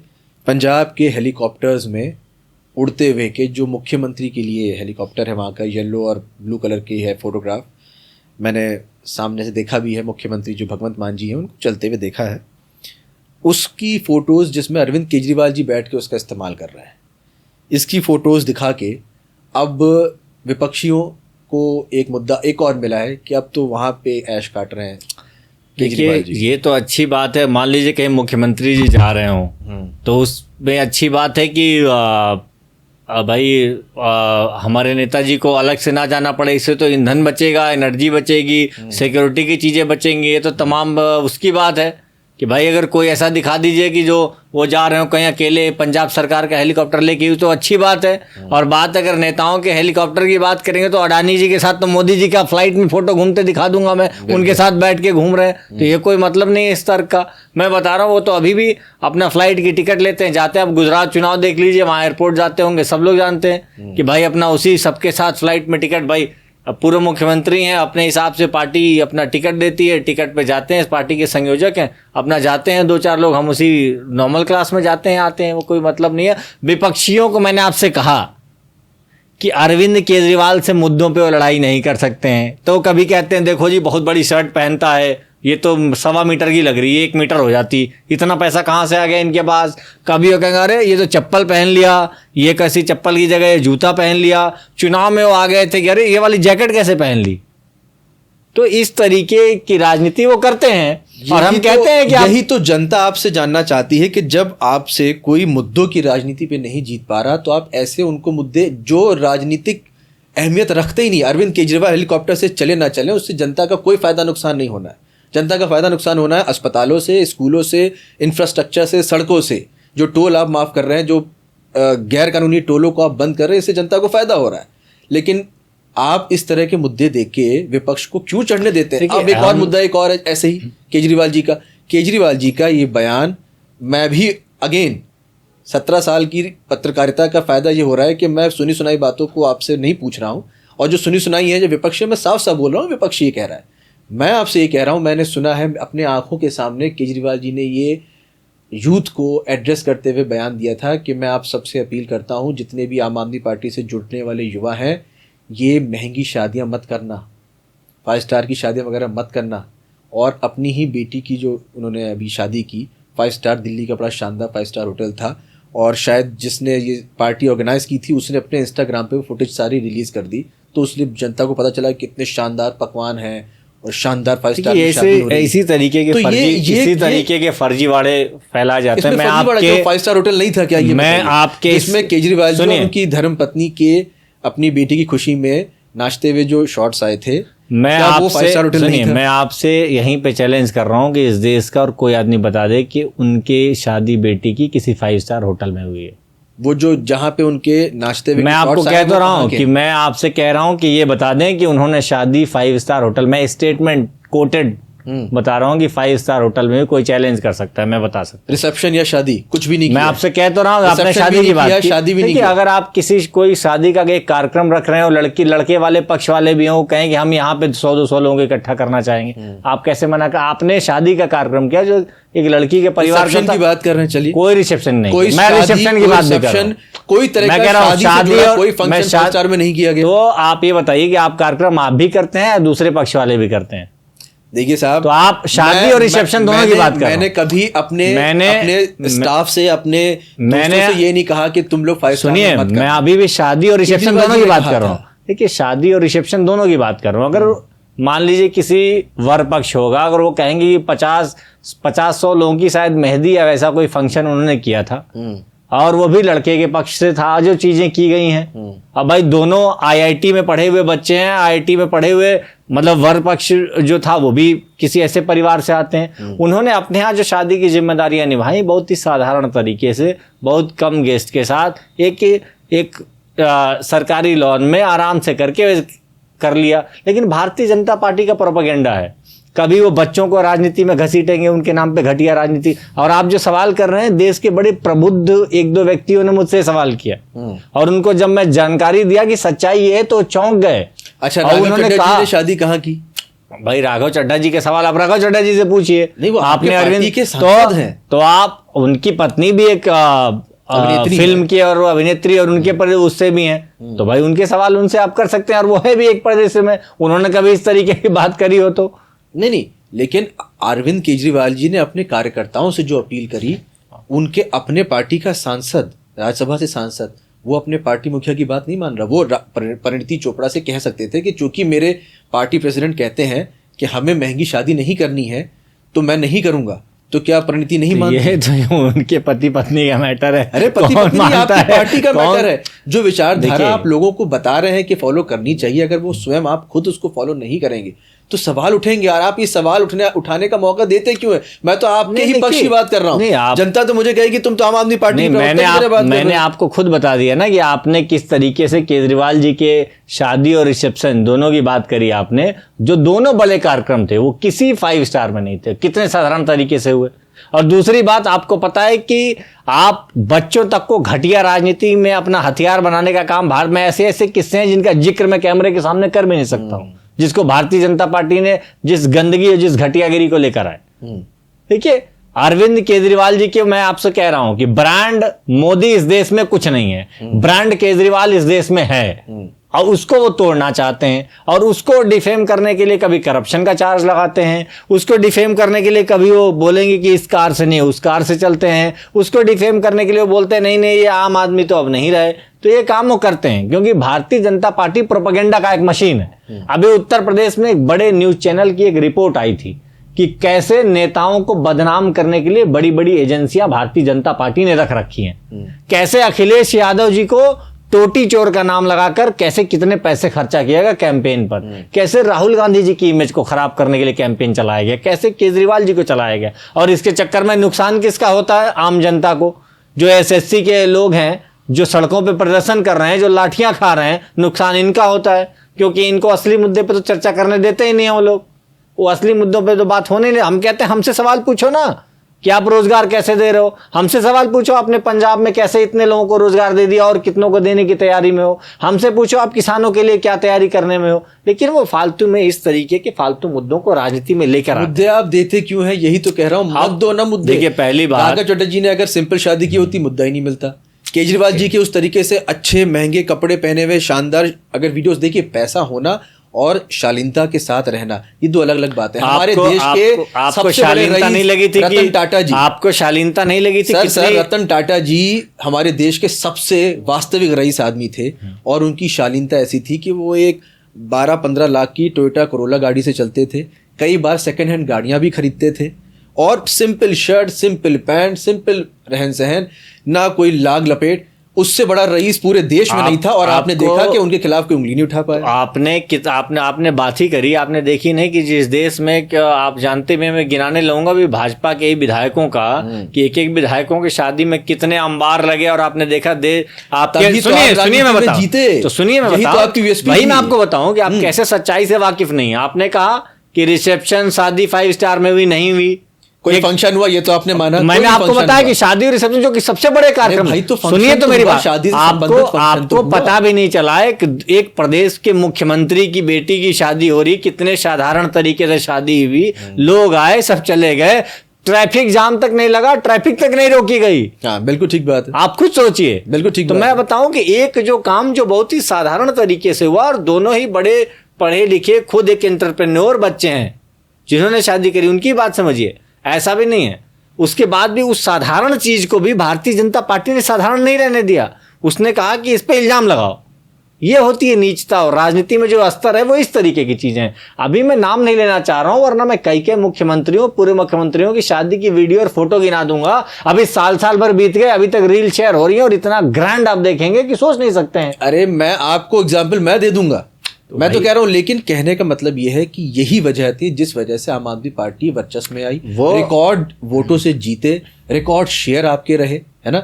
पंजाब के हेलीकॉप्टर्स में उड़ते हुए के, जो मुख्यमंत्री के लिए हेलीकॉप्टर है वहाँ का, येलो और ब्लू कलर की है फोटोग्राफ, मैंने सामने से देखा भी है। मुख्यमंत्री जो भगवंत मान जी हैं उनको चलते हुए देखा है, उसकी फ़ोटोज़ जिसमें अरविंद केजरीवाल जी बैठ के उसका इस्तेमाल कर रहे हैं। इसकी फ़ोटोज़ दिखा के अब विपक्षियों को एक मुद्दा एक और मिला है कि अब तो वहाँ पे ऐश काट रहे हैं। देखिए, ये तो अच्छी बात है, मान लीजिए कहीं मुख्यमंत्री जी जा रहे हों तो उसमें अच्छी बात है कि भाई हमारे नेताजी को अलग से ना जाना पड़े, इससे तो ईंधन बचेगा, एनर्जी बचेगी, सिक्योरिटी की चीज़ें बचेंगी, ये तो तमाम उसकी बात है। कि भाई अगर कोई ऐसा दिखा दीजिए कि जो वो जा रहे हो कहीं अकेले, पंजाब सरकार का हेलीकॉप्टर लेके हुई, तो अच्छी बात है। और बात अगर नेताओं के हेलीकॉप्टर की बात करेंगे तो अडानी जी के साथ तो मोदी जी का फ्लाइट में फोटो घूमते दिखा दूंगा मैं, उनके साथ बैठ के घूम रहे हैं, तो ये कोई मतलब नहीं है इस तर्क का। मैं बता रहा हूँ वो तो अभी भी अपना फ्लाइट की टिकट लेते हैं, जाते हैं। अब गुजरात चुनाव देख लीजिए, वहाँ एयरपोर्ट जाते होंगे, सब लोग जानते हैं कि भाई अपना उसी सबके साथ फ्लाइट में टिकट, भाई अब पूर्व मुख्यमंत्री हैं, अपने हिसाब से पार्टी अपना टिकट देती है, टिकट पे जाते हैं, इस पार्टी के संयोजक हैं, अपना जाते हैं 2-4 लोग, हम उसी नॉर्मल क्लास में जाते हैं आते हैं, वो कोई मतलब नहीं है। विपक्षियों को मैंने आपसे कहा कि अरविंद केजरीवाल से मुद्दों पे वो लड़ाई नहीं कर सकते हैं, तो कभी कहते हैं देखो जी बहुत बड़ी शर्ट पहनता है, ये तो 1.25 मीटर की लग रही है, 1 मीटर हो जाती, इतना पैसा कहाँ से आ गया इनके पास। कभी वो कहेंगे अरे ये तो चप्पल पहन लिया, ये कैसी चप्पल की जगह जूता पहन लिया, चुनाव में वो आ गए थे कि अरे ये वाली जैकेट कैसे पहन ली। तो इस तरीके की राजनीति वो करते हैं और हम कहते हैं कि यही तो जनता आपसे जानना चाहती है कि जब आपसे कोई मुद्दों की राजनीति पे नहीं जीत पा रहा तो आप ऐसे उनको मुद्दे जो राजनीतिक अहमियत रखते ही नहीं, अरविंद केजरीवाल हेलीकॉप्टर से चले ना चले, उससे जनता का कोई फायदा नुकसान नहीं होना है। जनता का फायदा नुकसान होना है अस्पतालों से, स्कूलों से, इंफ्रास्ट्रक्चर से, सड़कों से। जो टोल आप माफ़ कर रहे हैं, जो गैर कानूनी टोलों को आप बंद कर रहे हैं, इससे जनता को फायदा हो रहा है। लेकिन आप इस तरह के मुद्दे देख के विपक्ष को क्यों चढ़ने देते हैं? अब एक और मुद्दा, एक और ऐसे ही केजरीवाल जी का ये बयान, मैं भी अगेन 17 साल की पत्रकारिता का फायदा ये हो रहा है कि मैं सुनी सुनाई बातों को आपसे नहीं पूछ रहा हूँ, और जो सुनी सुनाई है जो विपक्ष है, मैं साफ साफ बोल रहा हूँ, विपक्ष ये कह रहा है, मैं आपसे ये कह रहा हूँ, मैंने सुना है अपने आंखों के सामने केजरीवाल जी ने ये यूथ को एड्रेस करते हुए बयान दिया था कि मैं आप सबसे अपील करता हूँ, जितने भी आम आदमी पार्टी से जुड़ने वाले युवा हैं, ये महंगी शादियाँ मत करना, 5 स्टार की शादियाँ वगैरह मत करना, और अपनी ही बेटी की जो उन्होंने अभी शादी की 5 स्टार, दिल्ली का बड़ा शानदार 5 स्टार होटल था, और शायद जिसने ये पार्टी ऑर्गेनाइज की थी उसने अपने इंस्टाग्राम पे फुटेज सारी रिलीज़ कर दी, तो उसलिए जनता को पता चला कि कितने शानदार पकवान हैं और शानदार 5 स्टार की शादी हो रही है। इसी तरीके के इसी तरीके के फर्जीवाड़े फैलाए जाते हैं। मैं आपके 5 स्टार होटल नहीं था क्या ये? मैं आपके इसमें केजरीवाल जी उनकी धर्मपत्नी के अपनी बेटी की खुशी में नाचते हुए जो शॉट्स आए थे, मैं आपसे यहीं पे चैलेंज कर रहा हूँ कि इस देश का और कोई आदमी बता दे कि उनके शादी बेटी की किसी 5 स्टार होटल में हुई है। वो जो जहाँ पे उनके नाचते हुए, मैं आपको कह तो रहा हूँ कि मैं आपसे कह रहा हूँ कि ये बता दें कि उन्होंने शादी 5 स्टार होटल में, स्टेटमेंट कोटेड बता रहा हूँ कि 5 स्टार होटल में कोई चैलेंज कर सकता है, मैं बता सकता हूँ। रिसेप्शन या शादी कुछ भी नहीं, मैं आपसे कह तो रहा हूँ, आपने शादी की बात की, शादी भी नहीं। अगर आप किसी कोई शादी का एक कार्यक्रम रख रहे हो, लड़के वाले पक्ष वाले भी हों, कहें कि हम यहाँ पे 100-200 लोगों को इकट्ठा करना चाहेंगे, आप कैसे मना कर? आपने शादी का कार्यक्रम किया जो एक लड़की के परिवार की बात कर रहे हैं, चलिए कोई रिसेप्शन नहीं, मैं रिसेप्शन की बात नहीं कर रहा हूँ, कोई तरह का शादी और कोई फंक्शन 5 स्टार में नहीं किया गया। तो आप ये बताइए कि आप कार्यक्रम आप भी करते हैं या दूसरे पक्ष वाले भी करते हैं? देखिए साहब, तो आप शादी और रिसेप्शन दोनों की बात कर रहे हैं। मैंने कभी अपने स्टाफ से, अपने दोस्तों से ये नहीं कहा कि तुम लोग 5 स्टार सुनिए, मैं अभी भी शादी और रिसेप्शन दोनों की बात कर रहा हूँ। देखिए, शादी और रिसेप्शन दोनों की बात कर रहा हूँ। अगर मान लीजिए किसी वर पक्ष होगा, अगर वो कहेंगे कि 50-100 लोगों की शायद मेहंदी या वैसा कोई फंक्शन उन्होंने किया था और वो भी लड़के के पक्ष से था, जो चीजें की गई हैं। अब भाई दोनों आईआईटी में पढ़े हुए बच्चे हैं, आईआईटी में पढ़े हुए, मतलब वर पक्ष जो था वो भी किसी ऐसे परिवार से आते हैं। उन्होंने अपने यहाँ जो शादी की जिम्मेदारियां निभाई बहुत ही साधारण तरीके से, बहुत कम गेस्ट के साथ, एक सरकारी लॉन में आराम से करके कर लिया। लेकिन भारतीय जनता पार्टी का प्रोपेगेंडा है, कभी वो बच्चों को राजनीति में घसीटेंगे, उनके नाम पे घटिया राजनीति। और आप जो सवाल कर रहे हैं, देश के बड़े प्रबुद्ध 1-2 व्यक्तियों ने मुझसे सवाल किया और उनको जब मैं जानकारी दिया कि सच्चाई ये है तो चौंक गए। अच्छा, और उन्होंने कहा शादी कहाँ की? भाई राघव चड्ढा जी के सवाल आप राघव चड्ढा जी से पूछिए। नहीं, वो आपने अरविंद के सांसद हैं, तो आप, उनकी पत्नी भी एक फिल्म की और अभिनेत्री और उनके पर्दे उससे भी हैं, तो भाई उनके सवाल उनसे आप कर सकते हैं। और वो है भी एक पर्दे से में, उन्होंने कभी इस तरीके की बात करी हो तो नहीं। लेकिन अरविंद केजरीवाल जी ने अपने कार्यकर्ताओं से जो अपील करी, उनके अपने पार्टी का सांसद, राज्यसभा से सांसद, वो अपने पार्टी मुखिया की बात नहीं मान रहा। वो परिणीति चोपड़ा से कह सकते थे कि चूंकि मेरे पार्टी प्रेसिडेंट कहते हैं कि हमें महंगी शादी नहीं करनी है तो मैं नहीं करूंगा। तो क्या परिणीति नहीं मानती? ये तो उनके पति पत्नी का मैटर है। अरे पति पत्नी आपकी पार्टी का मैटर है। जो विचारधारा आप लोगों को बता रहे हैं कि फॉलो करनी चाहिए, अगर वो स्वयं आप खुद उसको फॉलो नहीं करेंगे तो सवाल उठेंगे यार। आप ये सवाल उठाने का मौका देते क्यों है? मैं तो आपके ही पक्ष की बात कर रहा हूँ। जनता तो मुझे कहेगी तुम तो आम आदमी पार्टी में, मैंने आपको खुद बता दिया ना कि आपने किस तरीके से केजरीवाल जी के शादी और रिसेप्शन दोनों की बात करी आपने, जो दोनों बड़े कार्यक्रम थे वो किसी 5 स्टार में नहीं थे, कितने साधारण तरीके से हुए। और दूसरी बात, आपको पता है कि आप बच्चों तक को घटिया राजनीति में अपना हथियार बनाने का काम, भारत में ऐसे ऐसे किस्से हैं जिनका जिक्र मैं कैमरे के सामने कर भी नहीं सकता हूं, जिसको भारतीय जनता पार्टी ने जिस गंदगी और जिस घटियागिरी को लेकर आए। ठीक है, अरविंद केजरीवाल जी के मैं आपसे कह रहा हूं कि ब्रांड मोदी इस देश में कुछ नहीं है, ब्रांड केजरीवाल इस देश में है और उसको वो तोड़ना चाहते हैं। और उसको डिफेम करने के लिए कभी करप्शन का चार्ज लगाते हैं, उसको डिफेम करने के लिए कभी वो बोलेंगे कि इस कार से नहीं उस कार से चलते हैं, उसको डिफेम करने के लिए वो बोलते हैं नहीं ये आम आदमी तो अब नहीं रहे। तो ये काम वो करते हैं क्योंकि भारतीय जनता पार्टी प्रोपेगेंडा का एक मशीन है। अभी उत्तर प्रदेश में एक बड़े न्यूज चैनल की एक रिपोर्ट आई थी कि कैसे नेताओं को बदनाम करने के लिए बड़ी बड़ी एजेंसियां भारतीय जनता पार्टी ने रख रखी हैं। कैसे अखिलेश यादव जी को टोटी चोर का नाम लगाकर कैसे कितने पैसे खर्चा किया गया कैंपेन पर, कैसे राहुल गांधी जी की इमेज को खराब करने के लिए कैंपेन चलाया गया, कैसे केजरीवाल जी को चलाया गया। और इसके चक्कर में नुकसान किसका होता है? आम जनता को। जो एसएससी के लोग हैं, जो सड़कों पे प्रदर्शन कर रहे हैं, जो लाठियां खा रहे हैं, नुकसान इनका होता है क्योंकि इनको असली मुद्दे पे तो चर्चा करने देते ही नहीं है वो लोग। वो असली मुद्दों पे तो बात होने नहीं। हम कहते हैं हमसे सवाल पूछो ना कि आप रोजगार कैसे दे रहे हो, हमसे सवाल पूछो आपने पंजाब में कैसे इतने लोगों को रोजगार दे दिया और कितनों को देने की तैयारी में हो, हमसे पूछो आप किसानों के लिए क्या तैयारी करने में हो। लेकिन वो फालतू में इस तरीके के फालतू मुद्दों को राजनीति में लेकर मुद्दे आप देते क्यों हैं? यही तो कह रहा हूं, मत दो ना मुद्दे। देखिए पहली बात, राघव चटर्जी ने अगर सिंपल शादी की होती मुद्दा ही नहीं मिलता। केजरीवाल जी के उस तरीके से अच्छे महंगे कपड़े पहने हुए शानदार अगर वीडियोस देखिए, पैसा होना और शालीनता के साथ रहना ये दो अलग अलग बातें। हमारे देश के आपको शालीनता नहीं लगी थी रतन टाटा जी, आपको शालीनता नहीं लगी थी? सर रतन टाटा जी हमारे देश के सबसे वास्तविक रईस आदमी थे और उनकी शालीनता ऐसी थी कि वो एक 12-15 लाख की टोयोटा कोरोला गाड़ी से चलते थे, कई बार सेकंड हैंड गाड़ियां भी खरीदते थे और simple shirt, simple pant, simple रहन सहन, ना कोई लाग लपेट। उससे बड़ा रईस पूरे देश में नहीं था और आपने देखा कि उनके खिलाफ कोई उंगली नहीं उठा पाया। आपने बात ही करी, आपने देखी नहीं कि जिस देश में आप जानते हैं, मैं गिनाने लगूंगा भी भाजपा के विधायकों का कि एक एक विधायकों की शादी में कितने अंबार लगे और आपने देखा सुनिए मैं बताऊं, तो सुनिए मैं बताऊं, वही मैं आपको बताऊं कि आप कैसे सच्चाई से वाकिफ नहीं है। आपने कहा कि रिसेप्शन शादी 5 स्टार में हुई नहीं हुई, कोई फंक्शन हुआ ये तो आपने माना। मैंने आपको बताया कि शादी और रिसेप्शन जो कि सबसे बड़े कार्यक्रम है, तो सुनिए तो मेरी बात, आपको पता भी नहीं चला है कि एक प्रदेश के मुख्यमंत्री की बेटी की शादी हो रही, कितने साधारण तरीके से शादी हुई, लोग आए सब चले गए, ट्रैफिक जाम तक नहीं लगा, ट्रैफिक तक नहीं रोकी गई। हाँ बिल्कुल ठीक बात है, आप खुद सोचिए। बिल्कुल ठीक। तो मैं बताऊं कि एक जो काम जो बहुत ही साधारण तरीके से हुआ और दोनों ही बड़े पढ़े लिखे खुद एक एंटरप्रेन्योर बच्चे हैं जिन्होंने शादी करी, उनकी बात समझिए। ऐसा भी नहीं है, उसके बाद भी उस साधारण चीज को भी भारतीय जनता पार्टी ने साधारण नहीं रहने दिया। उसने कहा कि इस पे इल्जाम लगाओ। ये होती है नीचता, और राजनीति में जो स्तर है वो इस तरीके की चीजें हैं। अभी मैं नाम नहीं लेना चाह रहा हूं वरना मैं कई मुख्यमंत्रियों, पूर्व मुख्यमंत्रियों की शादी की वीडियो और फोटो गिना दूंगा। अभी साल भर बीत गए, अभी तक रील शेयर हो रही है और इतना ग्रैंड आप देखेंगे कि सोच नहीं सकते हैं। अरे मैं आपको एग्जाम्पल मैं दे दूंगा, मैं तो कह रहा हूं, लेकिन कहने का मतलब यह है कि यही वजह थी जिस वजह से आम आदमी पार्टी वर्चस्व में आई, वो रिकॉर्ड वोटों से जीते, रिकॉर्ड शेयर आपके रहे, है ना।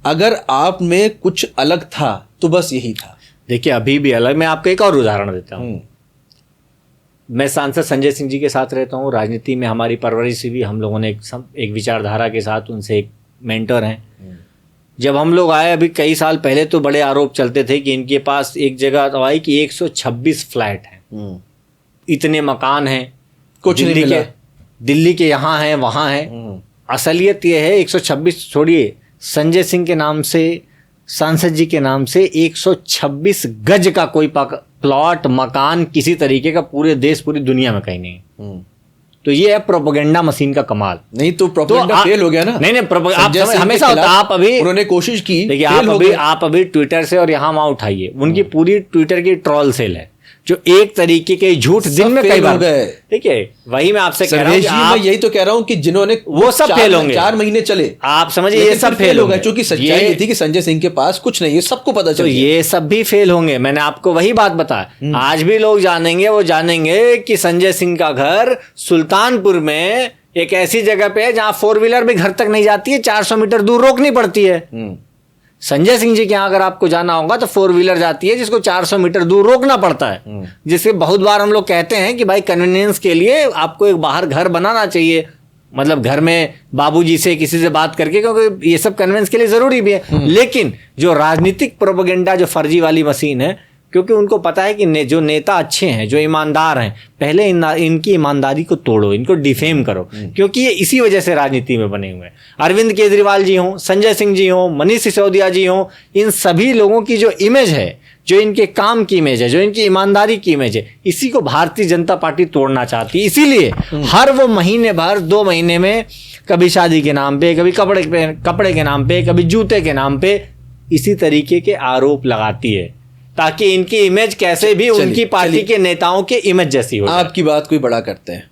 अगर आप में कुछ अलग था तो बस यही था। देखिए अभी भी अलग। मैं आपको एक और उदाहरण देता हूं। मैं सांसद संजय सिंह जी के साथ रहता हूं, राजनीति में हमारी परवरिश भी, हम लोगों ने एक विचारधारा के साथ उनसे एक मेंटर हैं। जब हम लोग आए अभी कई साल पहले तो बड़े आरोप चलते थे कि इनके पास एक जगह तो आई कि 126 फ्लैट हैं, इतने मकान हैं, कुछ नहीं मिला। दिल्ली के यहाँ हैं वहाँ हैं। असलियत ये है 126 छोड़िए, संजय सिंह के नाम से, सांसद जी के नाम से 126 गज का कोई प्लॉट मकान किसी तरीके का पूरे देश पूरी दुनिया में कहीं नहीं। तो ये है प्रोपेगेंडा मशीन का कमाल। नहीं तो प्रोपेगेंडा फेल हो गया ना। नहीं आप हमेशा होता, आप अभी उन्होंने कोशिश की, देखिए आप अभी ट्विटर से और यहाँ वहाँ उठाइए, उनकी पूरी ट्विटर की ट्रोल सेल है। जो एक तरीके के झूठ दिन में कई बार गए। ठीक है, वही मैं आपसे कह रहा हूँ, मैं यही तो कह रहा हूँ कि जिन्होंने वो सब फेल होंगे, 4 महीने चले, आप समझिए ये सब फेल होंगे, क्योंकि सच्चाई ये थी कि संजय सिंह के पास कुछ नहीं है, सबको पता चल, तो ये सब भी फेल होंगे। मैंने आपको वही बात बताया, आज भी लोग जानेंगे, वो जानेंगे कि संजय सिंह का घर सुल्तानपुर में एक ऐसी जगह पे है जहां 4 व्हीलर भी घर तक नहीं जाती है, 400 मीटर दूर रोकनी पड़ती है। संजय सिंह जी के यहाँ अगर आपको जाना होगा तो 4 व्हीलर जाती है जिसको 400 मीटर दूर रोकना पड़ता है, जिससे बहुत बार हम लोग कहते हैं कि भाई कन्वीनियंस के लिए आपको एक बाहर घर बनाना चाहिए, मतलब घर में बाबूजी से किसी से बात करके, क्योंकि ये सब कन्वेंस के लिए जरूरी भी है। लेकिन जो राजनीतिक प्रोपेगेंडा, जो फर्जी वाली मशीन है, क्योंकि उनको पता है कि जो नेता अच्छे हैं, जो ईमानदार हैं, पहले इनकी ईमानदारी को तोड़ो, इनको डिफेम करो, क्योंकि ये इसी वजह से राजनीति में बने हुए हैं। अरविंद केजरीवाल जी हों, संजय सिंह जी हों, मनीष सिसोदिया जी हों, इन सभी लोगों की जो इमेज है, जो इनके काम की इमेज है, जो इनकी ईमानदारी की इमेज है, इसी को भारतीय जनता पार्टी तोड़ना चाहती है। इसीलिए हर वो महीने भर 2 महीने में कभी शादी के नाम पे, कभी कपड़े के नाम पे, कभी जूते के नाम पे इसी तरीके के आरोप लगाती है, ताकि इनकी इमेज कैसे भी उनकी पार्टी के नेताओं के इमेज जैसी हो। आपकी बात कोई बड़ा करते हैं,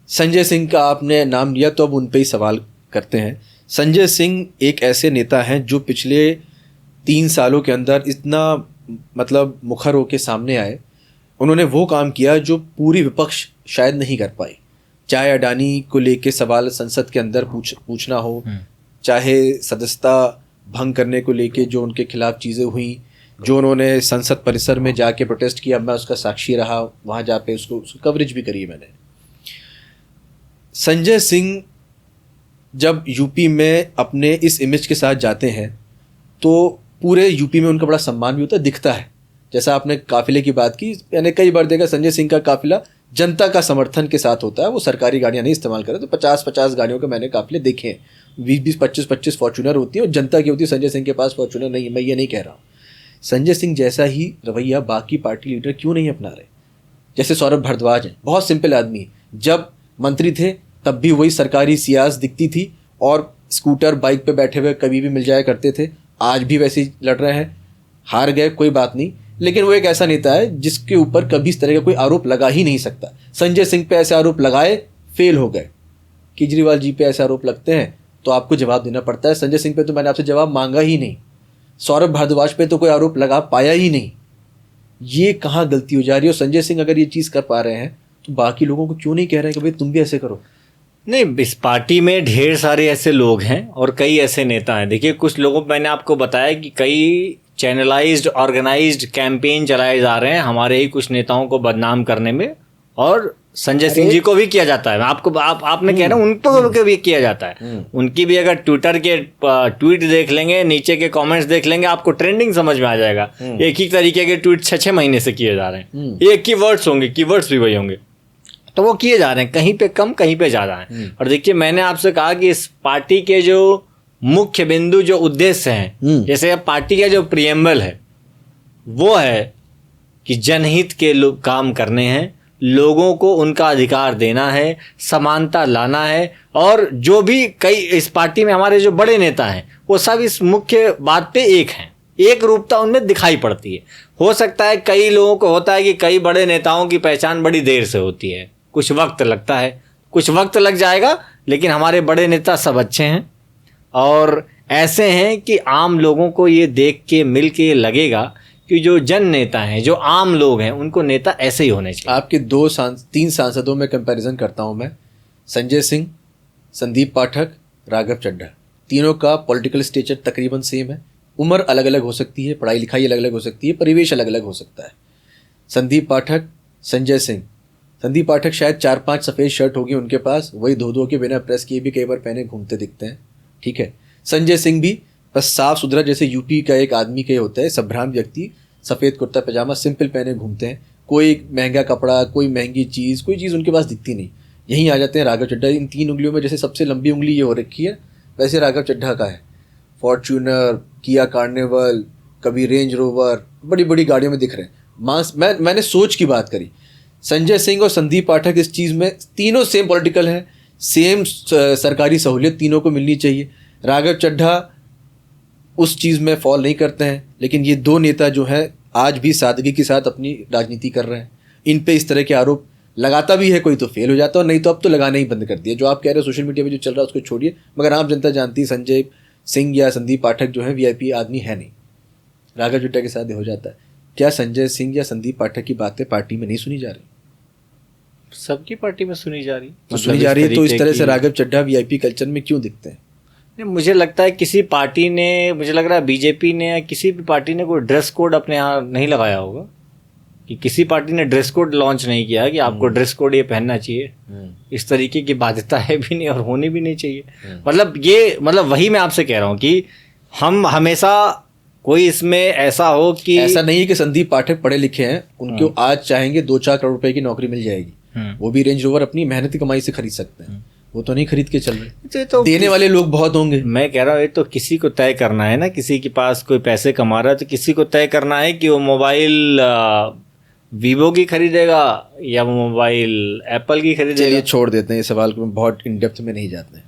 संजय सिंह का आपने नाम लिया तो अब उन पे ही सवाल करते हैं। संजय सिंह एक ऐसे नेता हैं जो पिछले 3 सालों के अंदर इतना मतलब मुखर होके सामने आए, उन्होंने वो काम किया जो पूरी विपक्ष शायद नहीं कर पाई। चाहे अडानी को लेके सवाल संसद के अंदर पूछना हो, चाहे सदस्यता भंग करने को लेके जो उनके खिलाफ चीज़ें हुई, जो उन्होंने संसद परिसर में जाके प्रोटेस्ट किया, मैं उसका साक्षी रहा, वहाँ जा पे उसको कवरेज भी करी है मैंने। संजय सिंह जब यूपी में अपने इस इमेज के साथ जाते हैं तो पूरे यूपी में उनका बड़ा सम्मान भी होता है, दिखता है। जैसा आपने काफिले की बात की, मैंने कई बार देखा संजय सिंह का काफिला जनता का समर्थन के साथ होता है, वो सरकारी गाड़ियाँ नहीं इस्तेमाल करते। तो 50-50 गाड़ियों के मैंने काफिले देखे हैं, 20-20, 25-25 फॉर्चूनर होती है और जनता की होती है। संजय सिंह के पास फॉर्चूनर नहीं है, मैं ये नहीं कह रहा हूँ। संजय सिंह जैसा ही रवैया बाकी पार्टी लीडर क्यों नहीं अपना रहे? जैसे सौरभ भारद्वाज हैं, बहुत सिंपल आदमी है, जब मंत्री थे तब भी वही सरकारी सियास दिखती थी और स्कूटर बाइक पे बैठे हुए कभी भी मिल जाया करते थे। आज भी वैसे ही लड़ रहे हैं, हार गए कोई बात नहीं, लेकिन वो एक ऐसा नेता है जिसके ऊपर कभी इस तरह का कोई आरोप लगा ही नहीं सकता। संजय सिंह पे ऐसे आरोप लगाए, फेल हो गए। केजरीवाल जी पे ऐसे आरोप लगते हैं तो आपको जवाब देना पड़ता है। संजय सिंह पे तो मैंने आपसे जवाब मांगा ही नहीं, सौरभ भारद्वाज पे तो कोई आरोप लगा पाया ही नहीं। ये कहाँ गलती हो जा रही है? और संजय सिंह अगर ये चीज़ कर पा रहे हैं तो बाकी लोगों को क्यों नहीं कह रहे हैं कि भाई तुम भी ऐसे करो? नहीं, इस पार्टी में ढेर सारे ऐसे लोग हैं और कई ऐसे नेता हैं। देखिए, कुछ लोगों को मैंने आपको बताया कि कई चैनलाइज्ड ऑर्गेनाइज्ड कैंपेन चलाए जा रहे हैं हमारे ही कुछ नेताओं को बदनाम करने में, और संजय सिंह जी को भी किया जाता है। आपको आपने कह रहा उनको भी किया जाता है। उनकी भी अगर ट्विटर के ट्वीट देख लेंगे, नीचे के कमेंट्स देख लेंगे, आपको ट्रेंडिंग समझ में आ जाएगा। एक ही तरीके के ट्वीट 6-6 महीने से किए जा रहे हैं, एक ही वर्ड्स होंगे, कीवर्ड्स भी वही होंगे, तो वो किए जा रहे हैं, कहीं पे कम कहीं पे ज़्यादा है। और देखिए, मैंने आपसे कहा कि इस पार्टी के जो मुख्य बिंदु, जो उद्देश्य हैं, जैसे अब पार्टी का जो प्रियम्बल है वो है कि जनहित के काम करने हैं, लोगों को उनका अधिकार देना है, समानता लाना है, और जो भी कई इस पार्टी में हमारे जो बड़े नेता हैं वो सब इस मुख्य बात पे एक हैं, एक रूपता उनमें दिखाई पड़ती है। हो सकता है कई लोगों को होता है कि कई बड़े नेताओं की पहचान बड़ी देर से होती है, कुछ वक्त लगता है, कुछ वक्त लग जाएगा, लेकिन हमारे बड़े नेता सब अच्छे हैं और ऐसे हैं कि आम लोगों को ये देख के मिल के लगेगा कि जो जन नेता हैं, जो आम लोग हैं, उनको नेता ऐसे ही होने चाहिए। आपके 3 सांसदों में कंपैरिजन करता हूं मैं, संजय सिंह, संदीप पाठक, राघव चड्ढा, तीनों का पॉलिटिकल स्टेचर तकरीबन सेम है। उम्र अलग अलग हो सकती है, पढ़ाई लिखाई अलग अलग हो सकती है, परिवेश अलग अलग हो सकता है। संदीप पाठक, संजय सिंह, संदीप पाठक शायद 4-5 सफ़ेद शर्ट होगी उनके पास, वही धो के बिना प्रेस किए भी कई बार पहने घूमते दिखते हैं, ठीक है। संजय सिंह भी बस साफ सुथरा जैसे यूपी का एक आदमी के होता है, सभ्रांत व्यक्ति, सफ़ेद कुर्ता पैजामा सिंपल पहने घूमते हैं, कोई महंगा कपड़ा, कोई महंगी चीज़, कोई चीज़ उनके पास दिखती नहीं। यहीं आ जाते हैं राघव चड्ढा। इन 3 उंगलियों में जैसे सबसे लंबी उंगली ये हो रखी है, वैसे राघव चड्ढा का है। फॉर्च्यूनर, किया कार्निवल, कभी रेंज रोवर, बड़ी बड़ी गाड़ियों में दिख रहे हैं। मैंने सोच की बात करी। संजय सिंह और संदीप पाठक इस चीज़ में तीनों सेम पॉलिटिकल हैं, सेम सरकारी सहूलियत तीनों को मिलनी चाहिए। राघव चड्ढा उस चीज़ में फॉल नहीं करते हैं, लेकिन ये 2 नेता जो हैं आज भी सादगी के साथ अपनी राजनीति कर रहे हैं। इन पे इस तरह के आरोप लगाता भी है कोई तो फेल हो जाता है, और नहीं तो अब तो लगाना ही बंद कर दिया। जो आप कह रहे हो सोशल मीडिया में जो चल रहा है उसको छोड़िए, मगर आम जनता जानती है संजय सिंह या संदीप पाठक जो है वीआईपी आदमी है नहीं। राघव चड्ढा के साथ हो जाता है। क्या संजय सिंह या संदीप पाठक की बातें पार्टी में नहीं सुनी जा रही? सबकी पार्टी में सुनी जा रही, सुनी जा रही है, तो इस तरह से राघव चड्ढा वीआईपी कल्चर में क्यों दिखते हैं? नहीं, मुझे लगता है किसी पार्टी ने, मुझे लग रहा है बीजेपी ने या किसी भी पार्टी ने कोई ड्रेस कोड अपने यहाँ नहीं लगाया होगा, कि किसी पार्टी ने ड्रेस कोड लॉन्च नहीं किया कि आपको ड्रेस कोड ये पहनना चाहिए। इस तरीके की बाध्यता है भी नहीं और होनी भी नहीं चाहिए। मतलब वही मैं आपसे कह रहा हूँ कि हम हमेशा कोई इसमें ऐसा हो कि ऐसा नहीं है कि संदीप पाठक पढ़े लिखे हैं, उनको आज चाहेंगे 2-4 करोड़ रुपए की नौकरी मिल जाएगी, वो भी रेंज रोवर अपनी मेहनती कमाई से खरीद सकते हैं। वो तो नहीं खरीद के चल रहे, तो देने वाले लोग बहुत होंगे। मैं कह रहा हूँ ये तो किसी को तय करना है ना, किसी के पास कोई पैसे कमा रहा है तो किसी को तय करना है कि वो मोबाइल वीवो की खरीदेगा या वो मोबाइल एप्पल की खरीदेगा। चलिए छोड़ देते हैं इस सवाल को, बहुत इन डेप्थ में नहीं जाते हैं।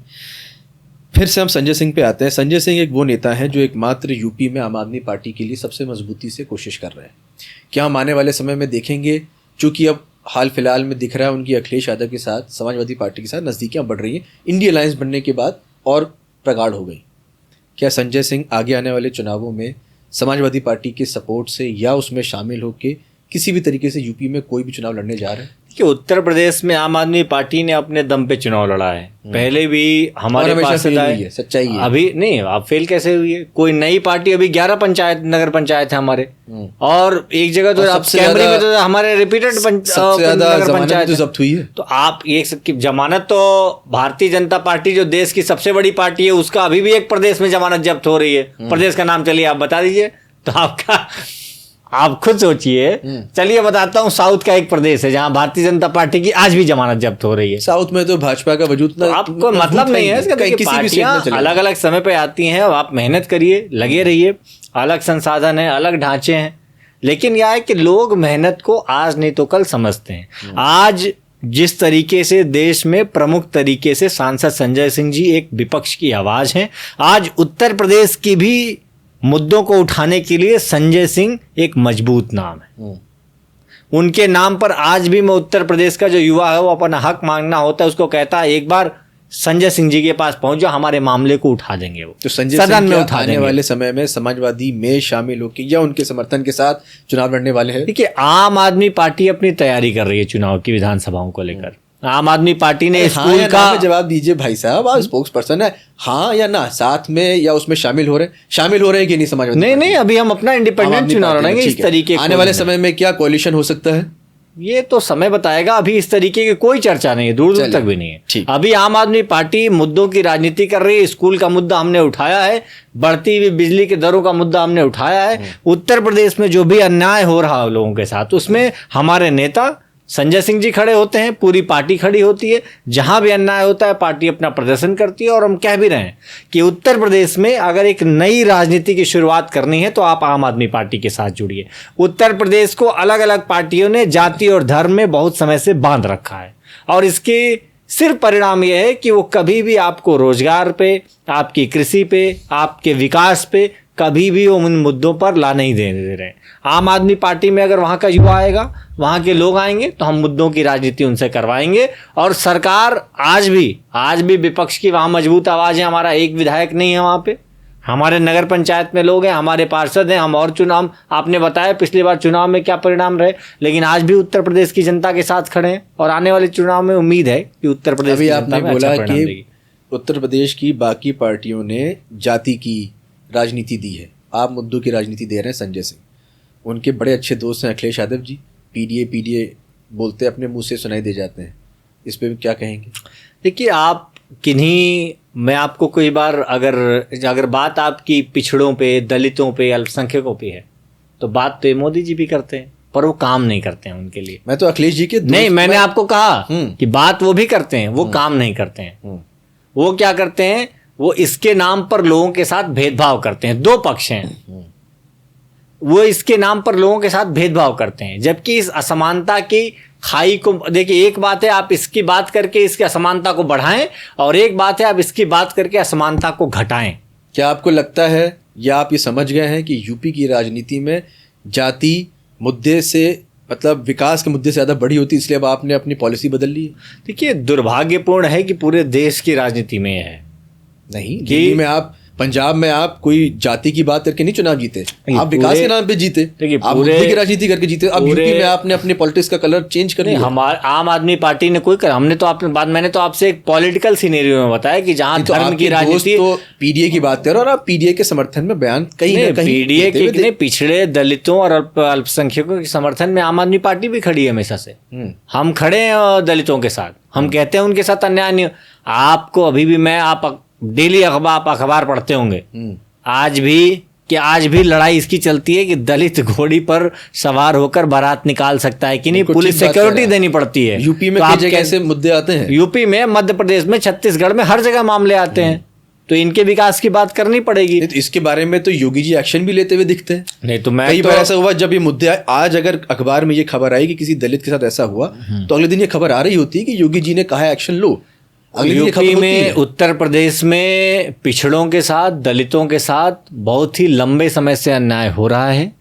फिर से हम संजय सिंह पे आते हैं। संजय सिंह एक वो नेता हैं जो एकमात्र यूपी में आम आदमी पार्टी के लिए सबसे मजबूती से कोशिश कर रहे हैं। क्या हम आने वाले समय में देखेंगे, चूंकि अब हाल फिलहाल में दिख रहा है उनकी अखिलेश यादव के साथ, समाजवादी पार्टी के साथ नज़दीकियाँ बढ़ रही हैं, इंडिया अलायंस बनने के बाद और प्रगाढ़ हो गई। क्या संजय सिंह आगे आने वाले चुनावों में समाजवादी पार्टी के सपोर्ट से या उसमें शामिल होकर किसी भी तरीके से यूपी में कोई भी चुनाव लड़ने जा रहे हैं? कि उत्तर प्रदेश में आम आदमी पार्टी ने अपने दम पे चुनाव लड़ा है, पहले भी हमारे पास है, सच्चाई है। अभी नहीं, अब फेल कैसे हुई है? कोई नई पार्टी, अभी 11 पंचायत नगर पंचायत है हमारे, और एक जगह तो आप कैमरे में तो हमारे रिपीटेड नगर पंचायत जब्त हुई है। तो आप एक सबकी जमानत, तो भारतीय जनता पार्टी जो देश की सबसे बड़ी पार्टी है उसका अभी भी एक प्रदेश में जमानत जब्त हो रही है। प्रदेश का नाम चलिए आप बता दीजिए, तो आपका आप खुद सोचिए। चलिए बताता हूँ, साउथ का एक प्रदेश है जहाँ भारतीय जनता पार्टी की आज भी जमानत जब्त हो रही है। साउथ में तो भाजपा का वजूद तो आपको मतलब नहीं है इसका, पार्टियां अलग अलग समय पे आती हैं, आप मेहनत करिए, लगे रहिए, अलग संसाधन है, अलग ढांचे हैं, लेकिन यह है कि लोग मेहनत को आज नहीं तो कल समझते हैं। आज जिस तरीके से देश में प्रमुख तरीके से सांसद संजय सिंह जी एक विपक्ष की आवाज हैं, आज उत्तर प्रदेश की भी मुद्दों को उठाने के लिए संजय सिंह एक मजबूत नाम है। उनके नाम पर आज भी मैं उत्तर प्रदेश का जो युवा है वो अपना हक मांगना होता है, उसको कहता है एक बार संजय सिंह जी के पास पहुंच जाओ, हमारे मामले को उठा देंगे। वो तो संजय सदन में उठा देंगे। आने वाले समय में समाजवादी में शामिल होकर या उनके समर्थन के साथ चुनाव लड़ने वाले हैं? देखिए, आम आदमी पार्टी अपनी तैयारी कर रही है चुनाव की, विधानसभाओं को लेकर। आम आदमी पार्टी ने स्कूल का जवाब दीजिए भाई साहब, आप स्पोक्स पर्सन है, हाँ या ना, साथ में या उसमें शामिल हो रहे हैं कि नहीं समाजवादी? नहीं, अभी हम अपना इंडिपेंडेंट चुनाव लड़ेंगे इस तरीके। आने वाले समय में क्या कोalition हो सकता है ये तो समय बताएगा। अभी इस तरीके की कोई चर्चा नहीं है, दूर दूर तक भी नहीं है। अभी आम आदमी पार्टी मुद्दों की राजनीति कर रही है। स्कूल का मुद्दा हमने उठाया है, बढ़ती हुई बिजली के दरों का मुद्दा हमने उठाया है। उत्तर प्रदेश में जो भी अन्याय हो रहा है लोगों के साथ, उसमें हमारे नेता संजय सिंह जी खड़े होते हैं, पूरी पार्टी खड़ी होती है। जहां भी अन्याय होता है पार्टी अपना प्रदर्शन करती है। और हम कह भी रहे हैं कि उत्तर प्रदेश में अगर एक नई राजनीति की शुरुआत करनी है तो आप आम आदमी पार्टी के साथ जुड़िए। उत्तर प्रदेश को अलग अलग पार्टियों ने जाति और धर्म में बहुत समय से बांध रखा है, और इसके सिर्फ परिणाम यह है कि वो कभी भी आपको रोजगार पे, आपकी कृषि पे, आपके विकास पे कभी भी वो उन मुद्दों पर ला नहीं दे रहे। आम आदमी पार्टी में अगर वहाँ का युवा आएगा, वहाँ के लोग आएंगे, तो हम मुद्दों की राजनीति उनसे करवाएंगे। और सरकार आज भी विपक्ष की वहाँ मजबूत आवाज़ है। हमारा एक विधायक नहीं है वहाँ पे, हमारे नगर पंचायत में लोग हैं, हमारे पार्षद हैं, हम और चुनाव, आपने बताया पिछली बार चुनाव में क्या परिणाम रहे, लेकिन आज भी उत्तर प्रदेश की जनता के साथ खड़े हैं। और आने वाले चुनाव में उम्मीद है कि उत्तर प्रदेश की जनता में अच्छा परिणाम देगी। उत्तर प्रदेश की बाकी पार्टियों ने जाति की राजनीति दी है, आप मुद्दों की राजनीति दे रहे हैं संजय सिंह। उनके बड़े अच्छे दोस्त हैं अखिलेश यादव जी, पीडीए बोलते अपने मुंह से सुनाई दे जाते हैं, इस पे भी क्या कहेंगे? देखिए, आप किन्हीं, मैं आपको कई बार अगर बात आपकी पिछड़ों पे, दलितों पे, अल्पसंख्यकों पे है, तो बात तो मोदी जी भी करते हैं, पर वो काम नहीं करते हैं उनके लिए। मैं तो अखिलेश जी के नहीं, मैंने आपको कहा कि बात वो भी करते हैं, वो काम नहीं करते हैं। वो क्या करते हैं, वो इसके नाम पर लोगों के साथ भेदभाव करते हैं। दो पक्ष हैं, वो इसके नाम पर लोगों के साथ भेदभाव करते हैं, जबकि इस असमानता की खाई को देखिए। एक बात है आप इसकी बात करके इसकी असमानता को बढ़ाएं, और एक बात है आप इसकी बात करके असमानता को घटाएं। क्या आपको लगता है या आप ये समझ गए हैं कि यूपी की राजनीति में जाति मुद्दे से, मतलब विकास के मुद्दे से ज़्यादा बड़ी होती, इसलिए अब आपने अपनी पॉलिसी बदल ली है? देखिए, दुर्भाग्यपूर्ण है कि पूरे देश की राजनीति में है नहीं, दिल्ली में आप, पंजाब में आप कोई जाति की बात करके नहीं चुनाव जीते, आप विकास के नाम पे जीते, आप मुद्दे की राजनीति करके जीते। अब यूपी में आपने अपने पॉलिटिक्स का कलर चेंज कर दिया। हमारे आम आदमी पार्टी ने कोई कर, हमने तो आपने बात, मैंने तो आपसे एक पॉलिटिकल सिनेरियो में बताया कि जहां धर्म की राजनीति, तो पीडीए की बात करो और आप पीडीए के समर्थन में बयान कहीं ना कहीं, पीडीए के पिछड़े दलितों और अल्पसंख्यकों के समर्थन में आम आदमी पार्टी भी खड़ी है हमेशा से। हम खड़े हैं दलितों के साथ, हम कहते हैं उनके साथ अन्याय नहीं। आपको अभी भी मैं, आप डेली अखबार पढ़ते होंगे, आज भी लड़ाई इसकी चलती है कि दलित घोड़ी पर सवार होकर बारात निकाल सकता है कि नहीं, पुलिस सिक्योरिटी देनी पड़ती है। यूपी में तो कई जगह ऐसे मुद्दे आते हैं, यूपी में, मध्य प्रदेश में, छत्तीसगढ़ में, हर जगह मामले आते हैं, तो इनके विकास की बात करनी पड़ेगी। तो इसके बारे में तो योगी जी एक्शन भी लेते हुए दिखते हैं। नहीं तो मैं कई बार ऐसा हुआ जब ये मुद्दे आए, आज अगर अखबार में ये खबर आई कि किसी दलित के साथ ऐसा हुआ, तो अगले दिन ये खबर आ रही होती है कि योगी जी ने कहा एक्शन लो। यूपी में, उत्तर प्रदेश में पिछड़ों के साथ, दलितों के साथ बहुत ही लंबे समय से अन्याय हो रहा है।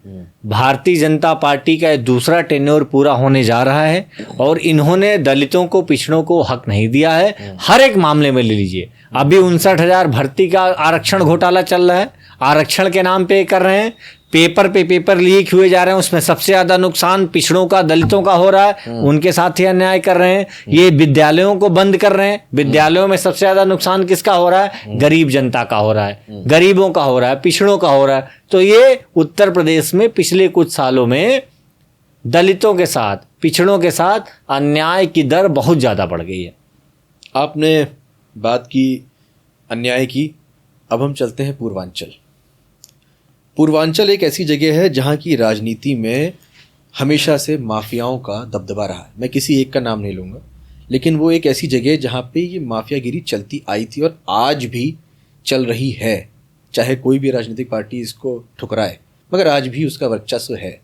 भारतीय जनता पार्टी का दूसरा टेन्योर पूरा होने जा रहा है और इन्होंने दलितों को, पिछड़ों को हक नहीं दिया है। हर एक मामले में ले लीजिए, अभी 59,000 भर्ती का आरक्षण घोटाला चल रहा है, आरक्षण के नाम पे कर रहे हैं, पेपर लीक हुए जा रहे हैं, उसमें सबसे ज्यादा नुकसान पिछड़ों का, दलितों का हो रहा है, उनके साथ ही अन्याय कर रहे हैं। ये विद्यालयों को बंद कर रहे हैं, विद्यालयों में सबसे ज्यादा नुकसान किसका हो रहा है? गरीब जनता का हो रहा है, गरीबों का हो रहा है, पिछड़ों का हो रहा है। तो ये उत्तर प्रदेश में पिछले कुछ सालों में दलितों के साथ, पिछड़ों के साथ अन्याय की दर बहुत ज्यादा बढ़ गई है। आपने बात की अन्याय की, अब हम चलते हैं पूर्वांचल। पूर्वांचल एक ऐसी जगह है जहाँ की राजनीति में हमेशा से माफियाओं का दबदबा रहा है। मैं किसी एक का नाम नहीं लूँगा, लेकिन वो एक ऐसी जगह है जहाँ पे ये माफियागिरी चलती आई थी और आज भी चल रही है, चाहे कोई भी राजनीतिक पार्टी इसको ठुकराए, मगर आज भी उसका वर्चस्व है।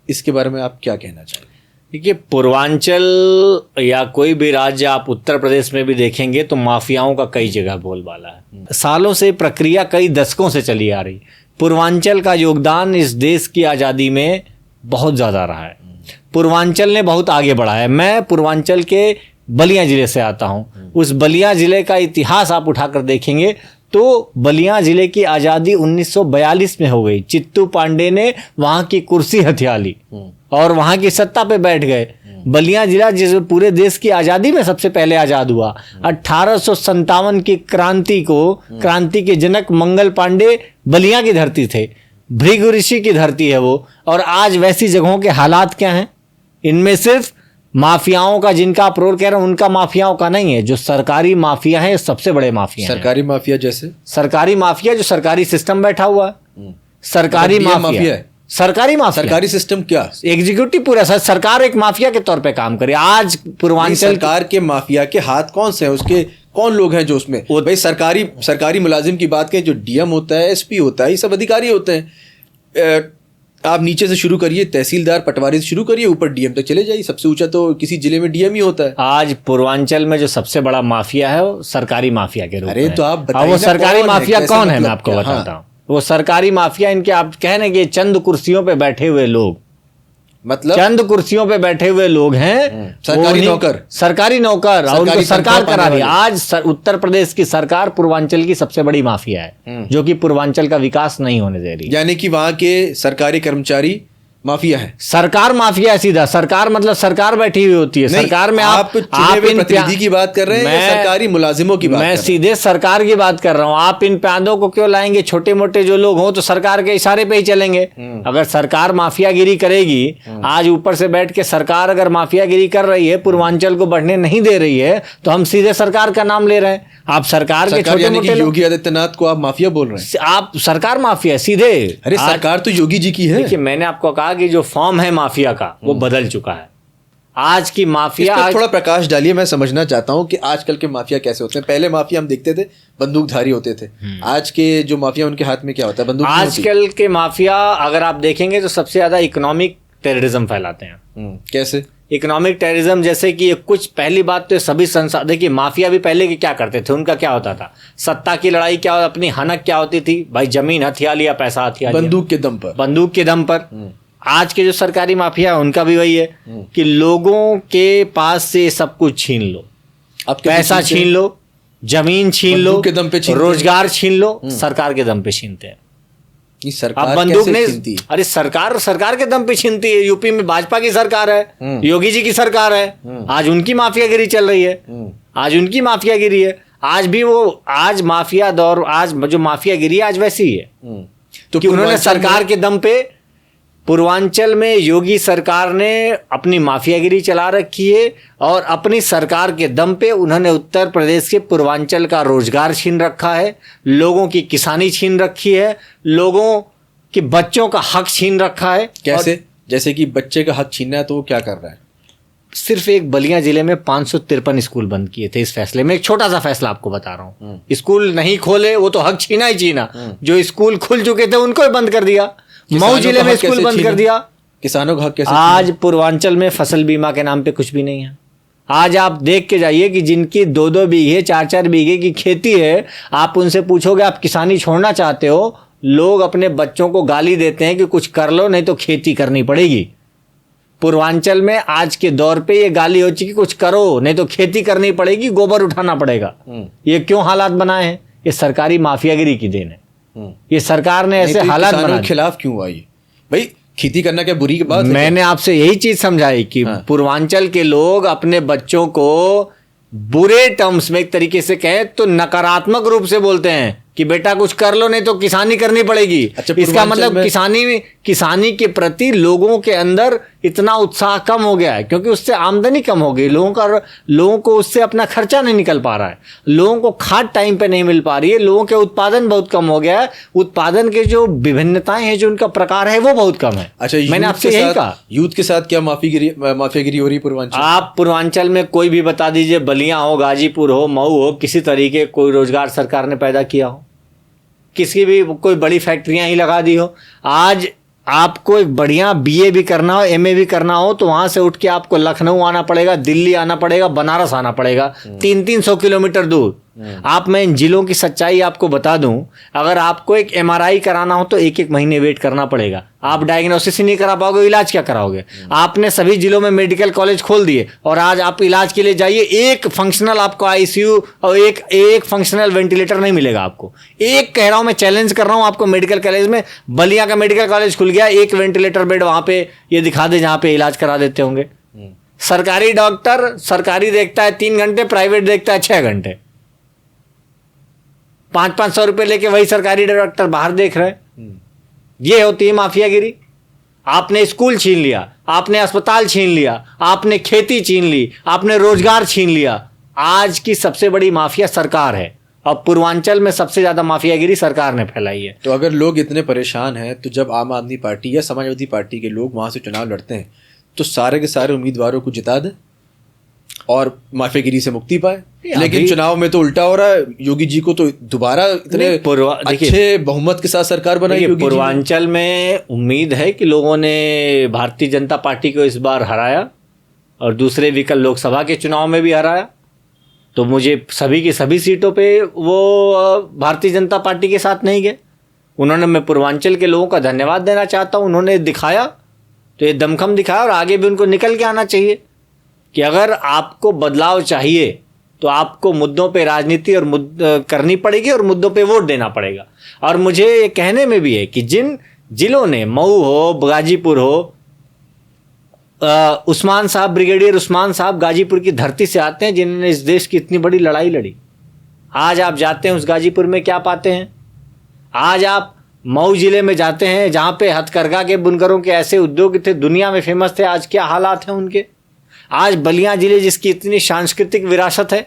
इसके बारे में आप क्या कहना चाहेंगे? देखिए, पूर्वांचल या कोई भी राज्य आप उत्तर प्रदेश में भी देखेंगे तो माफियाओं का कई जगह बोलबाला है। सालों से प्रक्रिया कई दशकों से चली आ रही। पूर्वांचल का योगदान इस देश की आज़ादी में बहुत ज़्यादा रहा है। पूर्वांचल ने बहुत आगे बढ़ा है। मैं पूर्वांचल के बलिया ज़िले से आता हूँ। उस बलिया ज़िले का इतिहास आप उठाकर देखेंगे तो बलिया ज़िले की आज़ादी 1942 में हो गई। चित्तू पांडे ने वहाँ की कुर्सी हथिया ली और वहाँ की सत्ता पे बैठ गए। बलिया जिला जिस पूरे देश की आज़ादी में सबसे पहले आज़ाद हुआ। 1857 की क्रांति के जनक मंगल पांडे बलिया की धरती थे, भृगु ऋषि की धरती है वो। और आज वैसी जगहों के हालात क्या हैं? इनमें सिर्फ माफियाओं का, जिनका आप रोल कह रहे हैं, उनका माफियाओं का नहीं है। जो सरकारी माफिया है, सबसे बड़े माफिया सरकारी माफिया जैसे सरकारी माफिया जो सरकारी सिस्टम बैठा हुआ है, सरकारी माफिया है। सरकारी माफिया, सरकारी सिस्टम क्या? एग्जीक्यूटिव पूरा सरकार एक माफिया के तौर पे काम करे। आज पूर्वांचल सरकार के माफिया के हाथ कौन से हैं? उसके कौन लोग हैं जो उसमें? भाई सरकारी मुलाजिम की बात करें, जो डीएम होता है, एसपी होता है, ये सब अधिकारी होते हैं। आप नीचे से शुरू करिए, तहसीलदार पटवारी से शुरू करिए, ऊपर डीएम तक चले जाइए। सबसे ऊंचा तो किसी जिले में डीएम ही होता है। आज पूर्वांचल में जो सबसे बड़ा माफिया है वो सरकारी माफिया के रूप में। अरे तो आप बताइए, वो सरकारी माफिया कौन है? मैं आपको बताता हूँ। वो सरकारी माफिया, इनके आप कहने कि चंद कुर्सियों पे बैठे हुए लोग, मतलब चंद कुर्सियों पे बैठे हुए लोग हैं, सरकारी नौकर और उनको सरकार करा रही है। आज उत्तर प्रदेश की सरकार पूर्वांचल की सबसे बड़ी माफिया है, जो कि पूर्वांचल का विकास नहीं होने दे रही। यानी कि वहां के सरकारी कर्मचारी माफिया है। सरकार माफिया है सीधा। सरकार मतलब सरकार बैठी हुई होती है। सरकार में आप इन प्रतिनिधि की बात कर रहे हैं या सरकारी मुलाजिमों की बात? मैं सीधे सरकार की बात कर रहा हूँ। आप इन प्यादों को क्यों लाएंगे? छोटे मोटे जो लोग हों तो सरकार के इशारे पे ही चलेंगे। अगर सरकार माफियागिरी करेगी, आज ऊपर से बैठ के सरकार अगर माफियागिरी कर रही है, पूर्वांचल को बढ़ने नहीं दे रही है, तो हम सीधे सरकार का नाम ले रहे हैं। आप सरकार के छोटे मोटे, योगी आदित्यनाथ को आप माफिया बोल रहे हैं? आप सरकार माफिया सीधे। अरे सरकार तो योगी जी की है। देखिए, मैंने आपको कहा कि जो फॉर्म है माफिया का वो बदल चुका है। आज की माफिया, इस पर थोड़ा प्रकाश डालिए। मैं समझना चाहता हूं कि आजकल के माफिया कैसे होते हैं। पहले माफिया हम देखते थे बंदूकधारी होते थे। आज के जो माफिया, उनके हाथ में क्या होता है? बंदूक। आजकल के माफिया अगर आप देखेंगे तो सबसे ज्यादा इकोनॉमिक टेररिज्म फैलाते हैं। कैसे इकोनॉमिक टेररिज्म? जैसे कि कुछ, पहली बात तो सभी संसाधन, देखिए माफिया भी पहले के क्या करते थे, उनका क्या होता था? सत्ता की लड़ाई क्या, अपनी हनक क्या होती थी? भाई जमीन हथिया लिया, पैसा हथिया लिया, बंदूक के दम पर। बंदूक के दम पर। आज के जो सरकारी माफिया है उनका भी वही है कि लोगों के पास से सब कुछ छीन लो, पैसा छीन लो, जमीन छीन लो, के दम पे रोजगार छीन लो, सरकार के दम पे छीनते हैं। सरकार अब बंदूक नहीं, अरे सरकार के दम पे छीनती है। यूपी में भाजपा की सरकार है, योगी जी की सरकार है, आज उनकी माफियागिरी चल रही है, आज उनकी माफियागिरी है। आज भी वो, आज माफिया दौर, आज जो माफियागिरी आज वैसी ही है। तो कि उन्होंने सरकार के दम पे, पूर्वांचल में योगी सरकार ने अपनी माफियागिरी चला रखी है और अपनी सरकार के दम पे उन्होंने उत्तर प्रदेश के पूर्वांचल का रोजगार छीन रखा है, लोगों की किसानी छीन रखी है, लोगों के बच्चों का हक छीन रखा है। कैसे? जैसे कि बच्चे का हक छीनना है तो वो क्या कर रहा है? सिर्फ एक बलिया जिले में 553 स्कूल बंद किए थे इस फैसले में। एक छोटा सा फैसला आपको बता रहा हूँ। स्कूल नहीं खोले वो तो हक छीना ही छीना, जो स्कूल खुल चुके थे उनको ही बंद कर दिया। मऊ जिले में स्कूल बंद कर दिया। किसानों का हक कैसे? आज पूर्वांचल में फसल बीमा के नाम पे कुछ भी नहीं है। आज आप देख के जाइए कि जिनकी 2-2 बीघे 4-4 बीघे की खेती है, आप उनसे पूछोगे आप किसानी छोड़ना चाहते हो, लोग अपने बच्चों को गाली देते हैं कि कुछ कर लो नहीं तो खेती करनी पड़ेगी। पूर्वांचल में आज के दौर पे ये गाली हो चुकी, कुछ करो नहीं तो खेती करनी पड़ेगी, गोबर उठाना पड़ेगा। ये क्यों हालात बनाए हैं? ये सरकारी माफियागिरी की देन है। ये सरकार ने ऐसे हालात बनाए। खिलाफ क्यों आई भाई? खेती करना क्या बुरी बात है? मैंने आपसे यही चीज समझाई कि पूर्वांचल के लोग अपने बच्चों को बुरे टर्म्स में, एक तरीके से कहें तो नकारात्मक रूप से बोलते हैं कि बेटा कुछ कर लो नहीं तो किसानी करनी पड़ेगी। अच्छा, इसका मतलब किसानी के प्रति लोगों के अंदर इतना उत्साह कम हो गया है क्योंकि उससे आमदनी कम हो गई, लोगों को उससे अपना खर्चा नहीं निकल पा रहा है, लोगों को खाद टाइम पे नहीं मिल पा रही है, लोगों के उत्पादन बहुत कम हो गया है, उत्पादन के जो विभिन्नताएं हैं, जो उनका प्रकार है वो बहुत कम है। अच्छा, मैंने आपसे यही कहा। यूथ के साथ क्या माफियागिरी हो रही पूर्वांचल? आप पूर्वांचल में कोई भी बता दीजिए, बलिया हो, गाजीपुर हो, मऊ हो, किसी तरीके कोई रोजगार सरकार ने पैदा किया हो, किसी भी कोई बड़ी फैक्ट्रियां ही लगा दी हो। आज आपको एक बढ़िया बीए भी करना हो, एमए भी करना हो तो वहां से उठ के आपको लखनऊ आना पड़ेगा, दिल्ली आना पड़ेगा, बनारस आना पड़ेगा, 300-300 किलोमीटर दूर। आप, मैं इन जिलों की सच्चाई आपको बता दूं, अगर आपको एक एमआरआई कराना हो तो 1-1 महीने वेट करना पड़ेगा। आप डायग्नोसिस ही नहीं करा पाओगे, इलाज क्या कराओगे? आपने सभी जिलों में मेडिकल कॉलेज खोल दिए और आज आप इलाज के लिए जाइए, एक फंक्शनल आपको आईसीयू और एक फंक्शनल वेंटिलेटर नहीं मिलेगा आपको। एक कह रहा हूं, मैं चैलेंज कर रहा हूं आपको, मेडिकल कॉलेज में, बलिया का मेडिकल कॉलेज खुल गया, एक वेंटिलेटर बेड वहां पे ये दिखा दे जहां पे इलाज करा देते होंगे। सरकारी डॉक्टर सरकारी देखता है 3 घंटे, प्राइवेट देखता है 6 घंटे। 500-500 रुपए लेके वही सरकारी डॉक्टर बाहर देख रहे हैं। ये होती है माफियागिरी। आपने स्कूल छीन लिया, आपने अस्पताल छीन लिया, आपने खेती छीन ली, आपने रोजगार छीन लिया। आज की सबसे बड़ी माफिया सरकार है और पूर्वांचल में सबसे ज्यादा माफियागिरी सरकार ने फैलाई है। तो अगर लोग इतने परेशान हैं तो जब आम आदमी पार्टी या समाजवादी पार्टी के लोग वहां से चुनाव लड़ते हैं तो सारे के सारे उम्मीदवारों को जिता दे और माफियागिरी से मुक्ति पाए। लेकिन चुनाव में तो उल्टा हो रहा है। योगी जी को तो दोबारा इतने अच्छे बहुमत के साथ सरकार बनाई। पूर्वांचल में उम्मीद है कि लोगों ने भारतीय जनता पार्टी को इस बार हराया और दूसरे विकल्प लोकसभा के चुनाव में भी हराया, तो मुझे सभी की सभी सीटों पे वो भारतीय जनता पार्टी के साथ नहीं गए। उन्होंने, मैं पूर्वांचल के लोगों का धन्यवाद देना चाहता हूँ, उन्होंने दिखाया, तो ये दमखम दिखाया और आगे भी उनको निकल के आना चाहिए कि अगर आपको बदलाव चाहिए तो आपको मुद्दों पे राजनीति और करनी पड़ेगी और मुद्दों पे वोट देना पड़ेगा। और मुझे ये कहने में भी है कि जिन जिलों ने, मऊ हो, गाजीपुर हो, उस्मान साहब, ब्रिगेडियर उस्मान साहब गाजीपुर की धरती से आते हैं, जिन्होंने इस देश की इतनी बड़ी लड़ाई लड़ी। आज आप जाते हैं उस गाजीपुर में, क्या पाते हैं? आज आप मऊ जिले में जाते हैं जहां पे हथकरघा के बुनकरों के ऐसे उद्योग थे, दुनिया में फेमस थे, आज क्या हालात हैं उनके। आज बलिया जिले जिसकी इतनी सांस्कृतिक विरासत है,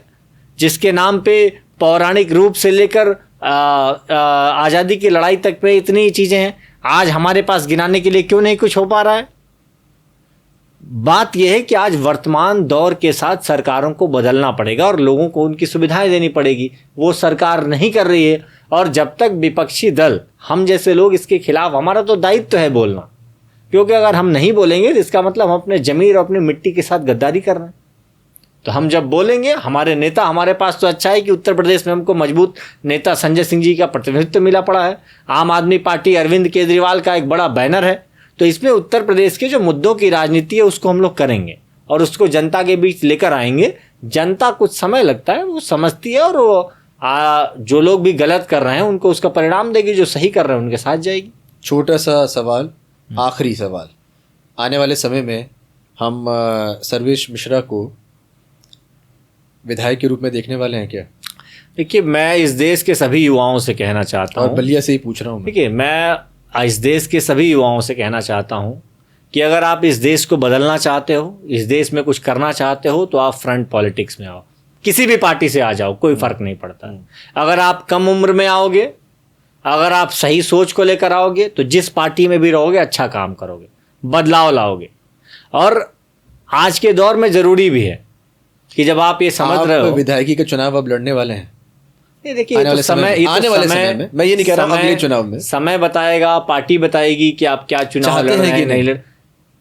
जिसके नाम पे पौराणिक रूप से लेकर आज़ादी की लड़ाई तक पे इतनी चीज़ें हैं, आज हमारे पास गिनाने के लिए क्यों नहीं कुछ हो पा रहा है? बात यह है कि आज वर्तमान दौर के साथ सरकारों को बदलना पड़ेगा और लोगों को उनकी सुविधाएं देनी पड़ेगी। वो सरकार नहीं कर रही है और जब तक विपक्षी दल, हम जैसे लोग इसके खिलाफ, हमारा तो दायित्व है बोलना, क्योंकि अगर हम नहीं बोलेंगे तो इसका मतलब हम अपने जमीर और अपनी मिट्टी के साथ गद्दारी कर रहे हैं। तो हम जब बोलेंगे, हमारे नेता, हमारे पास तो अच्छा है कि उत्तर प्रदेश में हमको मजबूत नेता संजय सिंह जी का प्रतिनिधित्व मिला पड़ा है। आम आदमी पार्टी अरविंद केजरीवाल का एक बड़ा बैनर है, तो इसमें उत्तर प्रदेश के जो मुद्दों की राजनीति है उसको हम लोग करेंगे और उसको जनता के बीच लेकर आएंगे। जनता कुछ समय लगता है, वो समझती है और वो जो लोग भी गलत कर रहे हैं उनको उसका परिणाम देगी, जो सही कर रहे हैं उनके साथ जाएगी। छोटा सा सवाल, आखिरी सवाल, आने वाले समय में हम सर्वेश मिश्रा को विधायक के रूप में देखने वाले हैं क्या? देखिए, मैं इस देश के सभी युवाओं से कहना चाहता हूँ, और बलिया से ही पूछ रहा हूँ। देखिए, मैं इस देश के सभी युवाओं से कहना चाहता हूँ कि अगर आप इस देश को बदलना चाहते हो, इस देश में कुछ करना चाहते हो, तो आप फ्रंट पॉलिटिक्स में आओ, किसी भी पार्टी से आ जाओ, कोई फर्क नहीं पड़ता। अगर आप कम उम्र में आओगे, अगर आप सही सोच को लेकर आओगे, तो जिस पार्टी में भी रहोगे अच्छा काम करोगे, बदलाव लाओगे। और आज के दौर में जरूरी भी है कि जब आप ये समझ रहे हो, विधायकी का चुनाव अब लड़ने वाले हैं। नहीं, देखिए, आने वाले समय में, मैं ये नहीं कह रहा हूं अगले चुनाव में, समय बताएगा, पार्टी बताएगी कि आप क्या चुनाव लड़ रहे हैं, नहीं लड़।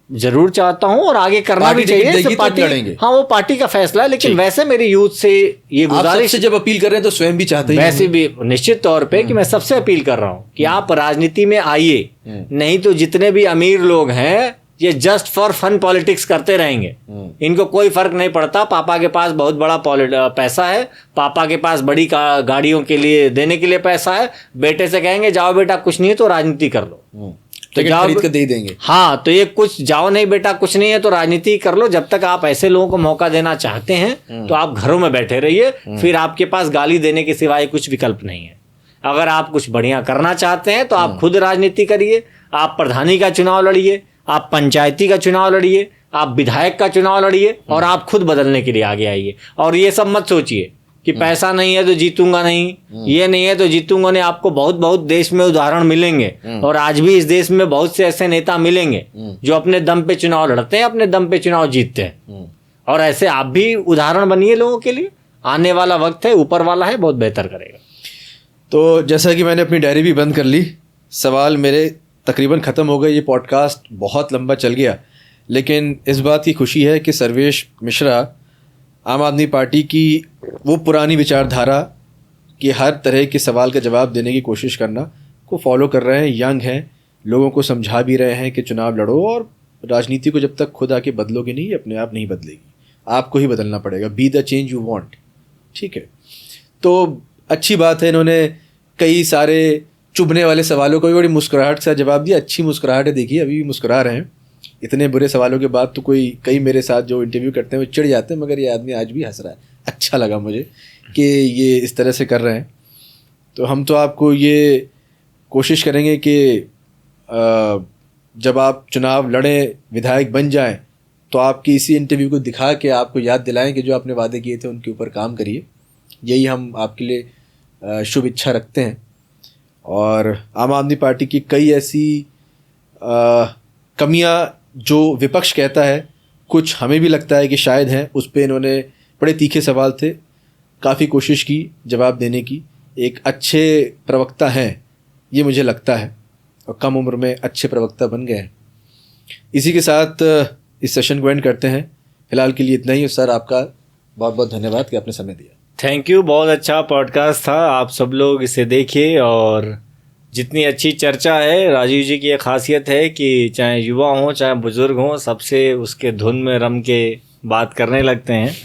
जरूर चाहता हूं और आगे करना भी चाहिए, तो पार्टी लड़ेंगे। हाँ, वो पार्टी का फैसला है, लेकिन वैसे मेरी यूथ से ये गुजारिश, जब अपील कर रहे हैं तो स्वयं भी चाहते हैं, वैसे भी निश्चित तौर पे कि मैं सबसे अपील कर रहा हूं कि आप राजनीति में आइए, नहीं तो जितने भी अमीर लोग हैं ये जस्ट फॉर फन पॉलिटिक्स करते रहेंगे। इनको कोई फर्क नहीं पड़ता। पापा के पास बहुत बड़ा पैसा है, पापा के पास बड़ी गाड़ियों के लिए देने के लिए पैसा है, बेटे से कहेंगे जाओ बेटा कुछ नहीं है तो राजनीति कर लो, तो खरीद के दे देंगे। हाँ, तो ये कुछ जाओ नहीं बेटा कुछ नहीं है तो राजनीति कर लो। जब तक आप ऐसे लोगों को मौका देना चाहते हैं तो आप घरों में बैठे रहिए, फिर आपके पास गाली देने के सिवाय कुछ विकल्प नहीं है। अगर आप कुछ बढ़िया करना चाहते हैं तो आप खुद राजनीति करिए, आप प्रधानी का चुनाव लड़िए, आप पंचायती का चुनाव लड़िए, आप विधायक का चुनाव लड़िए और आप खुद बदलने के लिए आगे आइए। और ये सब मत सोचिए कि पैसा नहीं है तो जीतूंगा नहीं, ये नहीं है तो जीतूंगा नहीं। आपको बहुत बहुत देश में उदाहरण मिलेंगे और आज भी इस देश में बहुत से ऐसे नेता मिलेंगे जो अपने दम पे चुनाव लड़ते हैं, अपने दम पे चुनाव जीतते हैं। और ऐसे आप भी उदाहरण बनिए लोगों के लिए। आने वाला वक्त है, ऊपर वाला है, बहुत बेहतर करेगा। तो जैसा कि मैंने अपनी डायरी भी बंद कर ली, सवाल मेरे तकरीबन ख़त्म हो गए। ये पॉडकास्ट बहुत लंबा चल गया, लेकिन इस बात की खुशी है कि सर्वेश मिश्रा आम आदमी पार्टी की वो पुरानी विचारधारा कि हर तरह के सवाल का जवाब देने की कोशिश करना को फॉलो कर रहे हैं। यंग हैं, लोगों को समझा भी रहे हैं कि चुनाव लड़ो और राजनीति को जब तक खुद आके बदलोगे नहीं, अपने आप नहीं बदलेगी, आपको ही बदलना पड़ेगा। Be the change you want. ठीक है, तो अच्छी बात है, इन्होंने कई सारे चुभने वाले सवालों को भी बड़ी मुस्कुराहट से जवाब दिया। अच्छी मुस्कुराहट है, देखिए अभी भी मुस्कुरा रहे हैं। इतने बुरे सवालों के बाद तो कई मेरे साथ जो इंटरव्यू करते हैं वो चिढ़ जाते हैं, मगर ये आदमी आज भी हंस रहा है। अच्छा लगा मुझे कि ये इस तरह से कर रहे हैं। तो हम तो आपको ये कोशिश करेंगे कि जब आप चुनाव लड़ें, विधायक बन जाएं, तो आपकी इसी इंटरव्यू को दिखा के आपको याद दिलाएं कि जो आपने वादे किए थे उनके ऊपर काम करिए। यही हम आपके लिए शुभ इच्छा रखते हैं। और आम आदमी पार्टी की कई ऐसी कमियां जो विपक्ष कहता है, कुछ हमें भी लगता है कि शायद हैं, उस पे इन्होंने बड़े तीखे सवाल थे, काफ़ी कोशिश की जवाब देने की। एक अच्छे प्रवक्ता हैं ये मुझे लगता है, और कम उम्र में अच्छे प्रवक्ता बन गए हैं। इसी के साथ इस सेशन को एंड करते हैं। फिलहाल के लिए इतना ही। सर, आपका बहुत बहुत धन्यवाद कि आपने समय दिया। थैंक यू, बहुत अच्छा पॉडकास्ट था। आप सब लोग इसे देखिए। और जितनी अच्छी चर्चा है, राजीव जी की ये खासियत है कि चाहे युवा हों चाहे बुजुर्ग हों, सबसे उसके धुन में रम के बात करने लगते हैं।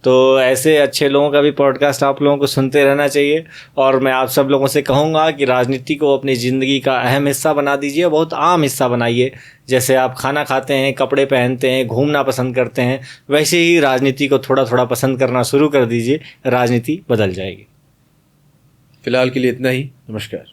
तो ऐसे अच्छे लोगों का भी पॉडकास्ट आप लोगों को सुनते रहना चाहिए। और मैं आप सब लोगों से कहूँगा कि राजनीति को अपनी ज़िंदगी का अहम हिस्सा बना दीजिए, बहुत आम हिस्सा बनाइए। जैसे आप खाना खाते हैं, कपड़े पहनते हैं, घूमना पसंद करते हैं, वैसे ही राजनीति को थोड़ा थोड़ा पसंद करना शुरू कर दीजिए, राजनीति बदल जाएगी। फिलहाल के लिए इतना ही। नमस्कार।